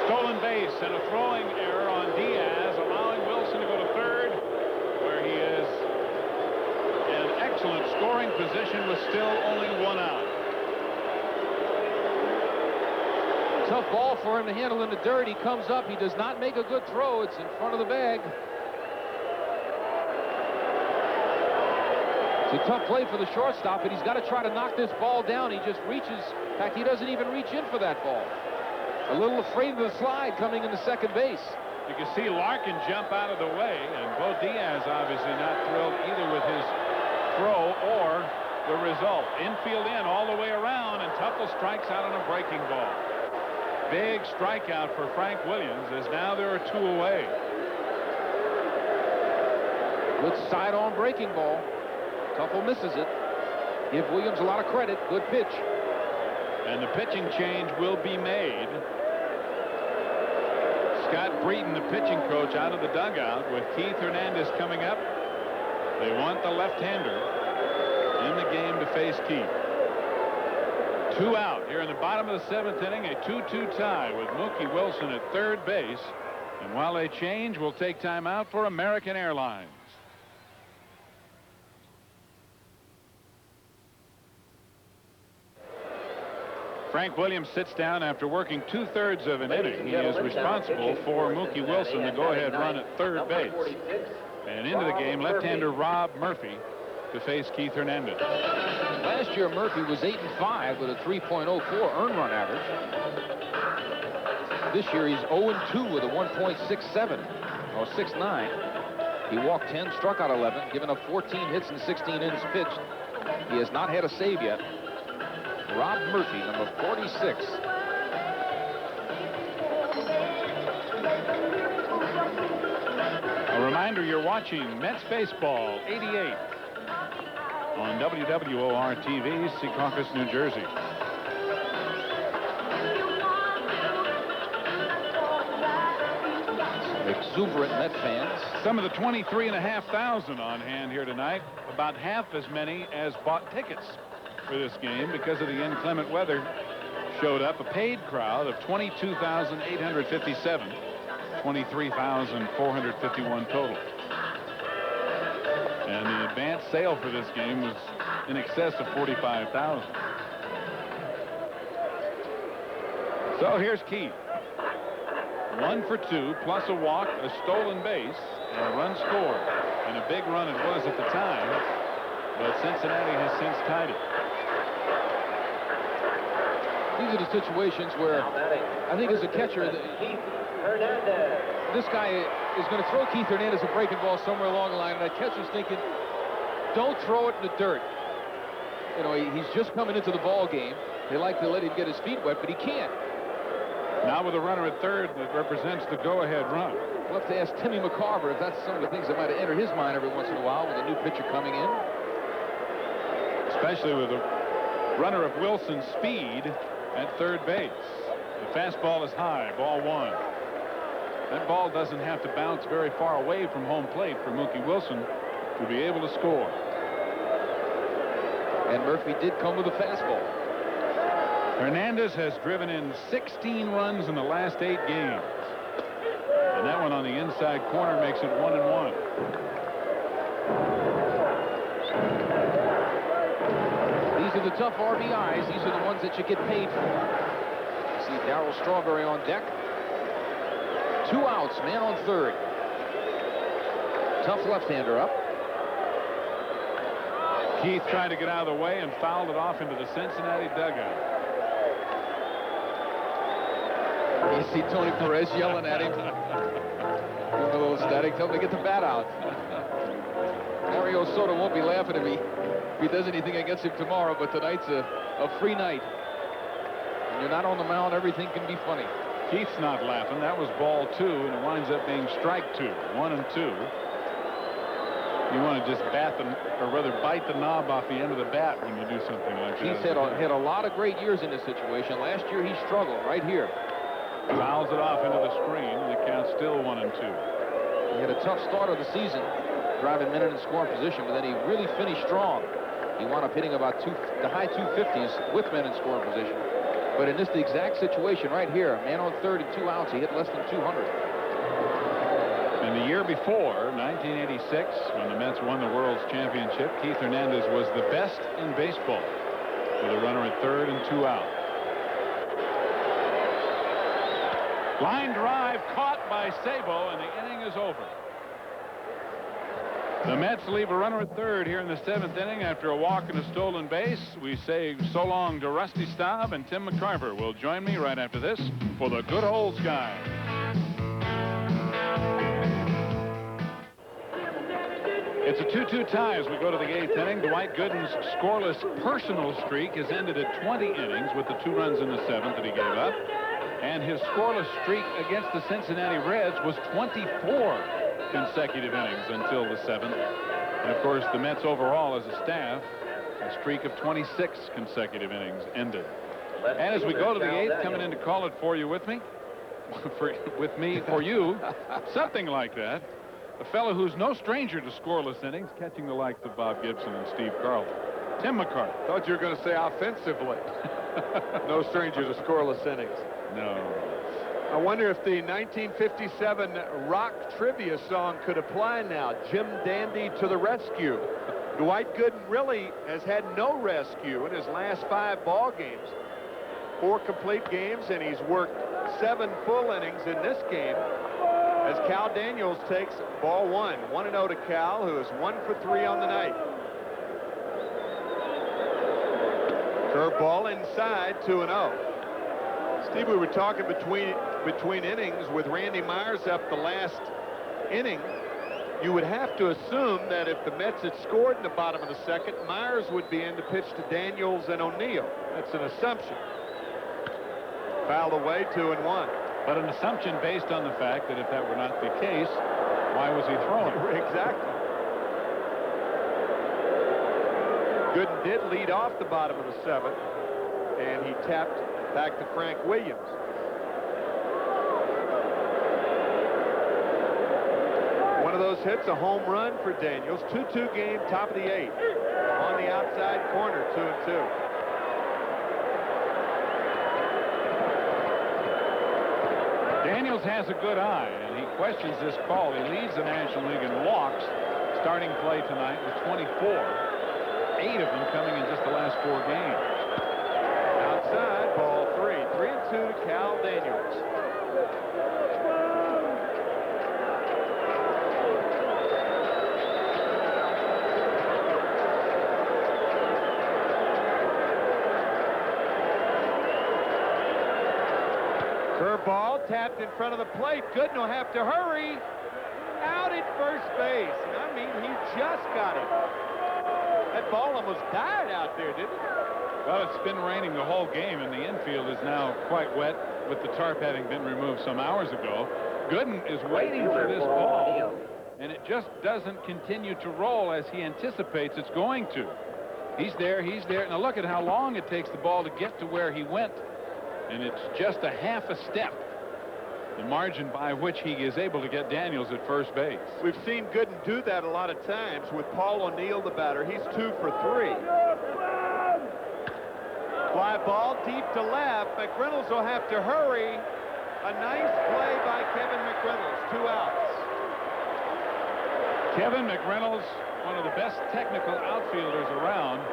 S6: Stolen base and a throwing error on Diaz, allowing Wilson to go to third, where he is in an excellent scoring position with still only 1 out.
S7: Tough ball for him to handle in the dirt. He comes up. He does not make a good throw. It's in front of the bag. It's a tough play for the shortstop, but he's got to try to knock this ball down. He just reaches. In fact, he doesn't even reach in for that ball. A little afraid of the slide coming into second base.
S6: You can see Larkin jump out of the way, and Bo Diaz obviously not thrilled either with his throw or the result. Infield in all the way around, and Tuffle strikes out on a breaking ball. Big strikeout for Frank Williams, as now there are 2 away.
S7: Good side-on breaking ball. Tuffle misses it. Give Williams a lot of credit. Good pitch.
S6: And the pitching change will be made. Scott Breeden, the pitching coach, out of the dugout with Keith Hernandez coming up. They want the left-hander in the game to face Keith. 2 out here in the bottom of the 7th inning, a 2-2 tie with Mookie Wilson at third base. And while they change, we'll take time out for American Airlines. Frank Williams sits down after working 2/3 of an inning. He is responsible for Mookie Wilson, the go-ahead run at third base. And into the game, left-hander Rob Murphy to face Keith Hernandez.
S7: Last year, Murphy was 8-5 with a 3.04 earned run average. This year, he's 0-2 with a 1.67 or 6.9. He walked 10, struck out 11, given up 14 hits in 16 innings pitched. He has not had a save yet. Rob Murphy, number 46.
S6: A reminder, you're watching Mets Baseball 88 on WWOR-TV, Secaucus, New Jersey.
S7: Exuberant Met fans.
S6: Some of the 23,500 on hand here tonight, about half as many as bought tickets for this game because of the inclement weather showed up. A paid crowd of 22,857, 23,451 total. And the advance sale for this game was in excess of 45,000. So here's Keith. 1 for 2 plus a walk, a stolen base, and a run scored. And a big run it was at the time, but Cincinnati has since tied it.
S7: These are the situations where I think as a catcher, this guy is going to throw Keith Hernandez a breaking ball somewhere along the line, and that catcher's thinking, don't throw it in the dirt. You know, he's just coming into the ball game. They like to let him get his feet wet, but he can't.
S6: Now with a runner at third that represents the go-ahead run.
S7: We'll have to ask Timmy McCarver if that's some of the things that might have entered his mind every once in a while with a new pitcher coming in.
S6: Especially with a runner of Wilson's speed at third base. The fastball is high, ball 1. That ball doesn't have to bounce very far away from home plate for Mookie Wilson to be able to score.
S7: And Murphy did come with a fastball.
S6: Hernandez has driven in 16 runs in the last 8 games. And that one on the inside corner makes it 1-1.
S7: These are the tough RBIs. These are the ones that you get paid for. You see Darryl Strawberry on deck. 2 outs, man on third. Tough left-hander up.
S6: Keith tried to get out of the way and fouled it off into the Cincinnati dugout.
S7: You see Tony Perez yelling at him. Give him a little static. Tell him to get the bat out. Mario Soto won't be laughing if he does anything against him tomorrow, but tonight's a free night. When you're not on the mound, everything can be funny.
S6: Keith's not laughing. That was ball 2, and it winds up being strike 2. 1 and 2. You want to just bite the knob off the end of the bat when you do something like that.
S7: Keith had a lot of great years in this situation. Last year he struggled right here.
S6: Fouls it off into the screen. The count's still 1 and 2.
S7: He had a tough start of the season, driving men in scoring position, but then he really finished strong. He wound up hitting about the high 250s with men in scoring position. But in this exact situation right here, man on third and 2 outs, he hit less than 200.
S6: And the year before, 1986, when the Mets won the World's Championship, Keith Hernandez was the best in baseball with a runner at third and 2 out. Line drive caught by Sabo, and the inning is over. The Mets leave a runner at third here in the 7th inning after a walk and a stolen base. We say so long to Rusty Staub, and Tim McCarver will join me right after this for the Good Old Skies. It's a 2-2 tie as we go to the 8th inning. Dwight Gooden's scoreless personal streak has ended at 20 innings with the 2 runs in the 7th that he gave up. And his scoreless streak against the Cincinnati Reds was 24 consecutive innings until the 7th. And of course, the Mets overall as a staff, a streak of 26 consecutive innings ended. And as we go to the 8th, coming in to call it for you with me, for you, something like that. A fellow who's no stranger to scoreless innings, catching the likes of Bob Gibson and Steve Carlton. Tim McCarthy.
S2: Thought you were going to say offensively. No stranger to scoreless innings.
S6: No.
S2: I wonder if the 1957 rock trivia song could apply now. Jim Dandy to the rescue. Dwight Gooden really has had no rescue in his last 5 ball games. 4 complete games, and he's worked 7 full innings in this game as Cal Daniels takes ball 1. 1-0 to Cal, who is 1 for 3 on the night. Curveball inside, 2-0. Steve, we were talking between innings with Randy Myers up the last inning. You would have to assume that if the Mets had scored in the bottom of the 2nd, Myers would be in to pitch to Daniels and O'Neill. That's an assumption. Fouled away, 2-1.
S6: But an assumption based on the fact that if that were not the case, why was he throwing?
S2: Exactly. Gooden did lead off the bottom of the 7th, and he tapped back to Frank Williams. One of those hits, a home run for Daniels. 2-2 game, top of the 8th. On the outside corner, 2-2.
S6: Daniels has a good eye, and he questions this call. He leads the National League in walks, starting play tonight with 24. 8 of them coming in just the last 4 games.
S2: Outside, ball 3. 3-2 to Cal Daniels. Curveball tapped in front of the plate. Gooden will have to hurry. Out at first base. And I mean, he just got it. That ball almost died out there, didn't it?
S6: Well, it's been raining the whole game, and the infield is now quite wet with the tarp having been removed some hours ago. Gooden is waiting for this ball, and it just doesn't continue to roll as he anticipates it's going to. He's there, he's there. Now look at how long it takes the ball to get to where he went, and it's just a half a step, the margin by which he is able to get Daniels at first base.
S2: We've seen Gooden do that a lot of times with Paul O'Neill, the batter. He's 2 for 3. Fly ball deep to left. McReynolds will have to hurry. A nice play by Kevin McReynolds. 2 outs.
S6: Kevin McReynolds, one of the best technical outfielders around,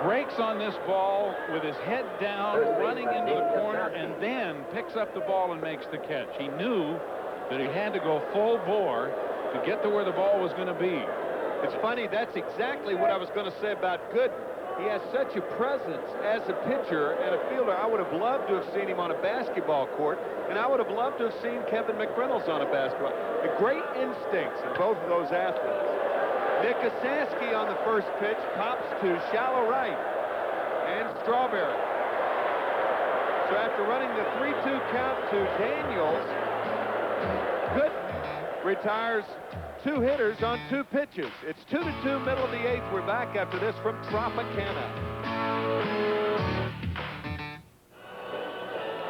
S6: breaks on this ball with his head down, running into the corner, and then picks up the ball and makes the catch. He knew that he had to go full bore to get to where the ball was going to be.
S2: It's funny, that's exactly what I was going to say about Gooden. He has such a presence as a pitcher and a fielder. I would have loved to have seen him on a basketball court, and I would have loved to have seen Kevin McReynolds on a basketball. The great instincts in both of those athletes. Nick Osansky on the first pitch pops to shallow right, and Strawberry. So after running the 3-2 count to Daniels, Gooden retires 2 hitters on 2 pitches. It's 2-2, middle of the 8th. We're back after this from Tropicana.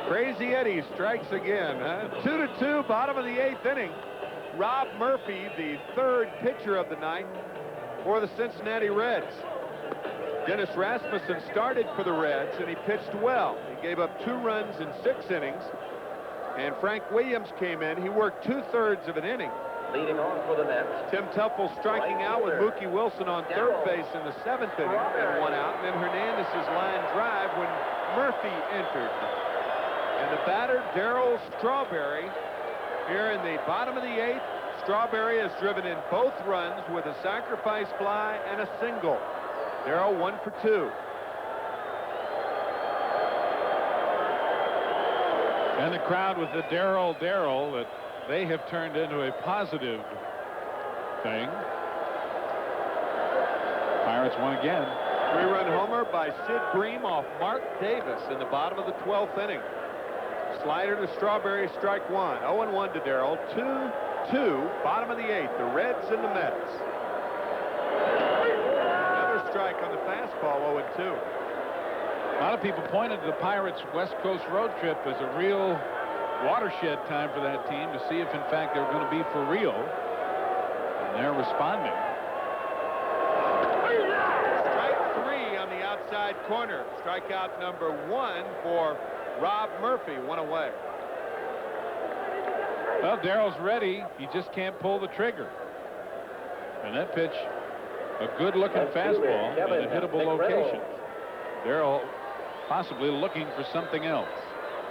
S2: Crazy Eddie strikes again. 2-2, bottom of the 8th inning. Rob Murphy, the 3rd pitcher of the night for the Cincinnati Reds. Dennis Rasmussen started for the Reds, and he pitched well. He gave up 2 runs in 6 innings. And Frank Williams came in. He worked 2/3 of an inning.
S3: Leading on for the Mets.
S2: Tim Teufel striking out with Mookie Wilson on 3rd base in the 7th inning and 1 out. And then Hernandez's line drive when Murphy entered. And the batter, Darryl Strawberry, here in the bottom of the 8th. Strawberry has driven in both runs with a sacrifice fly and a single. Darryl 1 for 2.
S6: And the crowd with the Darryl that they have turned into a positive thing. Pirates won again.
S2: 3-run homer by Sid Bream off Mark Davis in the bottom of the 12th inning. Slider to Strawberry, strike 1. 0-1 to Darryl. 2-2, bottom of the 8th. The Reds and the Mets. Another strike on the fastball, 0-2.
S6: A lot of people pointed to the Pirates' West Coast road trip as a real watershed time for that team to see if, in fact, they're going to be for real. And they're responding.
S2: Strike 3 on the outside corner. Strikeout number 1 for Rob Murphy. 1 away.
S6: Well, Darryl's ready. He just can't pull the trigger. And that pitch, a good-looking fastball in a hittable location. Darryl possibly looking for something else.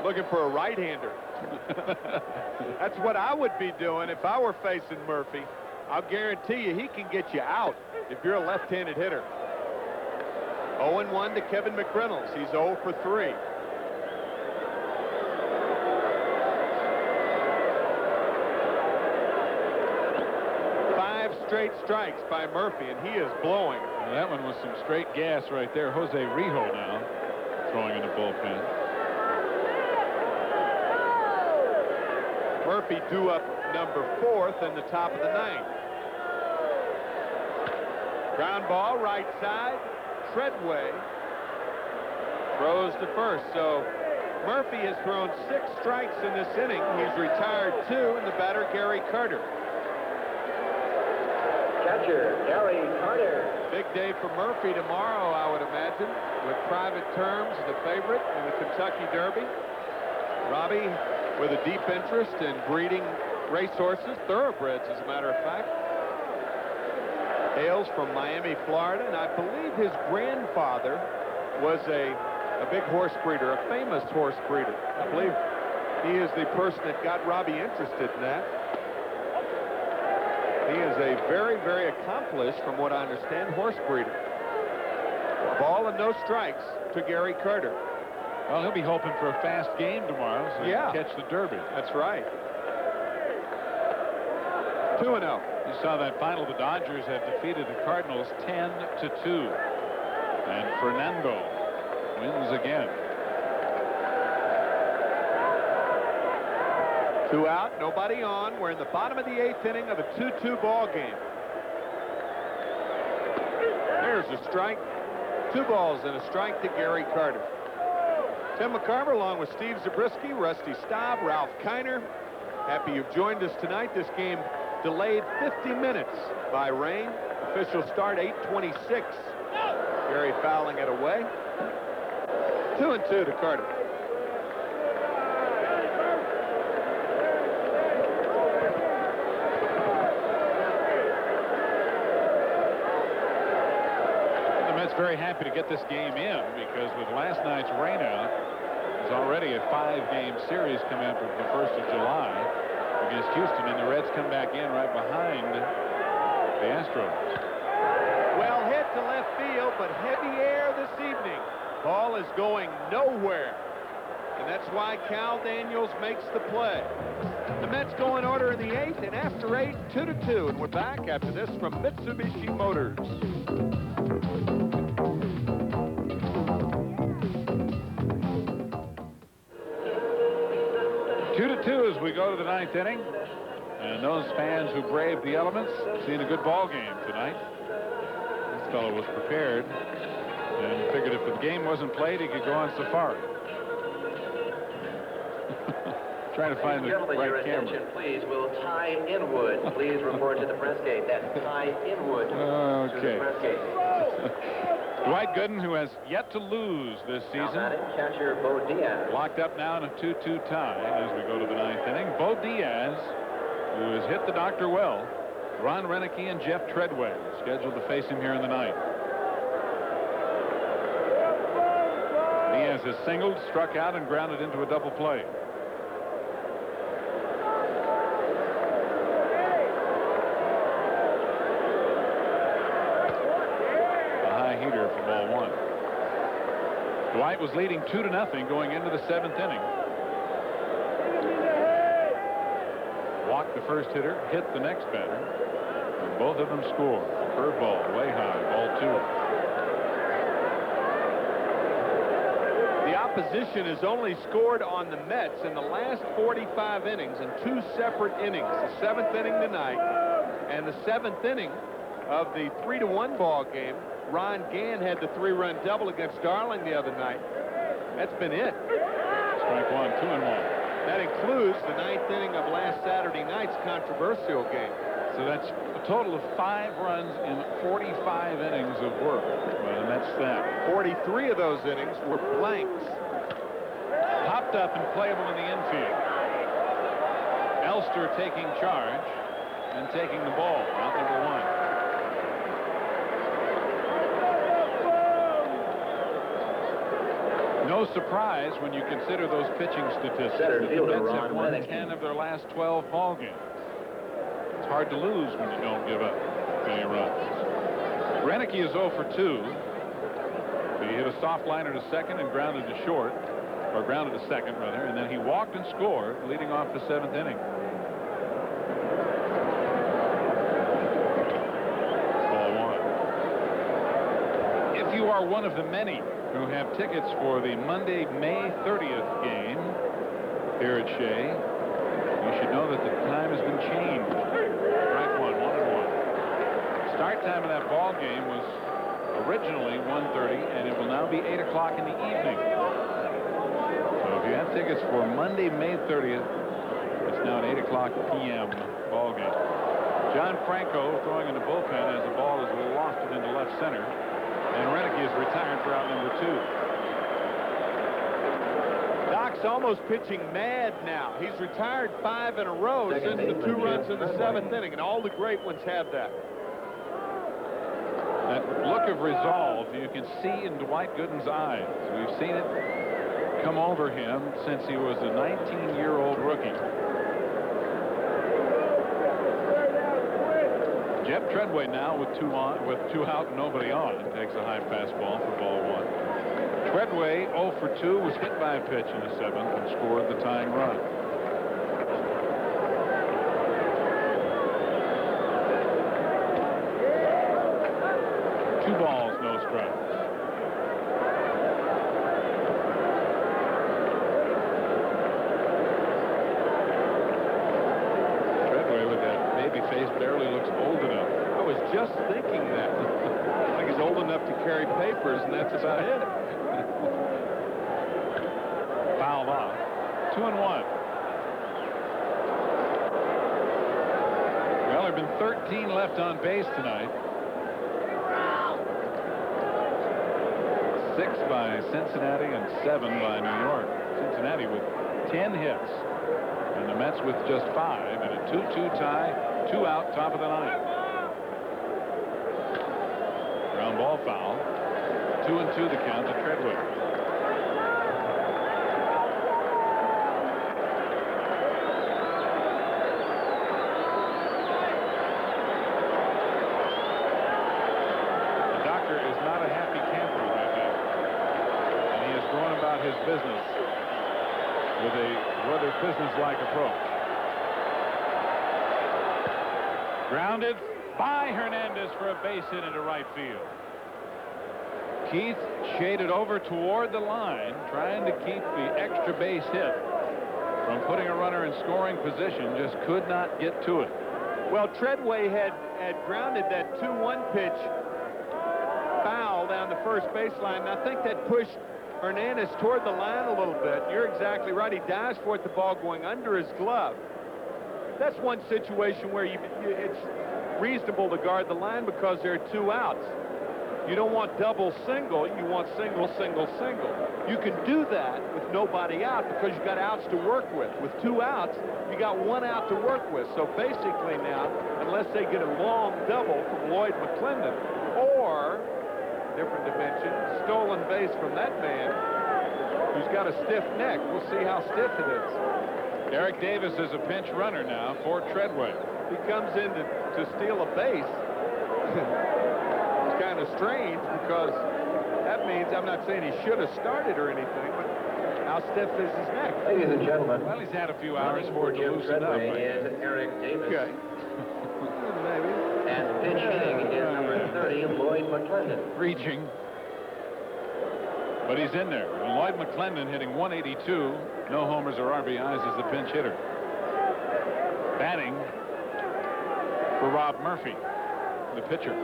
S2: Looking for a right-hander. That's what I would be doing if I were facing Murphy. I'll guarantee you he can get you out if you're a left-handed hitter. 0-1 to Kevin McReynolds. He's 0 for 3. Straight strikes by Murphy, and he is blowing.
S6: Well, that one was some straight gas right there. Jose Rijo now throwing in the bullpen.
S2: Murphy due up number 4th in the top of the 9th. Ground ball, right side. Treadway throws to first. So Murphy has thrown 6 strikes in this inning. He's retired 2, and the batter, Gary Carter.
S3: Catcher, Gary Carter.
S2: Big day for Murphy tomorrow, I would imagine, with Private Terms, the favorite in the Kentucky Derby. Robbie with a deep interest in breeding racehorses, thoroughbreds, as a matter of fact. Hails from Miami, Florida, and I believe his grandfather was a big horse breeder, a famous horse breeder. I believe he is the person that got Robbie interested in that. He is a very, very accomplished, from what I understand, horse breeder. Ball and no strikes to Gary Carter.
S6: Well, he'll be hoping for a fast game tomorrow so he can catch the Derby.
S2: That's right. 2-0.
S6: You saw that final. The Dodgers have defeated the Cardinals 10-2. And Fernando wins again.
S2: 2 out, nobody on. We're in the bottom of the 8th inning of a 2-2 ball game. There's a strike. 2 balls and a strike to Gary Carter. Tim McCarver along with Steve Zabriskie, Rusty Staub, Ralph Kiner. Happy you've joined us tonight. This game delayed 50 minutes by rain. Official start 8:26. Gary fouling it away. 2-2 to Carter.
S6: Very happy to get this game in because with last night's rainout, there's already a 5-game series coming up for the 1st of July against Houston, and the Reds come back in right behind the Astros.
S2: Well hit to left field, but heavy air this evening. Ball is going nowhere. And that's why Cal Daniels makes the play. The Mets go in order in the 8th, and after 8, 2-2. And we're back after this from Mitsubishi Motors.
S6: 2-2 as we go to the 9th inning. And those fans who braved the elements seen a good ball game tonight. This fellow was prepared and figured if the game wasn't played, he could go on safari. Trying to find the
S3: Gentlemen, your
S6: right camera.
S3: attention, please. Will Ty Inwood please report to the press gate? That's Ty Inwood to the
S6: Okay.
S3: press gate.
S6: Dwight Gooden, who has yet to lose this season,
S3: Catcher Bo Diaz.
S6: locked up now in a 2-2 tie as we go to the 9th inning. Bo Diaz, who has hit the doctor well. Ron Renicky and Jeff Treadway scheduled to face him here in the 9th. Diaz has singled, struck out, and grounded into a double play. Heater for ball 1. Dwight was leading 2-0 going into the 7th inning. Walked the first hitter, hit the next batter, and both of them scored. Curveball way high, ball 2.
S2: The opposition has only scored on the Mets in the last 45 innings in 2 separate innings. The 7th inning tonight and the 7th inning of the 3-1 ball game. Ron Gann had the 3-run double against Darling the other night. That's been it.
S6: Strike 1, 2-1.
S2: That includes the 9th inning of last Saturday night's controversial game.
S6: So that's a total of 5 runs in 45 innings of work. Well, and that's that.
S2: 43 of those innings were blanks.
S6: Popped up and playable in the infield. Elster taking charge and taking the ball. Out number 1. No surprise when you consider those pitching statistics. The Mets have won 10 of their last 12 ball games. It's hard to lose when you don't give up any runs. Renicky is 0 for 2. He hit a soft liner to second and grounded to short, or grounded to second rather, and then he walked and scored, leading off the 7th inning. Ball 1. If you are one of the many who have tickets for the Monday, May 30th game here at Shea, you should know that the time has been changed. Strike 1, 1-1. Start time of that ball game was originally 1:30, and it will now be 8 o'clock in the evening. So if you have tickets for Monday, May 30th, it's now an 8 o'clock p.m. ball game. John Franco throwing in the bullpen as the ball is lofted into left center. And Renicky is retired for out number 2.
S2: Doc's almost pitching mad now. He's retired 5 in a row since the 2 runs in the 7th inning, and all the great ones have that.
S6: That look of resolve you can see in Dwight Gooden's eyes. We've seen it come over him since he was a 19-year-old rookie. Jeff Treadway now with 2 out and nobody on takes a high fastball for ball 1. Treadway 0 for 2 was hit by a pitch in the 7th and scored the tying run. Two balls, no strikes. Treadway with that baby face barely looks old enough.
S2: I was just thinking that. I think he's old enough to carry papers, and that's about it.
S6: Fouled off. 2-1. Well, there have been 13 left on base tonight. 6 by Cincinnati and 7 by New York. Cincinnati with 10 hits. And the Mets with just 5 in a 2-2 tie, 2 out, top of the 9th. Ground ball foul. 2-2 the count to Treadway. business with a rather businesslike approach. Grounded by Hernandez for a base hit into right field. Keith shaded over toward the line, trying to keep the extra base hit from putting a runner in scoring position, just could not get to it.
S2: Well, Treadway had grounded that 2-1 pitch foul down the first baseline, and I think that pushed Hernandez toward the line a little bit. You're exactly right. He dives for it, the ball going under his glove. That's one situation where it's reasonable to guard the line because there are 2 outs. You don't want double single, you want single, single, single. You can do that with nobody out because you've got outs to work with. With 2 outs, you got 1 out to work with. So basically now, unless they get a long double from Lloyd McClendon or, different dimension, stolen base from that man who's got a stiff neck. We'll see how stiff it is.
S6: Eric Davis is a pinch runner now for Treadway.
S2: He comes in to steal a base. It's kind of strange because that means, I'm not saying he should have started or anything, but how stiff is his neck?
S3: Ladies and gentlemen,
S6: Well, he's had a few hours for it to
S3: Jim
S6: loosen up.
S3: Treadway is Eric Davis.
S2: Okay. Maybe.
S3: And pitch hitting is number 30, Lloyd McClendon.
S6: Reaching. But he's in there. And Lloyd McClendon hitting 182. No homers or RBIs as the pinch hitter. Batting for Rob Murphy, the pitcher.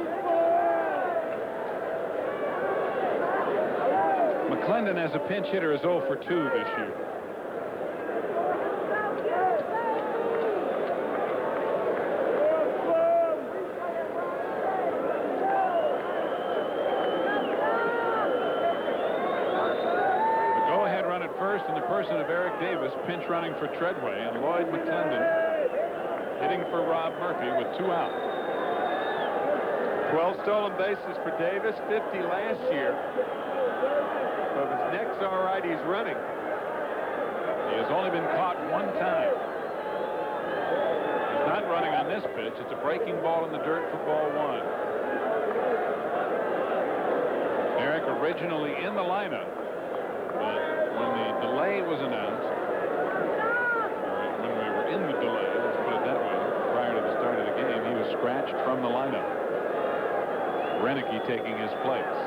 S6: McClendon as a pinch hitter is 0 for 2 this year. The go-ahead run at first in the person of Eric Davis, pinch running for Treadway, and Lloyd McClendon hitting for Rob Murphy with 2 outs.
S2: 12 stolen bases for Davis, 50 last year. So if his neck's all right, he's running.
S6: He has only been caught 1 time. He's not running on this pitch. It's a breaking ball in the dirt for ball 1. Eric originally in the lineup, but when the delay was announced, or when we were in the delay, let's put it that way, prior to the start of the game, he was scratched from the lineup. Renicky taking his place.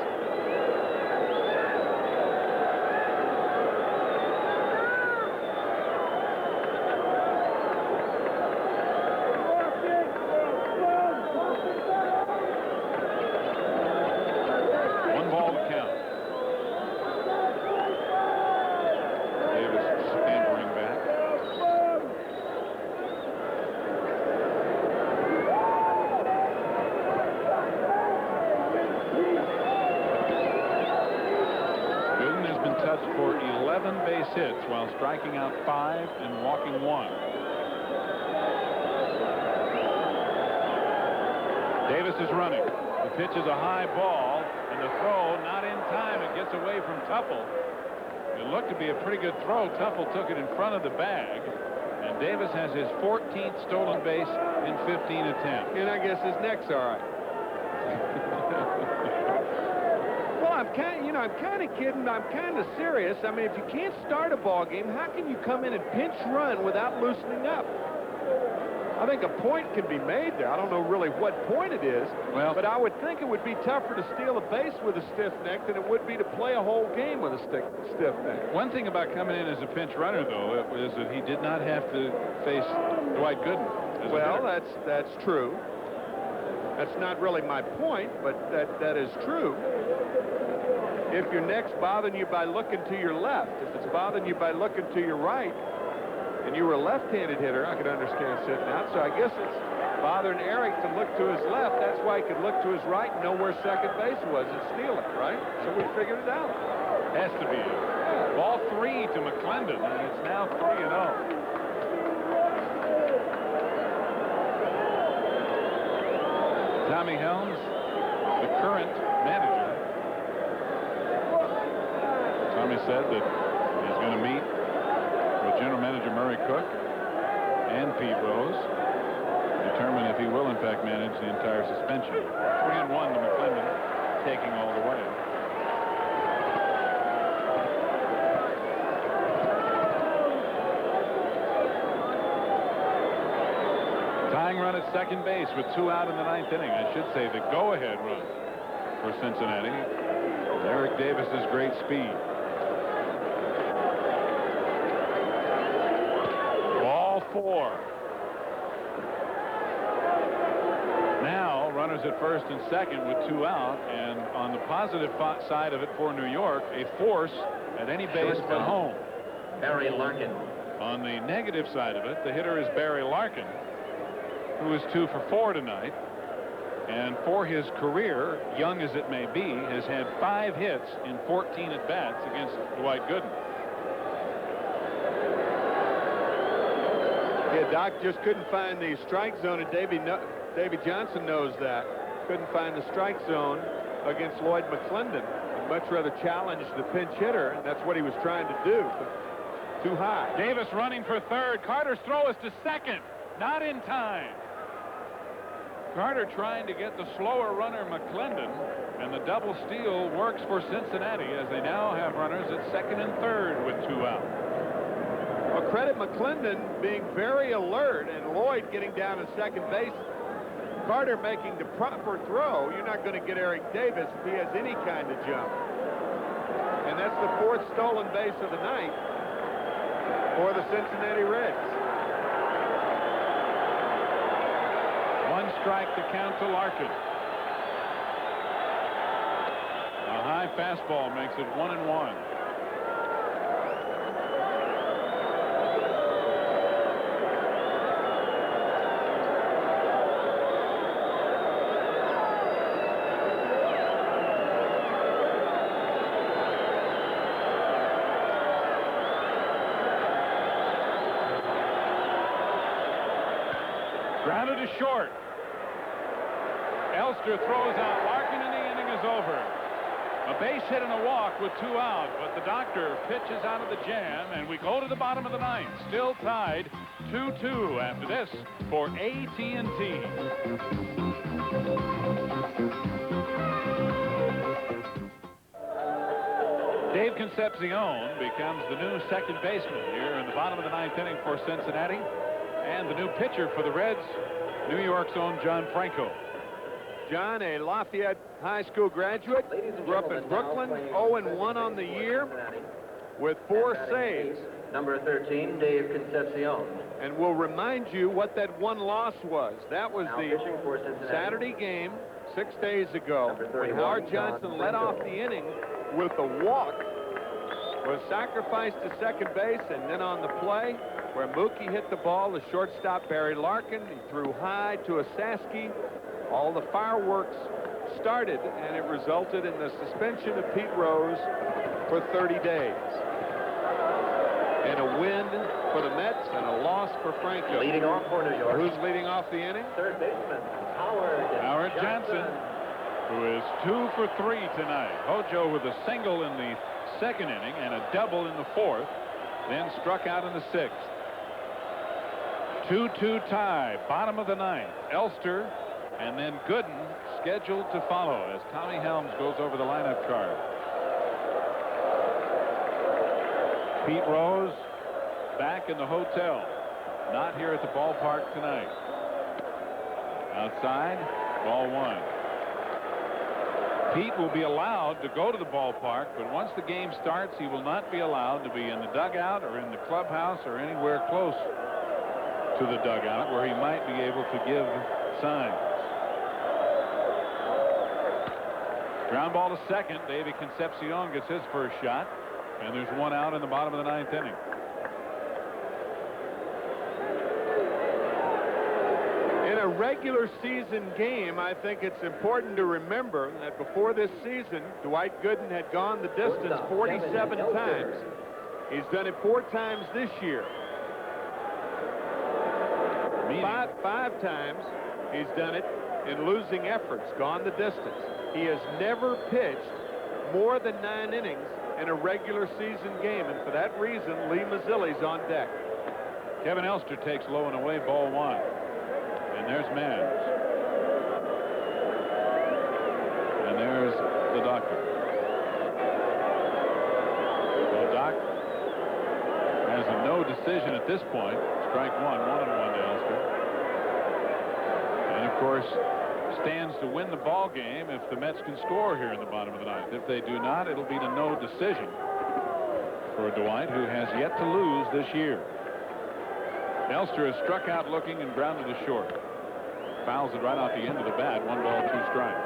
S6: For 11 base hits while striking out 5 and walking 1. Davis is running. The pitch is a high ball, and the throw not in time. It gets away from Tuffle. It looked to be a pretty good throw. Tuffle took it in front of the bag, and Davis has his 14th stolen base in 15 attempts.
S2: And I guess his neck's all right. I'm kind of kidding. I'm kind of serious. I mean, if you can't start a ball game, how can you come in and pinch run without loosening up? I think a point can be made there. I don't know really what point it is, but I would think it would be tougher to steal a base with a stiff neck than it would be to play a whole game with a stiff neck.
S6: One thing about coming in as a pinch runner, though, is that he did not have to face Dwight Gooden.
S2: Well, that's true. That's not really my point, but that is true. If your neck's bothering you by looking to your left, if it's bothering you by looking to your right, and you were a left-handed hitter, I could understand sitting out. So I guess it's bothering Eric to look to his left. That's why he could look to his right and know where second base was and steal it, right? So we figured it out.
S6: Has to be. Ball 3 to McClendon, and it's now 3-0. Tommy Helms, the current manager. Tommy said that he's going to meet with General Manager Murray Cook and Pete Rose, determine if he will in fact manage the entire suspension. 3-1 to McClendon, taking all the way. Tying run at second base with 2 out in the 9th inning. I should say the go-ahead run for Cincinnati. Eric Davis's great speed. Ball 4. Now runners at first and second with 2 out, and on the positive side of it for New York, a force at any base but home.
S3: Barry Larkin.
S6: On the negative side of it, the hitter is Barry Larkin, who is 2 for 4 tonight, and for his career, young as it may be, has had 5 hits in 14 at-bats against Dwight Gooden.
S2: Yeah, Doc just couldn't find the strike zone, and Davey Johnson knows that. Couldn't find the strike zone against Lloyd McClendon. He'd much rather challenge the pinch hitter, and that's what he was trying to do. Too high.
S6: Davis running for third. Carter's throw is to second. Not in time. Carter trying to get the slower runner McClendon, and the double steal works for Cincinnati as they now have runners at second and third with 2 out.
S2: Well, credit McClendon being very alert and Lloyd getting down to second base. Carter making the proper throw. You're not going to get Eric Davis if he has any kind of jump. And that's the 4th stolen base of the night for the Cincinnati Reds.
S6: 1 strike to count to Larkin. A high fastball makes it 1-1. Grounded to short. Elster throws out Larkin, and the inning is over. A base hit and a walk with 2 out, but the doctor pitches out of the jam, and we go to the bottom of the 9th. Still tied 2-2 after this for AT&T. Dave Concepcion becomes the new second baseman here in the bottom of the 9th inning for Cincinnati. And the new pitcher for the Reds, New York's own John Franco.
S2: John, a Lafayette High School graduate, grew up in Brooklyn, 0-1 on the year with 4 saves.
S3: Number 13, Dave Concepcion.
S2: And we'll remind you what that 1 loss was. That was the Saturday game 6 days ago when Howard Johnson led off the inning with a walk, was sacrificed to second base, and then on the play where Mookie hit the ball, the shortstop Barry Larkin, he threw high to a Sasky. All the fireworks started, and it resulted in the suspension of Pete Rose for 30 days. And a win for the Mets and a loss for Franco.
S3: Leading off for New York.
S2: Who's leading off the inning?
S3: Third baseman, Howard
S6: Johnson, who is 2 for 3 tonight. Hojo with a single in the 2nd inning and a double in the 4th, then struck out in the 6th. 2-2 tie, bottom of the 9th. Elster and then Gooden scheduled to follow as Tommy Helms goes over the lineup chart. Pete Rose back in the hotel, not here at the ballpark tonight. Outside, ball 1. Pete will be allowed to go to the ballpark, but once the game starts, he will not be allowed to be in the dugout or in the clubhouse or anywhere close to the dugout where he might be able to give signs. Ground ball to second. Davey Concepcion gets his first shot, and there's 1 out in the bottom of the 9th inning.
S2: In a regular season game, I think it's important to remember that before this season, Dwight Gooden had gone the distance 47 times. He's done it 4 times this year. Five times he's done it in losing efforts, gone the distance. He has never pitched more than 9 innings in a regular season game, and for that reason, Lee Mazzilli's on deck.
S6: Kevin Elster takes low and away, ball 1. And there's Mans. And there's the doctor. So Doc has a no decision at this point. Strike 1, 1-1 to Elster. course, stands to win the ball game if the Mets can score here in the bottom of the ninth. If they do not, it'll be a no decision for Dwight, who has yet to lose this year. Elster has struck out looking and grounded to short. Fouls it right off the end of the bat. 1 ball, 2 strikes.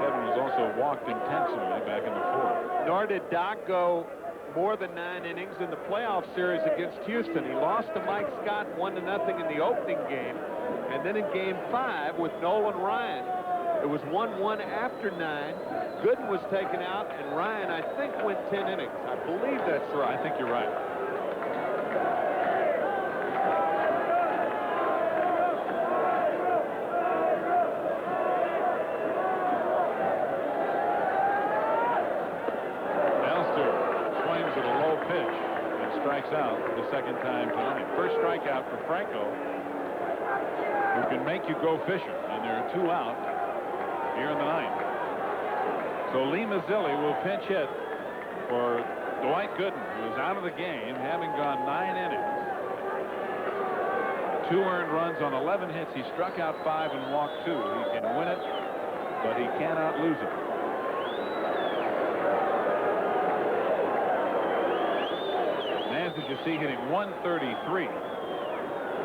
S6: Kevin was also walked intentionally back in the fourth.
S2: Nor did Doc go more than 9 innings in the playoff series against Houston. He lost to Mike Scott 1-0 in the opening game. And then in game 5 with Nolan Ryan, it was 1-1 after 9. Gooden was taken out, and Ryan, I think, went 10 innings. I believe that's right.
S6: I think you're right. Elster swings at a low pitch and strikes out the second time tonight. First strikeout for Franco, who can make you go fishing, and there are 2 out here in the ninth. So Lee Mazzilli will pinch hit for Dwight Gooden, who is out of the game, having gone 9 innings. 2 earned runs on 11 hits. He struck out 5 and walked 2. He can win it, but he cannot lose it. Nance, as you see, hitting .133.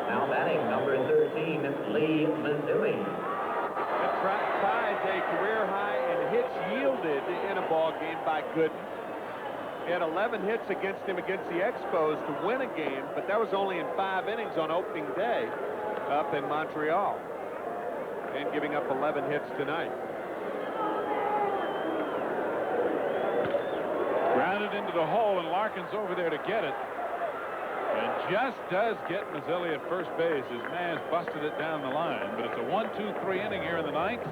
S3: Now batting number 13, Lee Mazzilli.
S2: Ties a career high in hits yielded in a ball game by Gooden. He had 11 hits against him against the Expos to win a game, but that was only in 5 innings on opening day up in Montreal, and giving up 11 hits tonight.
S6: Grounded into the hole, and Larkin's over there to get it. And just does get Mazzilli at first base as Maz busted it down the line. But it's a 1-2-3 inning here in the ninth.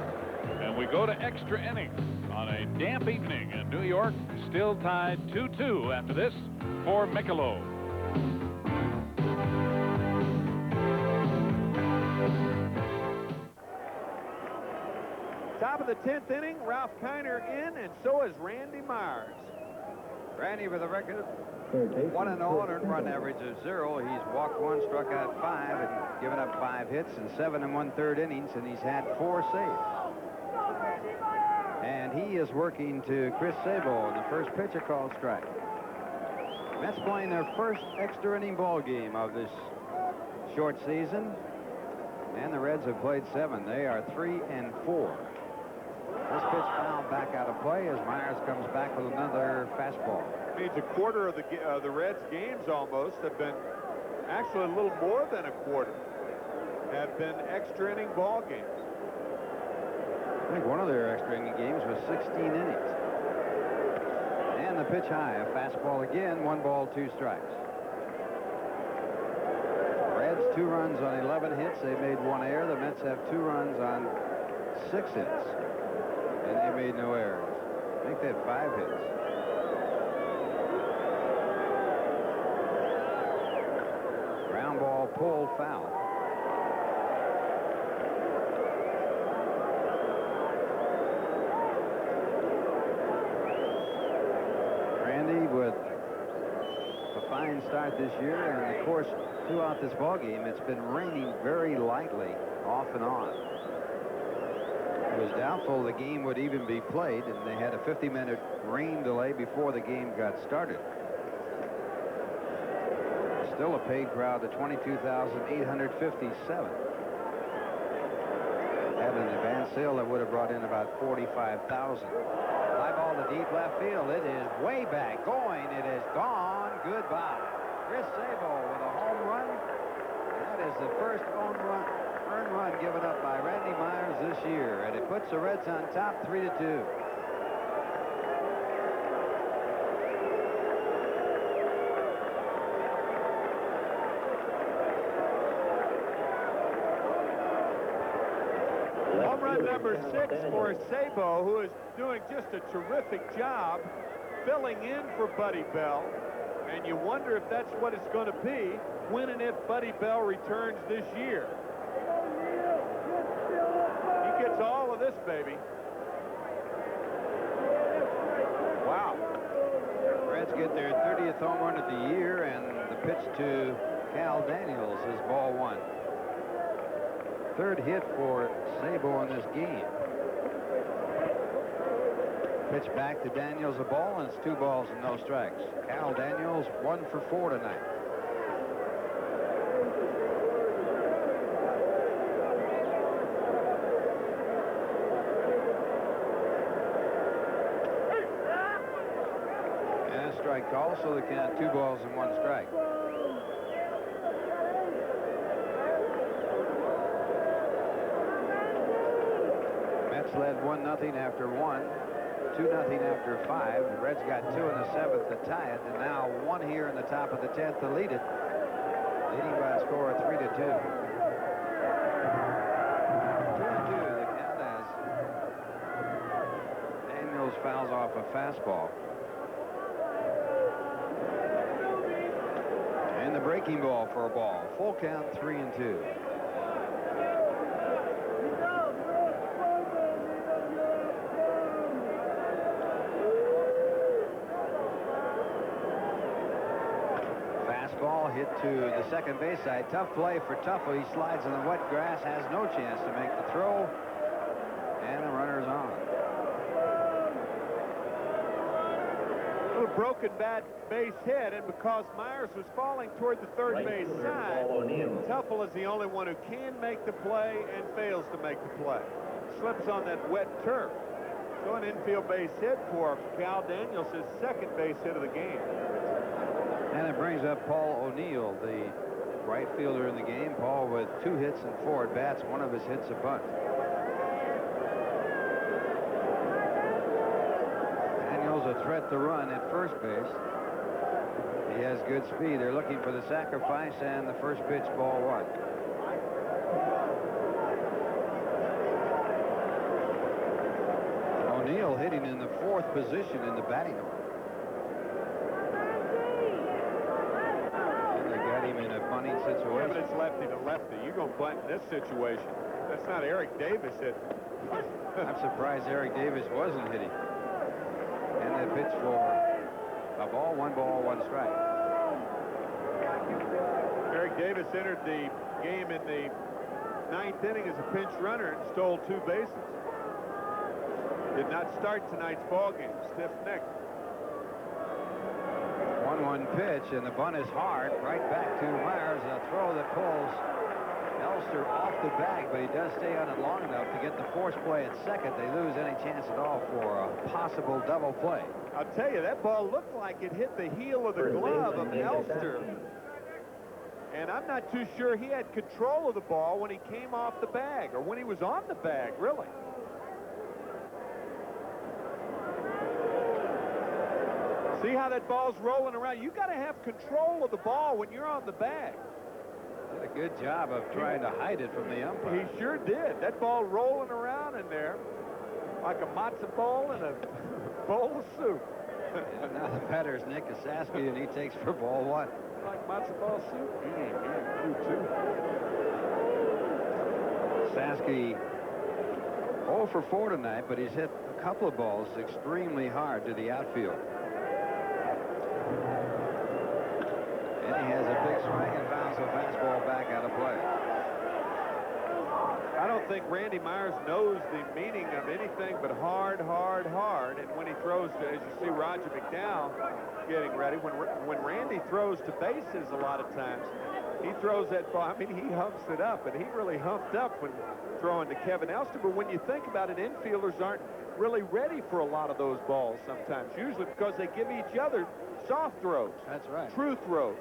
S6: And we go to extra innings on a damp evening in New York. Still tied 2-2 after this for Michelob.
S2: Top of the 10th inning, Ralph Kiner in, and so is Randy Myers.
S1: Randy with a record 1-0 earned run average of 0. He's walked 1, struck out 5, and given up 5 hits in 7 1/3 innings, and he's had 4 saves. And he is working to Chris Sabo, and the first pitch, a called strike. Mets playing their first extra inning ball game of this short season, and the Reds have played 7. They are 3-4. This pitch fouled back out of play as Myers comes back with another fastball.
S2: Means a quarter of the Reds games almost have been, actually a little more than a quarter, have been extra inning ball games.
S1: I think one of their extra inning games was 16 innings. And the pitch high, a fastball again, 1 ball, 2 strikes. Reds 2 runs on 11 hits. They made 1 error. The Mets have 2 runs on 6 hits. And they made no errors. I think they had 5 hits. Ground ball pulled foul. Randy with a fine start this year, and of course throughout this ball game it's been raining very lightly off and on. It was doubtful the game would even be played, and they had a 50-minute rain delay before the game got started. Still a paid crowd of 22,857. Had an advance sale that would have brought in about 45,000. Fly ball to deep left field. It is way back. Going. It is gone. Goodbye. Chris Sabo with a home run. That is the first earned run given up by Randy Myers this year, and it puts the Reds on top 3-2.
S2: Home run number 6 for Sabo, who is doing just a terrific job filling in for Buddy Bell. And you wonder if that's what it's going to be when and if Buddy Bell returns this year. He gets all of this, baby. Wow.
S1: Reds get their 30th home run of the year, and the pitch to Cal Daniels is ball 1. third hit for Sabo in this game. Pitch back to Daniels, a ball, and it's 2 balls and no strikes. Cal Daniels 1 for 4 tonight. And a strike call, so they count 2 balls and 1 strike. Mets led 1-0 after 1. 2-0 after 5. The Reds got 2 in the 7th to tie it, and now 1 here in the top of the 10th to lead it, leading by a score of 3-2. 2-2. The count as Daniels fouls off a fastball, and the breaking ball for a ball. Full count, 3-2. Ball hit to the second base side. Tough play for Tuffle. He slides in the wet grass, has no chance to make the throw, and the runner's on.
S2: A little broken base hit, and because Myers was falling toward the third base side, Tuffle is the only one who can make the play and fails to make the play. Slips on that wet turf. So an infield base hit for Cal Daniels, his second base hit of the game.
S1: And it brings up Paul O'Neill, the right fielder in the game. Paul with 2 hits and 4 at bats. One of his hits a bunt. Daniels a threat to run at first base. He has good speed. They're looking for the sacrifice, and the first pitch, ball 1. O'Neill hitting in the 4th position in the batting order. In a bunting situation.
S2: Yeah, but it's lefty to lefty. You're going to bunt in this situation. That's not Eric Davis hitting.
S1: I'm surprised Eric Davis wasn't hitting. And the pitch for a ball, 1 ball, 1 strike.
S2: Eric Davis entered the game in the 9th inning as a pinch runner and stole 2 bases. Did not start tonight's ball game. Stiff-necked.
S1: 1-1 pitch, and the bunt is hard. Right back to Myers. A throw that pulls Elster off the bag, but he does stay on it long enough to get the force play at second. They lose any chance at all for a possible double play.
S2: I'll tell you, that ball looked like it hit the heel of the glove of Elster. And I'm not too sure he had control of the ball when he came off the bag, or when he was on the bag, really. See how that ball's rolling around? You got to have control of the ball when you're on the bag.
S1: Did a good job of trying to hide it from the umpire.
S2: He sure did. That ball rolling around in there like a matzo ball in a bowl of soup.
S1: And now the batter is Nick Asaski, and he takes for ball 1.
S2: Like matzo ball soup?
S1: Asaski 0 for 4 tonight, but he's hit a couple of balls extremely hard to the outfield. And he has a big swing and fouls a fastball back out of play.
S2: I don't think Randy Myers knows the meaning of anything but hard, hard, hard. And when he throws to, as you see Roger McDowell getting ready, when Randy throws to bases a lot of times, he throws that ball. I mean, he humps it up, and he really humped up when throwing to Kevin Elster. But when you think about it, infielders aren't really ready for a lot of those balls sometimes, usually because they give each other soft throws.
S1: That's right.
S2: True throws.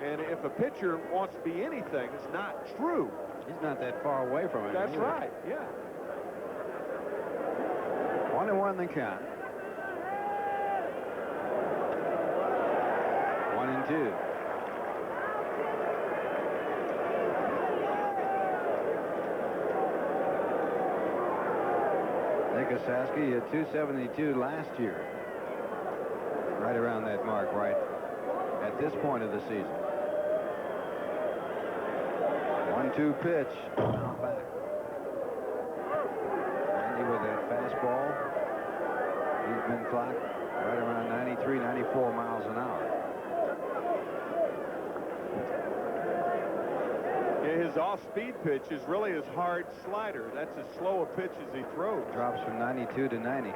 S2: And if a pitcher wants to be anything, it's not true.
S1: He's not that far away from it.
S2: That's
S1: either.
S2: right, yeah.
S1: 1-1 the count. 1-2. Nick Asaski hit 272 last year. Right around that mark, right at this point of the season. 1-2 pitch. Back. Randy with that fastball. He's been clocked right around 93, 94 miles an hour.
S2: Yeah, his off-speed pitch is really his hard slider. That's as slow a pitch as he throws.
S1: Drops from 92 to 90.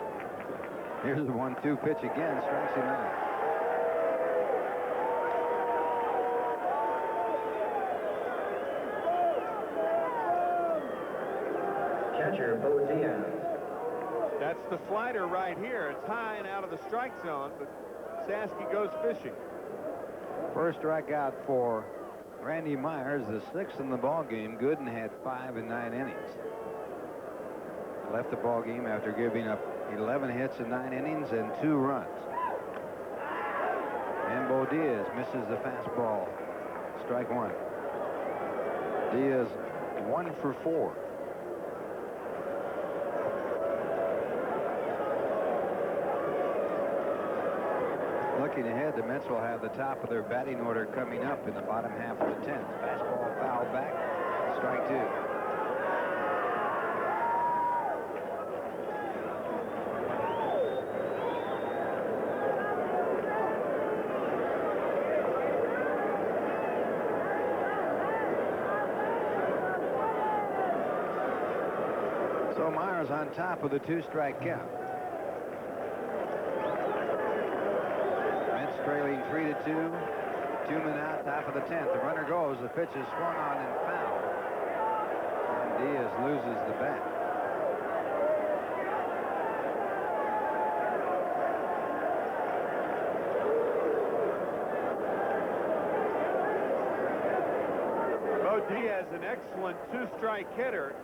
S1: Here's the 1-2 pitch again. Strikes him out.
S3: Catcher, Bo Diaz.
S2: That's the slider right here. It's high and out of the strike zone, but Sasky goes fishing.
S1: First strikeout for Randy Myers, the 6th in the ball game. Gooden had 5 in 9 innings. Left the ball game after giving up 11 hits in 9 innings and 2 runs. And Bo Diaz misses the fastball. Strike 1. Diaz 1 for 4. Looking ahead, the Mets will have the top of their batting order coming up in the bottom half of the 10th. Fastball fouled back. Strike 2. So Myers on top with a 2-strike count. Trailing 3-2. 2 men out, top of the 10th. The runner goes. The pitch is swung on and fouled. And Diaz loses the bat.
S2: Bo Diaz, an excellent 2-strike hitter.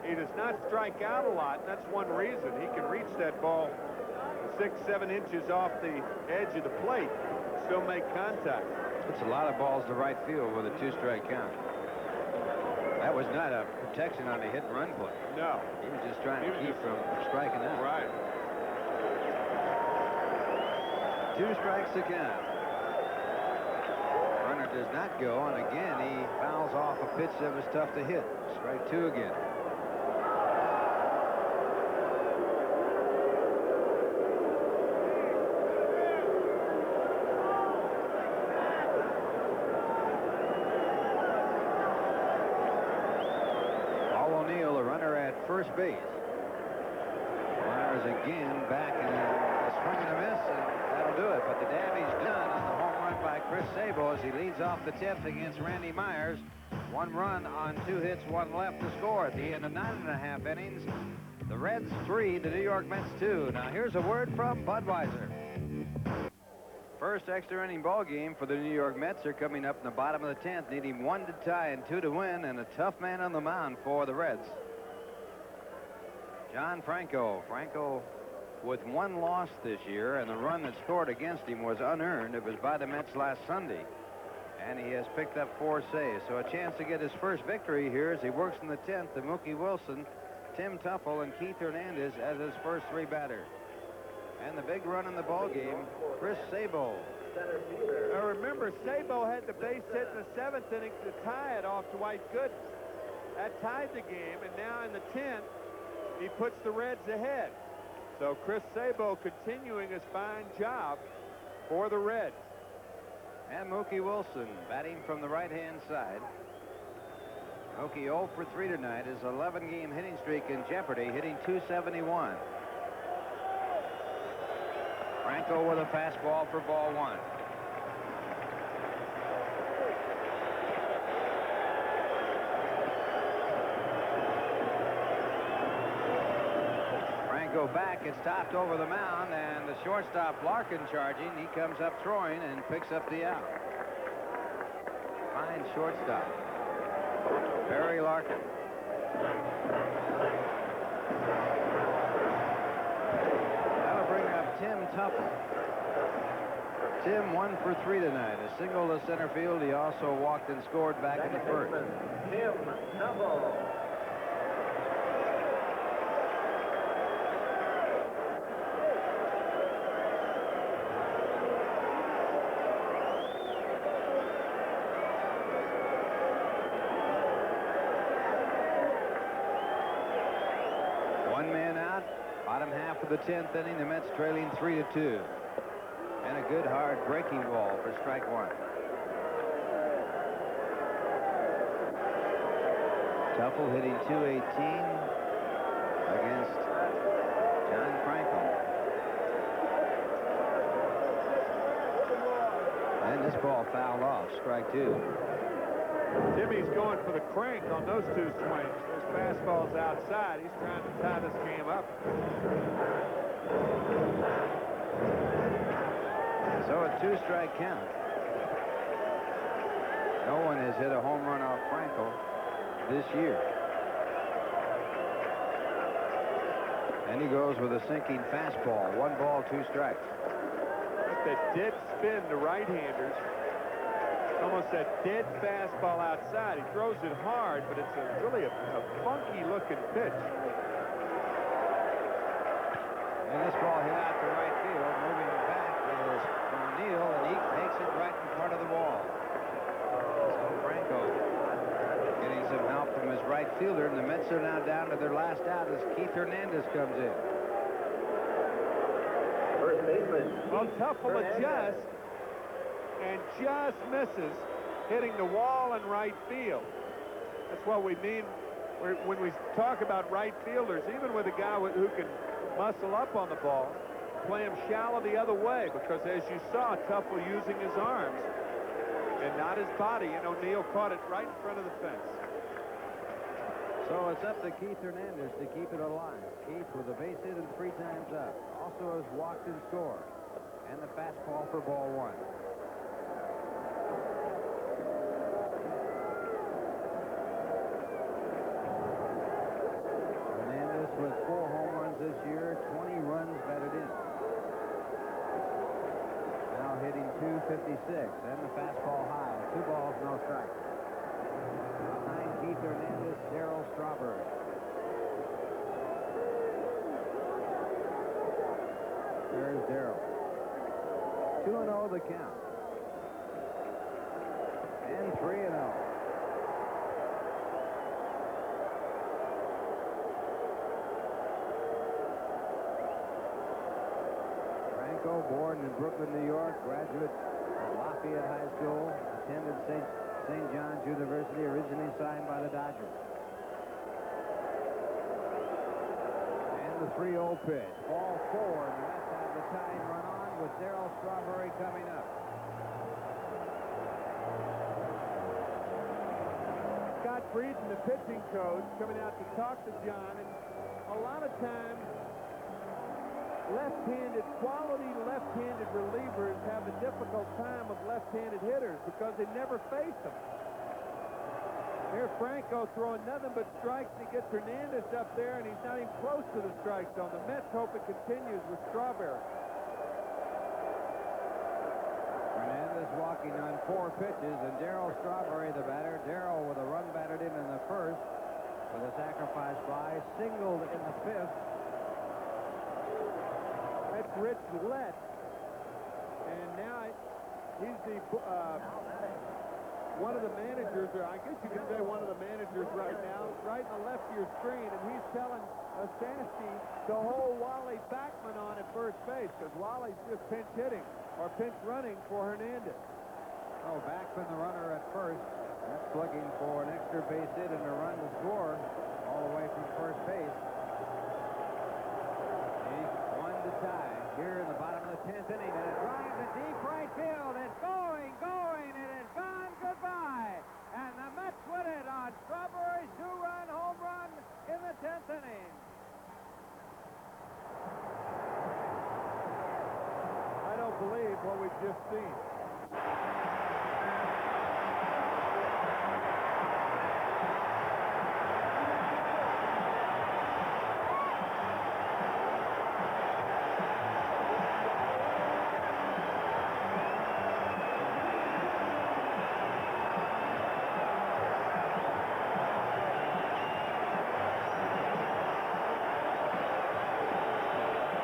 S2: He does not strike out a lot, and that's one reason. He can reach that ball 6-7 inches off the edge of the plate, still make contact.
S1: It's a lot of balls to right field with a 2-strike count. That was not a protection on a hit and run play.
S2: No.
S1: He was just trying to keep from striking out.
S2: Right.
S1: 2 strikes again. Runner does not go, and again he fouls off a pitch that was tough to hit. Strike 2 again. First base. Myers again back and a swing and a miss, and that'll do it. But the damage done on the home run by Chris Sabo as he leads off the 10th against Randy Myers. 1 run on 2 hits, 1 left to score at the end of 9.5 innings. The Reds 3, the New York Mets 2. Now here's a word from Budweiser. First extra inning ball game for the New York Mets are coming up in the bottom of the 10th, needing 1 to tie and 2 to win, and a tough man on the mound for the Reds. John Franco. Franco with 1 loss this year, and the run that scored against him was unearned. It was by the Mets last Sunday, and he has picked up 4 saves. So a chance to get his first victory here as he works in the 10th to Mookie Wilson, Tim Tuffle, and Keith Hernandez as his first 3 batters. And the big run in the ball game, Chris Sabo.
S2: Now remember, Sabo had the base hit in the 7th inning to tie it off Dwight Gooden. That tied the game, and now in the 10th, he puts the Reds ahead. So Chris Sabo continuing his fine job for the Reds.
S1: And Mookie Wilson batting from the right-hand side. Mookie 0 for 3 tonight. His 11-game hitting streak in jeopardy, hitting .271. Franco with a fastball for ball 1. Franco back. It's topped over the mound, and the shortstop Larkin charging. He comes up throwing and picks up the out. Fine shortstop, Barry Larkin. That'll bring up Tim Tuffle. Tim 1 for 3 tonight. A single to center field. He also walked and scored back in the first.
S3: Tim Tuffle.
S1: Bottom half of the 10th inning, the Mets trailing 3-2. And a good hard breaking ball for strike 1. Tuffle hitting .218 against John Franco. And this ball fouled off, strike 2.
S2: Timmy's going for the crank on those two swings. Those fastballs outside. He's trying to tie this game up.
S1: So a 2-strike count. No one has hit a home run off Franco this year. And he goes with a sinking fastball. 1 ball, 2 strikes.
S2: That's that dead spin to right-handers. Almost a dead fastball outside. He throws it hard, but it's really a funky-looking pitch.
S1: And this ball hit out to right field. Moving back is O'Neill, and he takes it right in front of the wall. So Franco getting some help from his right fielder, and the Mets are now down to their last out as Keith Hernandez comes in.
S3: First baseman.
S2: Well, Tuffle adjusts and just misses, hitting the wall in right field. That's what we mean when we talk about right fielders, even with a guy who can muscle up on the ball, play him shallow the other way, because as you saw, Tuffle using his arms and not his body, and O'Neill caught it right in front of the fence.
S1: So it's up to Keith Hernandez to keep it alive. Keith with a base hit and 3 times up. Also has walked and scored. And the fastball for ball 1. Hernandez with 4 home runs this year, 20 runs batted in. Now hitting .256, and the fastball high. 2 balls, no strikes. Behind Keith Hernandez, Darryl Strawberry. There's Darryl. 2-0 the count. And 3-0. Franco, born in Brooklyn, New York, graduate of Lafayette High School, attended St. John's University, originally signed by the Dodgers. And the 3-0 pitch. Ball 4, and the Mets have the tying run on with Darryl Strawberry coming up.
S2: Scott Frieden, the pitching coach, coming out to talk to John, and a lot of times quality left-handed relievers have a difficult time with left-handed hitters because they never face them. Here Franco throwing nothing but strikes. He gets Hernandez up there, and he's not even close to the strike zone. The Mets hope it continues with Strawberry.
S1: Hernandez walking on 4 pitches, and Darryl Strawberry, the batter. Darryl with a run batted in the first with a sacrifice fly, singled in the 5th.
S2: That's Rich Lett, and now he's the one of the managers, or I guess you could say one of the managers right now, right in the left of your screen, and he's telling Ostansky to hold Wally Backman on at first base, because Wally's just pinch hitting or pinch running for Hernandez.
S1: Oh, Backman, the runner at first. That's looking for an extra base hit and a run to score all the way from first base. To tie here in the bottom of the 10th inning, and it drives to deep right field. It's going, it is gone, goodbye. And the Mets win it on Strawberry's 2-run home run in the 10th inning.
S2: I don't believe what we've just seen.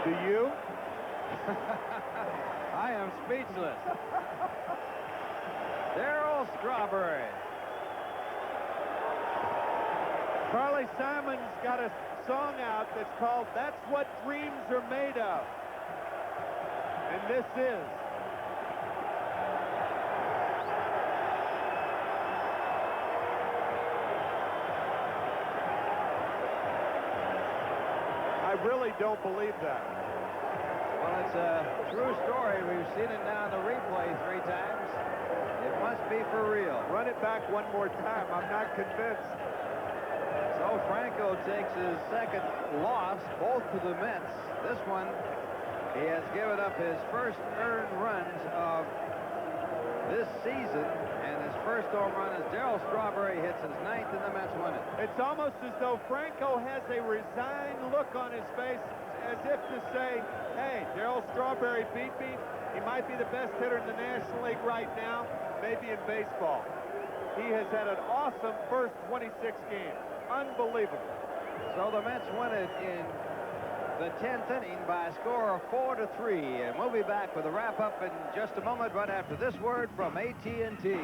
S2: Do you?
S1: I am speechless. Darryl Strawberry.
S2: Carly Simon's got a song out that's called "That's What Dreams Are Made Of." And this is. really don't believe that.
S1: Well, it's a true story. We've seen it now in the replay 3 times. It must be for real.
S2: Run it back one more time. I'm not convinced.
S1: So Franco takes his second loss, both to the Mets. This one, he has given up his first earned runs of this season, and his first home run as Darryl Strawberry hits his 9th, and the Mets win it.
S2: It's almost as though Franco has a resigned look on his face, as if to say, hey, Darryl Strawberry beat me. He might be the best hitter in the National League right now, maybe in baseball. He has had an awesome first 26 games. Unbelievable.
S1: So the Mets win it in the 10th inning by a score of 4-3. And we'll be back with a wrap-up in just a moment, right after this word from AT&T.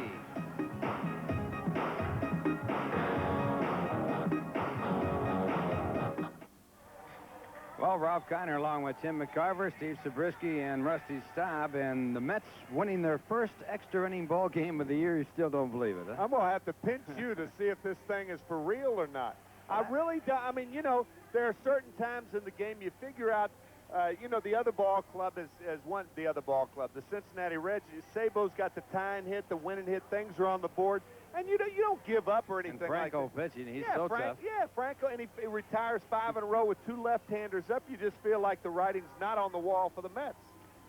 S1: Well, Ralph Kiner along with Tim McCarver, Steve Zabriskie, and Rusty Staub, and the Mets winning their first extra inning ball game of the year. You still don't believe it, huh?
S2: I'm going to have to pinch you to see if this thing is for real or not. I really don't. I mean, you know, there are certain times in the game you figure out, you know, the other ball club has won the other ball club, the Cincinnati Reds. Sabo's got the tying hit, the winning hit. Things are on the board. And you don't give up or anything.
S1: And Franco
S2: like that.
S1: pitching, he's so tough.
S2: Yeah, Franco, and he retires 5 in a row with 2 left-handers up. You just feel like the writing's not on the wall for the Mets.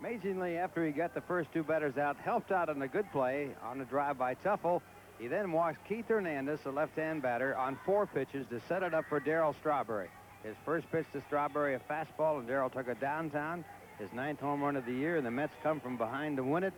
S1: Amazingly, after he got the first 2 batters out, helped out on a good play on a drive by Tuffle, he then walked Keith Hernandez, a left-hand batter, on 4 pitches to set it up for Darryl Strawberry. His first pitch to Strawberry, a fastball, and Darryl took it downtown. His 9th home run of the year, and the Mets come from behind to win it,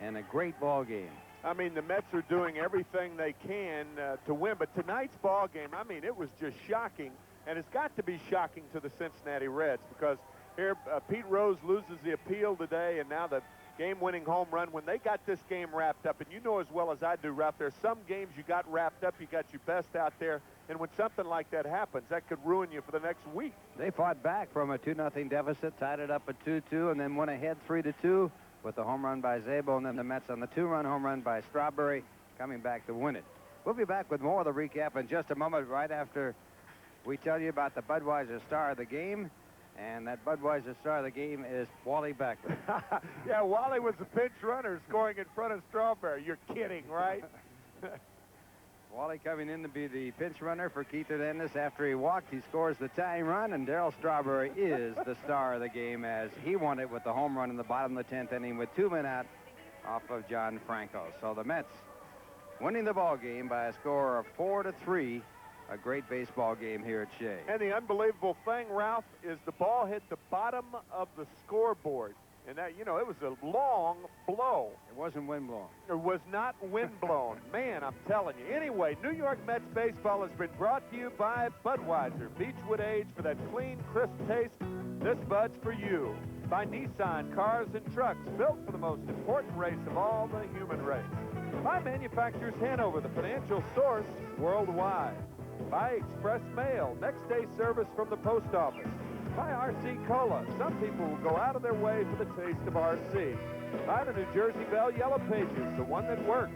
S1: and a great ball game.
S2: I mean, the Mets are doing everything they can to win, but tonight's ball game, I mean, it was just shocking, and it's got to be shocking to the Cincinnati Reds, because here Pete Rose loses the appeal today, and now the game-winning home run. When they got this game wrapped up, and you know as well as I do, Ralph, there's some games you got wrapped up, you got your best out there, and when something like that happens, that could ruin you for the next week.
S1: They fought back from a 2-0 deficit, tied it up at 2-2, and then went ahead 3-2 with the home run by Szabo, and then the Mets on the 2-run home run by Strawberry coming back to win it. We'll be back with more of the recap in just a moment, right after we tell you about the Budweiser star of the game. And that Budweiser star of the game is Wally Backman.
S2: Yeah, Wally was the pinch runner scoring in front of Strawberry. You're kidding, right?
S1: Wally coming in to be the pinch runner for Keith Hernandez. After he walked, he scores the tying run, and Darryl Strawberry is the star of the game as he won it with the home run in the bottom of the 10th inning with 2 men out off of John Franco. So the Mets winning the ball game by a score of 4-3. A great baseball game here at Shea.
S2: And the unbelievable thing, Ralph, is the ball hit the bottom of the scoreboard. And that, you know, it was a long blow.
S1: It wasn't windblown.
S2: It was not windblown. Man, I'm telling you. Anyway, New York Mets baseball has been brought to you by Budweiser. Beechwood Age for that clean, crisp taste. This Bud's for you. By Nissan Cars and Trucks, built for the most important race of all, the human race. By Manufacturers Hanover, the financial source worldwide. By Express Mail, next day service from the post office. By RC Cola, some people will go out of their way for the taste of RC. By the New Jersey Bell Yellow Pages, the one that works.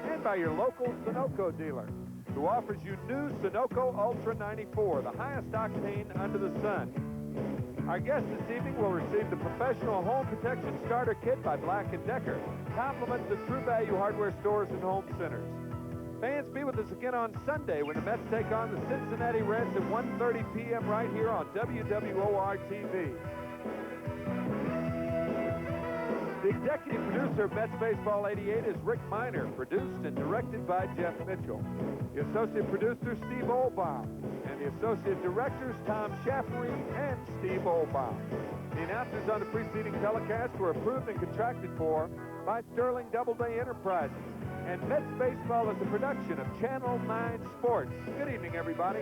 S2: And by your local Sunoco dealer, who offers you new Sunoco Ultra 94, the highest octane under the sun. Our guest this evening will receive the Professional Home Protection Starter Kit by Black & Decker. Compliments of True Value Hardware stores and home centers. Fans, be with us again on Sunday when the Mets take on the Cincinnati Reds at 1:30 p.m. right here on WWOR-TV. The executive producer of Mets Baseball 88 is Rick Miner, produced and directed by Jeff Mitchell. The associate producer, Steve Olbaum, and the associate directors, Tom Schaffery and Steve Olbaum. The announcers on the preceding telecast were approved and contracted for by Sterling Doubleday Enterprises. And Mets Baseball is a production of Channel 9 Sports. Good evening, everybody.